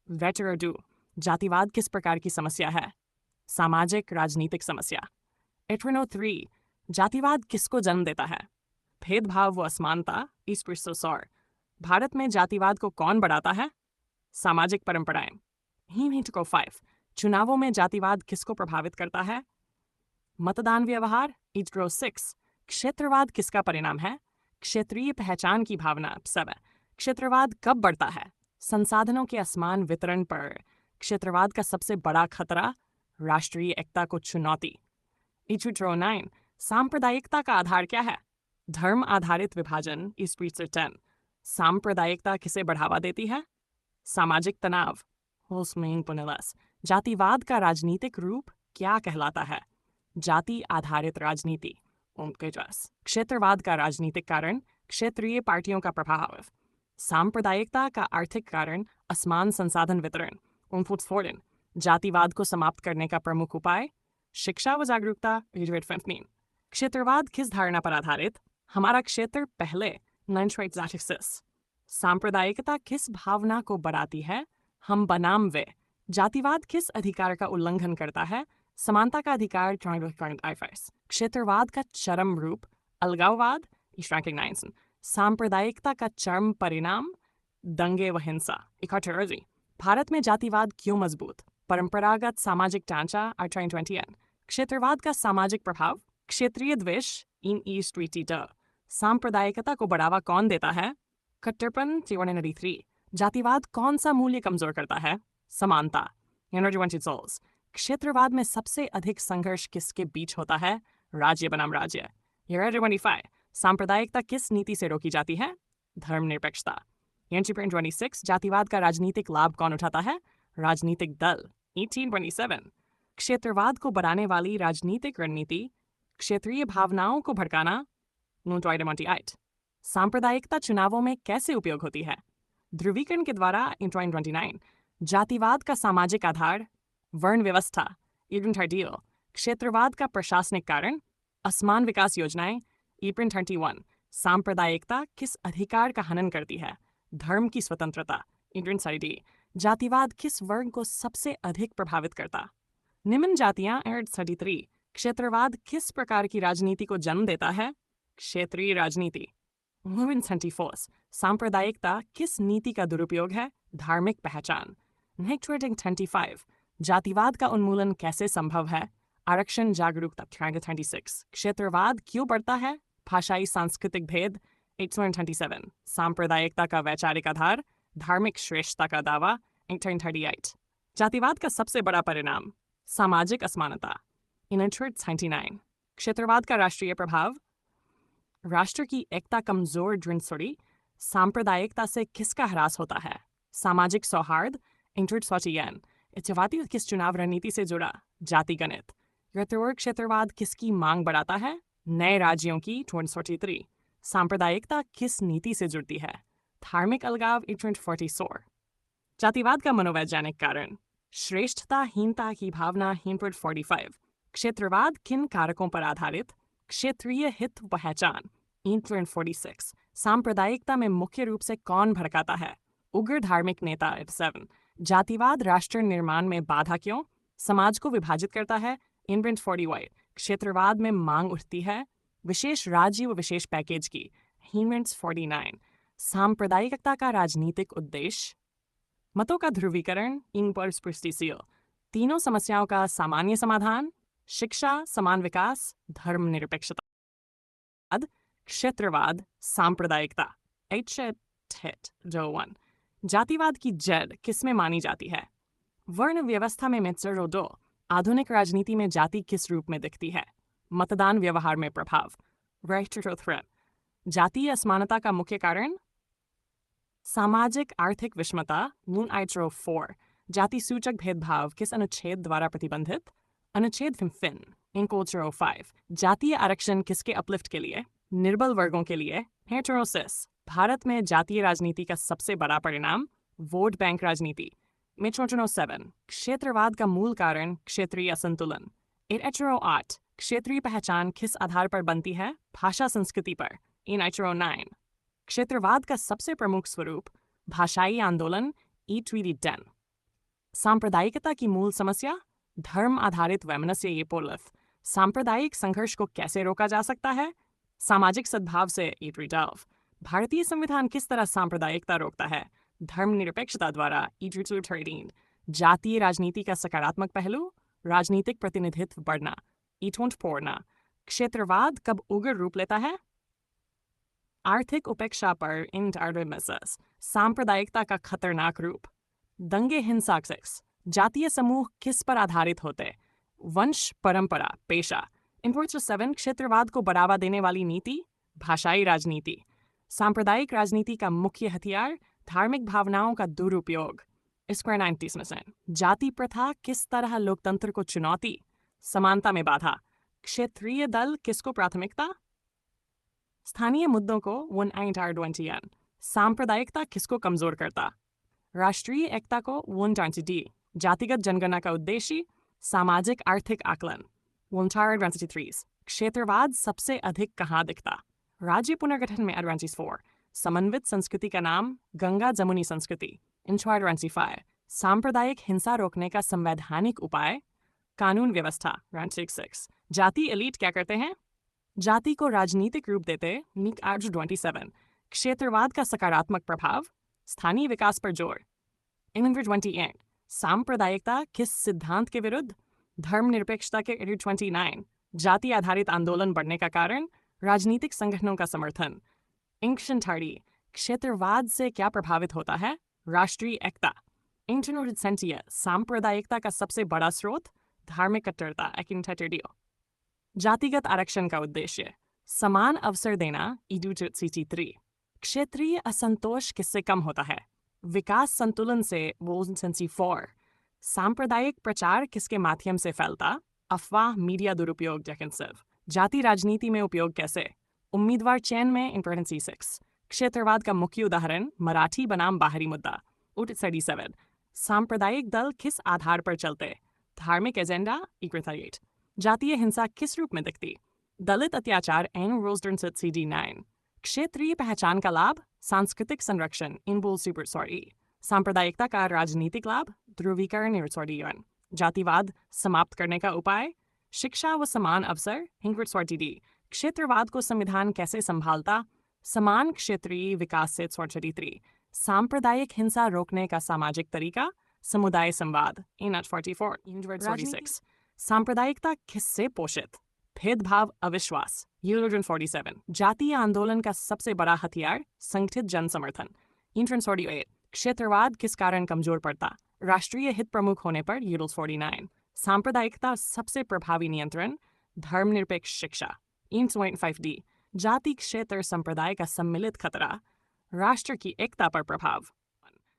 वेटरडू। जातिवाद किस प्रकार की समस्या है? सामाजिक राजनीतिक समस्या। 803। जातिवाद किसको जन्म देता है? भेदभाव व असमानता। ईस्पर। भारत में जातिवाद को कौन बढ़ाता है? सामाजिक परंपराएं। 5। चुनावों में जातिवाद किसको प्रभावित करता है? मतदान व्यवहार। 6। क्षेत्रवाद किसका परिणाम है? क्षेत्रीय पहचान की भावना। 7। क्षेत्रवाद कब बढ़ता है? संसाधनों के असमान वितरण पर। क्षेत्रवाद का सबसे बड़ा खतरा राष्ट्रीय एकता को चुनौती। 9। सांप्रदायिकता का आधार क्या है? धर्म आधारित विभाजन। 10। सांप्रदायिकता किसे बढ़ावा देती है? सामाजिक तनाव। जातिवाद का राजनीतिक रूप क्या कहलाता है? जाति आधारित राजनीति। क्षेत्रवाद का राजनीतिक कारण क्षेत्रीय पार्टियों का प्रभाव। सांप्रदायिकता का आर्थिक कारण असमान संसाधन वितरण। जातिवाद को समाप्त करने का प्रमुख उपाय शिक्षा व जागरूकता। 15। क्षेत्रवाद किस धारणा पर आधारित? हमारा क्षेत्र पहले। सांप्रदायिकता किस भावना को बढ़ाती है? हम बनाम वे। जातिवाद किस अधिकार का उल्लंघन करता है? समानता का अधिकार। क्षेत्रवाद का चरम रूप अलगाववाद। सांप्रदायिकता का चरम परिणाम दंगे व हिंसा। भारत में जातिवाद क्यों मजबूत? परंपरागत सामाजिक ढांचा। 28। क्षेत्रवाद का सामाजिक प्रभाव क्षेत्रीय द्वेष। सांप्रदायिकता को बढ़ावा कौन देता है? कट्टरपन। 3 जातिवाद कौन सा मूल्य कमजोर करता है? समानता। क्षेत्रवाद में सबसे अधिक संघर्ष किसके बीच होता है? राज्य बनाम राज्य। 25 सांप्रदायिकता किस नीति से रोकी जाती है? धर्मनिरपेक्षता। 26 जातिवाद का राजनीतिक लाभ कौन उठाता है? राजनीतिक दल। 1827 क्षेत्रवाद को बढ़ाने वाली राजनीतिक रणनीति क्षेत्रीय भावनाओं को भड़काना। 28 सांप्रदायिकता चुनावों में कैसे उपयोग होती है? ध्रुवीकरण के द्वारा। 29 जातिवाद का सामाजिक आधार वर्ण व्यवस्था। 30 क्षेत्रवाद का प्रशासनिक कारण असमान विकास योजनाएं। 31 सांप्रदायिकता किस अधिकार का हनन करती है? धर्म की स्वतंत्रता। 30 जातिवाद किस वर्ग को सबसे अधिक प्रभावित करता? निम्न जातियां। 33 क्षेत्रवाद किस प्रकार की राजनीति को जन्म देता है? क्षेत्रीय राजनीति। 24 सांप्रदायिकता किस नीति का दुरुपयोग है? धार्मिक पहचान। 25 जातिवाद का उन्मूलन कैसे संभव है? आरक्षण जागरूकता। 36 क्षेत्रवाद क्यों बढ़ता है? भाषाई सांस्कृतिक भेद। 827 सांप्रदायिकता का वैचारिक आधार धार्मिक श्रेष्ठता का दावा। 838 जातिवाद का सबसे बड़ा परिणाम सामाजिक असमानता। 929 क्षेत्रवाद का राष्ट्रीय प्रभाव राष्ट्र की एकता कमजोर दृढ़ सांप्रदायिकता से किसका ह्रास होता है? सामाजिक सौहार्द। 841 इच्छावादी किस चुनाव रणनीति से जुड़ा? जाति गणित। क्षेत्रवाद किसकी मांग बढ़ाता है? नए राज्यों की। 243 सांप्रदायिकता किस नीति से जुड़ती है? धार्मिक अलगाव। 844 जातिवाद का मनोवैज्ञानिक कारण श्रेष्ठताहीनता की भावना। 845 क्षेत्रवाद किन कारकों पर आधारित? क्षेत्रीय हित पहचान। 846 सांप्रदायिकता में मुख्य रूप से कौन भड़काता है? उग्र धार्मिक नेता। 7 जातिवाद राष्ट्र निर्माण में बाधा क्यों? समाज को विभाजित करता है। इनप्रिंट 41। क्षेत्रवाद में मांग उठती है विशेष राज्य व विशेष पैकेज की। इनप्रिंट 49। सांप्रदायिकता का राजनीतिक उद्देश्य। मतों का ध्रुवीकरण। इन पर स्पृष्टिसियो। तीनों समस्याओं का सामान्य समाधान। शिक्षा, समान विकास, धर्मनिरपेक्षता। क्षेत्रवाद, सांप्रदायिकता। H1 जातिवाद की जड़ किसमें मानी जाती है? वर्ण व्यवस्था में मित्सरो दो। आधुनिक राजनीति में जाति किस रूप में दिखती है? मतदान व्यवहार में प्रभाव। राष्ट्रथ्रन जातीय असमानता का मुख्य कारण। सामाजिक आर्थिक विषमता। मून आइट्रो 4 जाति सूचक भेदभाव किस अनुच्छेद द्वारा प्रतिबंधित? अनुच्छेद 15। इंकोल्चरो 5 जातीय आरक्षण किसके अपलिफ्ट के लिए? निर्बल वर्गों के लिए। हेटेरोसिस भारत में जातीय राजनीति का सबसे बड़ा परिणाम। वोट बैंक राजनीति। मेट्रोटोनो 7 क्षेत्रवाद का मूल कारण क्षेत्रीय असंतुलन। एटरो 8 क्षेत्रीय पहचान किस आधार पर बनती है? भाषा संस्कृति पर। एटरो 9 क्षेत्रवाद का सबसे प्रमुख स्वरूप भाषाई आंदोलन। ट्वीटी 10 सांप्रदायिकता की मूल समस्या धर्म आधारित वैमनस्य ये पोलफ सांप्रदायिक संघर्ष को कैसे रोका जा सकता है? सामाजिक सद्भाव से भारतीय संविधान किस तरह सांप्रदायिकता रोकता है? धर्मनिरपेक्षता द्वारा। 13 जातीय राजनीति का सकारात्मक पहलू राजनीतिक प्रतिनिधित्व बढ़ना। पोड़ना क्षेत्रवाद कब उग्र रूप लेता है? आर्थिक उपेक्षा पर इंटरमिसेस सांप्रदायिकता का खतरनाक रूप। दंगे हिंसा जातीय समूह किस पर आधारित होते? वंश, परंपरा, पेशा। इंपोर्ट 7 क्षेत्रवाद को बढ़ावा देने वाली नीति भाषाई राजनीति। सांप्रदायिक राजनीति का मुख्य हथियार धार्मिक भावनाओं का दुरुपयोग। स्क्वायर 90% जाति प्रथा किस तरह लोकतंत्र को चुनौती? समानता में बाधा। क्षेत्रीय दल किसको प्राथमिकता? स्थानीय मुद्दों को 1 सांप्रदायिकता किसको कमजोर करता? राष्ट्रीय एकता को 1 जातिगत जनगणना का उद्देश्य सामाजिक आर्थिक आकलन। 1 क्षेत्रवाद सबसे अधिक कहाँ दिखता? राज्य पुनर्गठन में। 4 समन्वित संस्कृति का नाम गंगा जमुनी संस्कृति। 5 सांप्रदायिक हिंसा रोकने का संवैधानिक उपाय कानून व्यवस्था। 6 जाति एलीट क्या करते हैं? जाति को राजनीतिक रूप देते। 27 क्षेत्रवाद का सकारात्मक प्रभाव स्थानीय विकास पर जोर। 28 सांप्रदायिकता किस सिद्धांत के विरुद्ध? धर्मनिरपेक्षता के। 29 जाति आधारित आंदोलन बढ़ने का कारण राजनीतिक संगठनों का समर्थन। 30 क्षेत्रवाद से क्या प्रभावित होता है? राष्ट्रीय एकता। सांप्रदायिकता का सबसे बड़ा स्रोत धार्मिक कट्टरता। जातिगत आरक्षण का उद्देश्य समान अवसर देना। 3 क्षेत्रीय असंतोष किससे कम होता है? विकास संतुलन से। 4 सांप्रदायिक प्रचार किसके माध्यम से फैलता? अफवाह, मीडिया दुरुपयोग। जाति राजनीति में उपयोग कैसे? उम्मीदवार चयन में। 6 क्षेत्रवाद का मुख्य उदाहरण मराठी बनाम बाहरी मुद्दा। 37 सांप्रदायिक दल किस आधार पर चलते? धार्मिक एजेंडा। 38 जातीय हिंसा किस रूप में दिखती? दलित अत्याचार। 9 क्षेत्रीय पहचान का लाभ सांस्कृतिक संरक्षण। सांप्रदायिकता का राजनीतिक लाभ ध्रुवीकरण। जातिवाद समाप्त करने का उपाय शिक्षा व समान अवसर। क्षेत्रवाद को संविधान कैसे संभालता? समान क्षेत्रीय विकास से। सांप्रदायिक हिंसा रोकने का सामाजिक तरीका समुदाय संवाद। 46 सांप्रदायिकता किससे पोषित? भेदभाव, अविश्वास। 47 जातीय आंदोलन का सबसे बड़ा हथियार संगठित जन समर्थन। 48 क्षेत्रवाद किस कारण कमजोर पड़ता? राष्ट्रीय हित प्रमुख होने पर। 49 सांप्रदायिकता सबसे प्रभावी नियंत्रण धर्मनिरपेक्ष शिक्षा। 5D जाति, क्षेत्र, संप्रदाय का सम्मिलित खतरा राष्ट्र की एकता पर प्रभाव।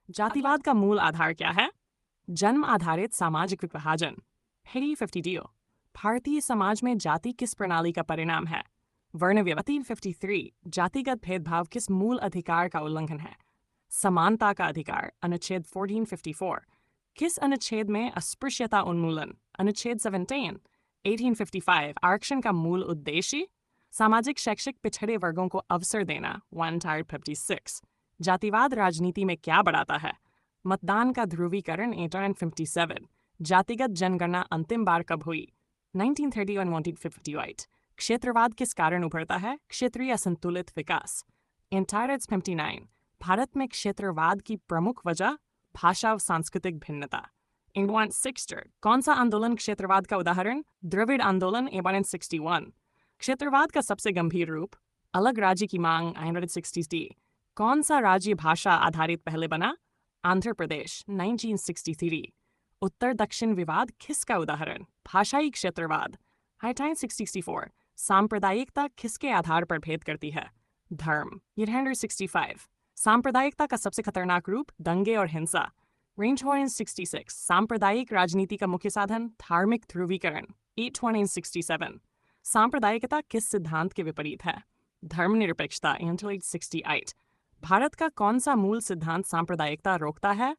जातिवाद का मूल आधार क्या है? जन्म आधारित सामाजिक विभाजन। 50 भारतीय समाज में जाति किस प्रणाली का परिणाम है? वर्ण व्यवस्था। 53 जातिगत भेदभाव किस मूल अधिकार का उल्लंघन है? समानता का अधिकार। अनुच्छेद 1454 किस अनुच्छेद में अस्पृश्यता उन्मूलन? अनुच्छेद 17। 1855 आरक्षण का मूल उद्देश्य सामाजिक शैक्षिक पिछड़े वर्गों को अवसर देना। 156 जातिवाद राजनीति में क्या बढ़ाता है? मतदान का ध्रुवीकरण 1857। जातिगत जनगणना अंतिम बार कब हुई? 1930 और 1958। क्षेत्रवाद किस कारण उभरता है? क्षेत्रीय असंतुलित विकास। एंटायरस 59। भारत में क्षेत्रवाद की प्रमुख वजह भाषा और सांस्कृतिक भिन्नता। इंग्लैंड 60। कौन सा आंदोलन क्षेत्रवाद का उदाहरण? द्रविड़ आंदोलन 1861। क्षेत्रवाद का सबसे गंभीर रूप अलग राज्य की मांग 1960। कौन सा राज्य भाषा आधारित पहले बना? आंध्र प्रदेश 1963। उत्तर दक्षिण विवाद किसका उदाहरण? भाषाई क्षेत्रवाद 1964। सांप्रदायिकता किसके आधार पर भेद करती है? धर्म 865। सांप्रदायिकता का सबसे खतरनाक रूप दंगे और हिंसा। रेंज 66। सांप्रदायिक राजनीति का मुख्य साधन धार्मिक ध्रुवीकरण 867। सांप्रदायिकता किस सिद्धांत के विपरीत है? धर्मनिरपेक्षता 868। भारत का कौन सा मूल सिद्धांत सांप्रदायिकता रोकता है?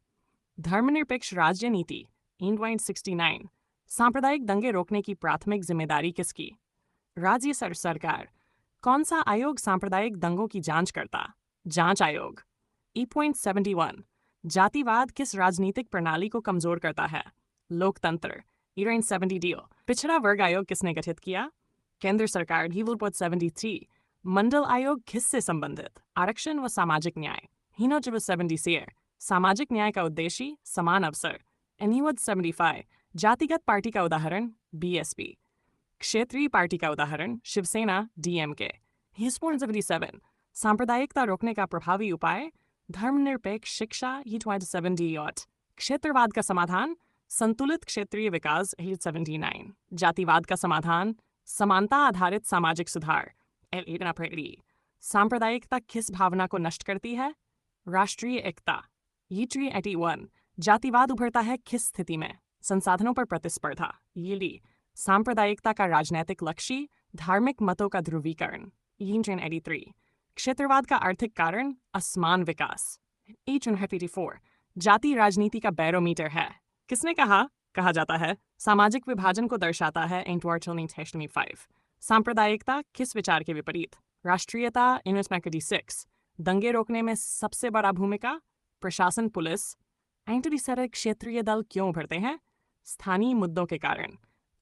धर्मनिरपेक्ष राज्य नीति 869। सांप्रदायिक दंगे रोकने की प्राथमिक जिम्मेदारी किसकी? राज्य सरकार। कौन सा आयोग सांप्रदायिक दंगों की जांच करता? जांच आयोग 871। जातिवाद किस राजनीतिक प्रणाली को कमजोर करता है? लोकतंत्र 870। पिछड़ा वर्ग आयोग किसने गठित किया? केंद्र सरकार 73। मंडल आयोग किससे संबंधित? आरक्षण व सामाजिक न्याय 70। सामाजिक न्याय का उद्देश्य समान अवसर 75। जातिगत पार्टी का उदाहरण बीएसपी। क्षेत्रीय पार्टी का उदाहरण शिवसेना डीएमके 77। सांप्रदायिकता रोकने का प्रभावी उपाय धर्मनिरपेक्ष शिक्षा 70। क्षेत्रवाद का समाधान संतुलित क्षेत्रीय विकास 79। जातिवाद का समाधान समानता आधारित सामाजिक सुधार 880। सांप्रदायिकता किस भावना को नष्ट करती है? राष्ट्रीय एकता 81। जातिवाद उभरता है किस स्थिति में? संसाधनों पर प्रतिस्पर्धा यीली। सांप्रदायिकता का राजनैतिक लक्ष्य धार्मिक मतों का ध्रुवीकरण 83। क्षेत्रवाद का आर्थिक कारण असमान विकास 84। जाति राजनीति का बैरोमीटर है। किसने कहा जाता है सामाजिक विभाजन को दर्शाता है 5। सांप्रदायिकता किस विचार के विपरीत? राष्ट्रीयता 6। दंगे रोकने में सबसे बड़ा भूमिका प्रशासन पुलिस 97। क्षेत्रीय दल क्यों उभरते हैं? स्थानीय मुद्दों के कारण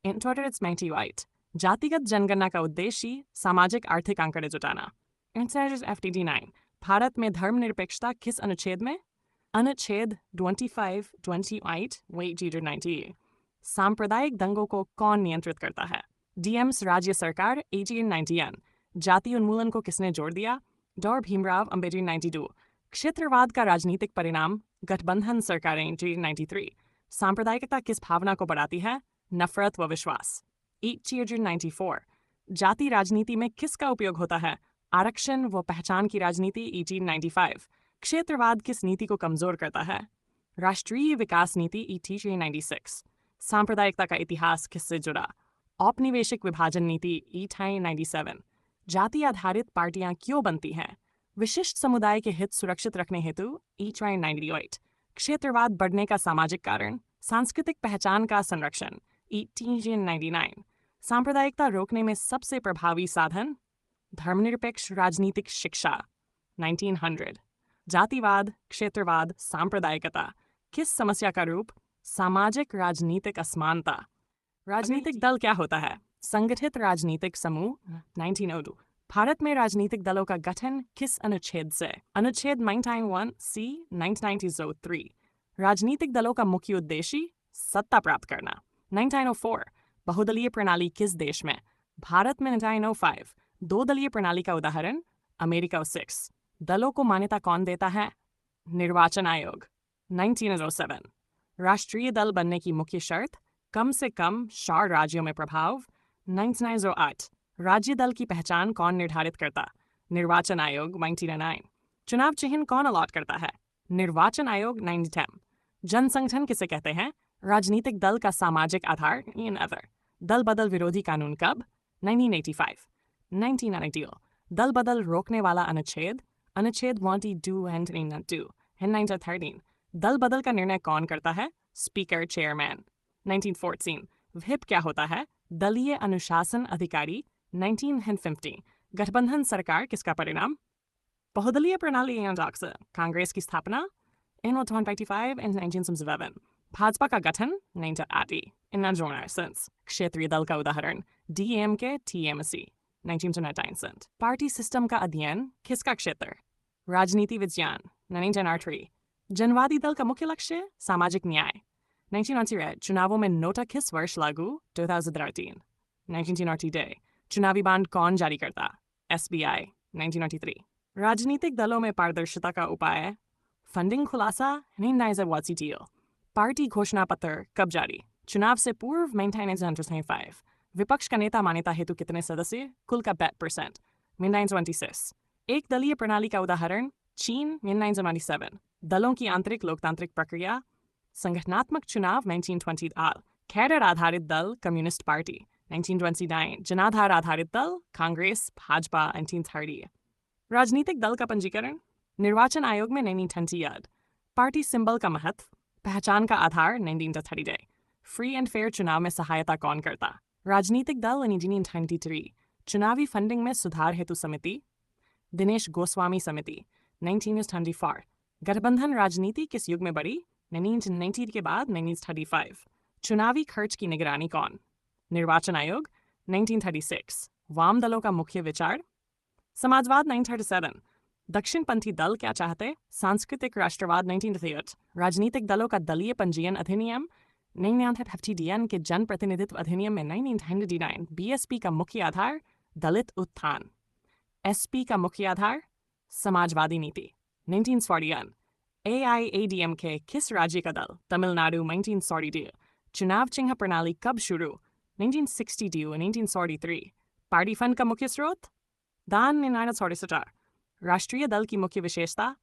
98। जातिगत जनगणना का उद्देश्य सामाजिक आर्थिक आंकड़े जुटाना 59। भारत में धर्मनिरपेक्षता किस अनुच्छेद में? अनुच्छेद 25, 28, 90। सांप्रदायिक दंगों को कौन नियंत्रित करता है? डीएम्स राज्य सरकार 1891। जाति उन्मूलन को किसने जोड़ दिया? डॉ भीमराव अंबेडकर 92। क्षेत्रवाद का राजनीतिक परिणाम गठबंधन सरकारें 93। सांप्रदायिकता किस भावना को बढ़ाती है? नफरत व विश्वास 94। जाति राजनीति में किसका उपयोग होता है? आरक्षण व पहचान की राजनीति 1895। क्षेत्रवाद किस नीति को कमजोर करता है? राष्ट्रीय विकास नीति 1896। सांप्रदायिकता का इतिहास किससे जुड़ा? औपनिवेशिक विभाजन नीति 1897। जाति आधारित पार्टियां क्यों बनती हैं? विशिष्ट समुदाय के हित सुरक्षित रखने हेतु 1898। क्षेत्रवाद बढ़ने का सामाजिक कारण सांस्कृतिक पहचान का संरक्षण 1899। सांप्रदायिकता रोकने में सबसे प्रभावी साधन धर्मनिरपेक्ष राजनीतिक शिक्षा 1900। जातिवाद, क्षेत्रवाद, सांप्रदायिकता किस समस्या का रूप? सामाजिक राजनीतिक असमानता। राजनीतिक दल क्या होता है? संगठित राजनीतिक समूह 1902। भारत में राजनीतिक दलों का गठन किस अनुच्छेद से? अनुच्छेद 991 C 1993। राजनीतिक दलों का मुख्य उद्देश्य सत्ता प्राप्त करना 1904। बहुदलीय प्रणाली किस देश में? भारत में 1905। दो दलीय प्रणाली का उदाहरण अमेरिका 6। दलों को मान्यता कौन देता है? निर्वाचन आयोग 1907। राष्ट्रीय दल बनने की मुख्य शर्त कम से कम 4 राज्यों में प्रभाव 1908। राज्य दल की पहचान कौन निर्धारित करता? निर्वाचन आयोग 1909। चुनाव चिन्ह कौन अलॉट करता है? निर्वाचन आयोग 1910। जनसंगठन किसे कहते हैं? राजनीतिक दल का सामाजिक आधार इन अदर। दल बदल विरोधी कानून कब? 1985। 1992। दल बदल रोकने वाला अनुच्छेद 1, and 2 and 1913। दल बदल का निर्णय कौन करता है? Speaker chairman 1914। व्हिप क्या होता है? दलीय अनुशासन अधिकारी 1950। गठबंधन सरकार किसका परिणाम? बहुदलीय प्रणाली कांग्रेस की स्थापना in 1985 and 1977. भाजपा का गठन 1980. इन्ना जोड़ा सेंस क्षेत्रीय दल का उदाहरण DMK TMC 1999. पार्टी सिस्टम का अध्ययन किसका क्षेत्र? राजनीति विज्ञान 1903. जनवादी दल का मुख्य लक्ष्य सामाजिक न्याय 1998. चुनावों में नोटा किस वर्ष लागू? 2013. 1990 डे चुनावी बांड कौन जारी करता? SBI 1993. राजनीतिक दलों में पारदर्शिता का उपाय फंडिंग खुलासा 1991 deal. पार्टी घोषणा पत्र कब जारी? चुनाव से पूर्व मेंटेनेंस 1995. विपक्ष का नेता मान्यता हेतु कितने सदस्य? कुल का 8% 1926. एक दलीय प्रणाली का उदाहरण चीन 1997. दलों की आंतरिक लोकतांत्रिक प्रक्रिया संगठनात्मक चुनाव 1920 आल. कैडर आधारित दल कम्युनिस्ट पार्टी 1929. जनाधार आधारित दल कांग्रेस भाजपा 1930. राजनीतिक दल का पंजीकरण निर्वाचन आयोग में 1920 याद. पार्टी सिंबल का महत्व पहचान का आधार 1930 डे. फ्री एंड फेयर चुनाव में सहायता कौन करता? राजनीतिक दल 1923. चुनावी फंडिंग में सुधार हेतु समिति दिनेश गोस्वामी समिति 1924. गठबंधन राजनीति किस युग में बढ़ी? 1990 के बाद 1935. चुनावी खर्च की निगरानी कौन? निर्वाचन आयोग 1936. वाम दलों का मुख्य विचार समाजवाद 1937. दक्षिणपंथी दल क्या चाहते? सांस्कृतिक राष्ट्रवाद 1938. राजनीतिक दलों का दलीय पंजीयन अधिनियम 1999 FTDN के जन प्रतिनिधित्व अधिनियम में 1999. BSP का मुख्य आधार दलित उत्थान. SP का मुख्य आधार समाजवादी नीति 1941. AIADMK किस राज्य का दल? तमिलनाडु 1942. चुनाव चिन्ह प्रणाली कब शुरू? 1962 and 1943. पार्टी फंड का मुख्य स्रोत दान 1947. राष्ट्रीय दल की मुख्य विशेषता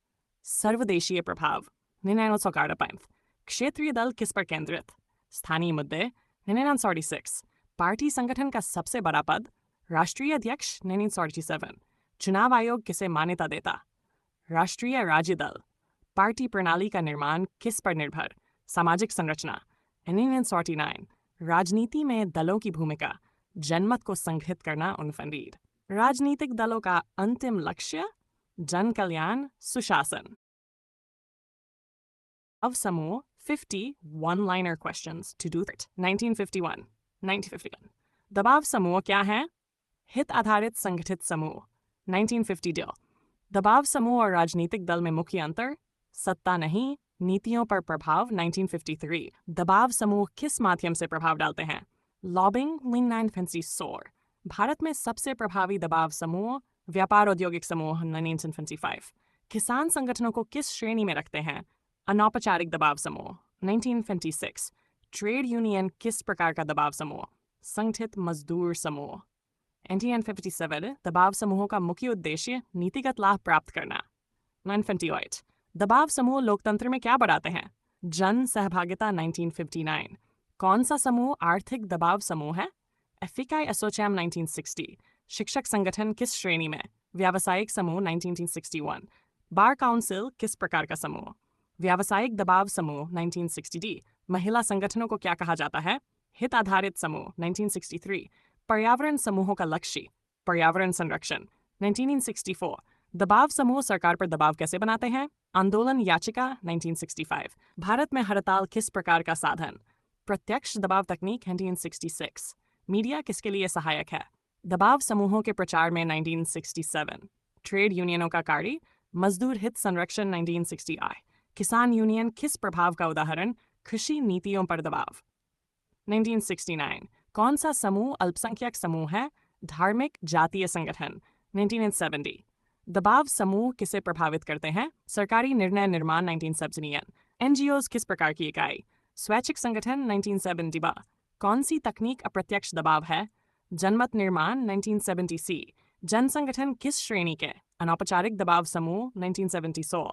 सर्वदेशीय प्रभाव 1945. क्षेत्रीय दल किस पर केंद्रित? स्थानीय मुद्दे 1946. पार्टी संगठन का सबसे बड़ा पद राष्ट्रीय अध्यक्ष 1947. चुनाव आयोग किसे मान्यता देता? राष्ट्रीय राज्य दल. पार्टी प्रणाली का निर्माण किस पर निर्भर? सामाजिक संरचना 1949. राजनीति में दलों की भूमिका जनमत को संगठित करना अनफंडिड. राजनीतिक दलों का अंतिम लक्ष्य जन कल्याण सुशासन. Of समूह 50 one-liner questions to do it. 1951. दबाव समूह क्या है? हित आधारित संगठित समूह 1950 deal. दबाव समूह और राजनीतिक दल में मुख्य अंतर सत्ता नहीं नीतियों पर प्रभाव 1953. दबाव समूह किस माध्यम से प्रभाव डालते हैं? लॉबिंग 1954. भारत में सबसे प्रभावी दबाव समूह व्यापार औद्योगिक समूह 1955. किसान संगठनों को किस श्रेणी में रखते हैं? अनौपचारिक दबाव समूह 1956. ट्रेड यूनियन किस प्रकार का दबाव समूह? संगठित मजदूर समूह 1957. दबाव समूहों का मुख्य उद्देश्य नीतिगत लाभ प्राप्त करना 1958. दबाव समूह लोकतंत्र में क्या बढ़ाते हैं? जन सहभागिता 1959. कौन सा समूह आर्थिक दबाव समूह है? एफिकाई एसोचैम 1960. शिक्षक संगठन किस श्रेणी में? व्यावसायिक समूह 1961. बार काउंसिल किस प्रकार का समूह? व्यावसायिक दबाव समूह 1960D. महिला संगठनों को क्या कहा जाता है? हित आधारित समूह 1963. पर्यावरण समूहों का लक्ष्य पर्यावरण संरक्षण 1964. दबाव समूह सरकार पर दबाव कैसे बनाते हैं? आंदोलन याचिका 1965. भारत में हड़ताल किस प्रकार का साधन? प्रत्यक्ष दबाव तकनीक 1966. मीडिया किसके लिए सहायक है? दबाव समूहों के प्रचार में 1967. ट्रेड यूनियनों का कार्य मजदूर हित संरक्षण 1960I. किसान यूनियन किस प्रभाव का उदाहरण? कृषि नीतियों पर दबाव 1969. कौन सा समूह अल्पसंख्यक समूह है? धार्मिक जातीय संगठन 1970. दबाव समूह किसे प्रभावित करते हैं? सरकारी निर्णय निर्माण 1970. NGOs किस प्रकार की इकाई? स्वैच्छिक संगठन 1970. कौन सी तकनीक अप्रत्यक्ष दबाव है? जनमत निर्माण 1970C. जन संगठन किस श्रेणी के? अनौपचारिक दबाव समूह 1970.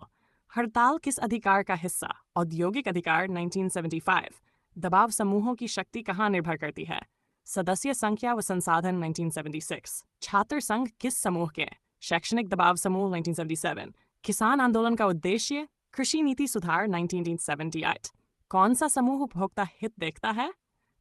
हड़ताल किस अधिकार का हिस्सा? औद्योगिक अधिकार 1975. दबाव समूहों की शक्ति कहाँ निर्भर करती है? सदस्य संख्या व संसाधन 1976. छात्र संघ किस समूह के? शैक्षणिक दबाव समूह 1977. किसान आंदोलन का उद्देश्य कृषि नीति सुधार 1978. कौन सा समूह उपभोक्ता हित देखता है?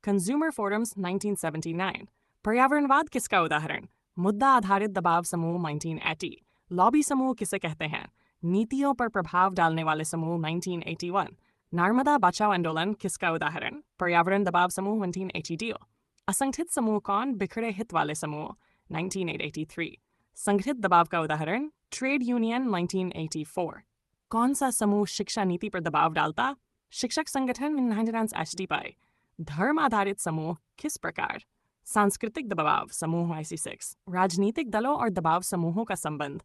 Consumer forums 1979. पर्यावरणवाद किसका उदाहरण? मुद्दा आधारित दबाव समूह 1980. लॉबी समूह किसे कहते हैं? नीतियों पर प्रभाव डालने वाले समूह 1981। नर्मदा बचाओ आंदोलन किसका उदाहरण? पर्यावरण दबाव समूह 1982। असंगठित समूह कौन? बिखरे हित वाले समूह 1983। संगठित दबाव का उदाहरण? Trade union 1984। कौन सा समूह शिक्षा नीति पर दबाव डालता? शिक्षक संगठन 1985। धर्म आधारित समूह किस प्रकार? सांस्कृतिक दबाव समूह 96। राजनीतिक दलों और दबाव समूहों का संबंध?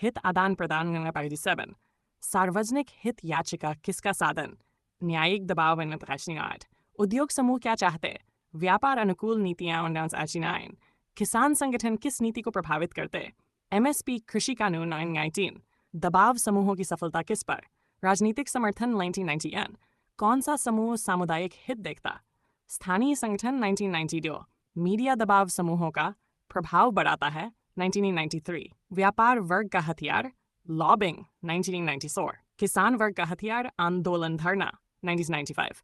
हित आदान प्रदान 1987। सार्वजनिक हित याचिका किसका साधन? न्यायिक दबाव 1989। उद्योग समूह क्या चाहते? व्यापार अनुकूल नीतियां 1989। किसान संगठन किस नीति को प्रभावित करते? एमएसपी कृषि कानून 1919। दबाव समूहों की सफलता किस पर? राजनीतिक समर्थन 1991। कौन सा समूह सामुदायिक हित देखता? स्थानीय संगठन 1992। मीडिया दबाव समूहों का प्रभाव बढ़ाता है 1993। व्यापार वर्ग का हथियार? लॉबिंग 1994। किसान वर्ग का हथियार? आंदोलन धरना 1995।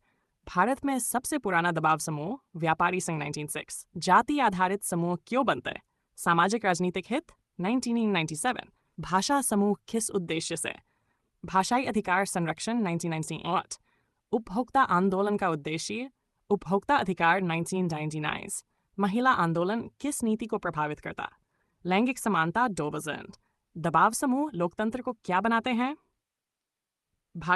भारत में सबसे पुराना दबाव समूह? व्यापारी संघ 1906। जाति आधारित समूह क्यों बनते? सामाजिक राजनीतिक हित 1997। भाषा समूह किस उद्देश्य से? भाषाई अधिकार संरक्षण 1998। उपभोक्ता आंदोलन का उद्देश्य? उपभोक्ता अधिकार 1999। महिला आंदोलन किस नीति को प्रभावित करता? लैंगिक समानता 2000। दबाव समूह लोकतंत्र को क्या बनाते हैं? भाग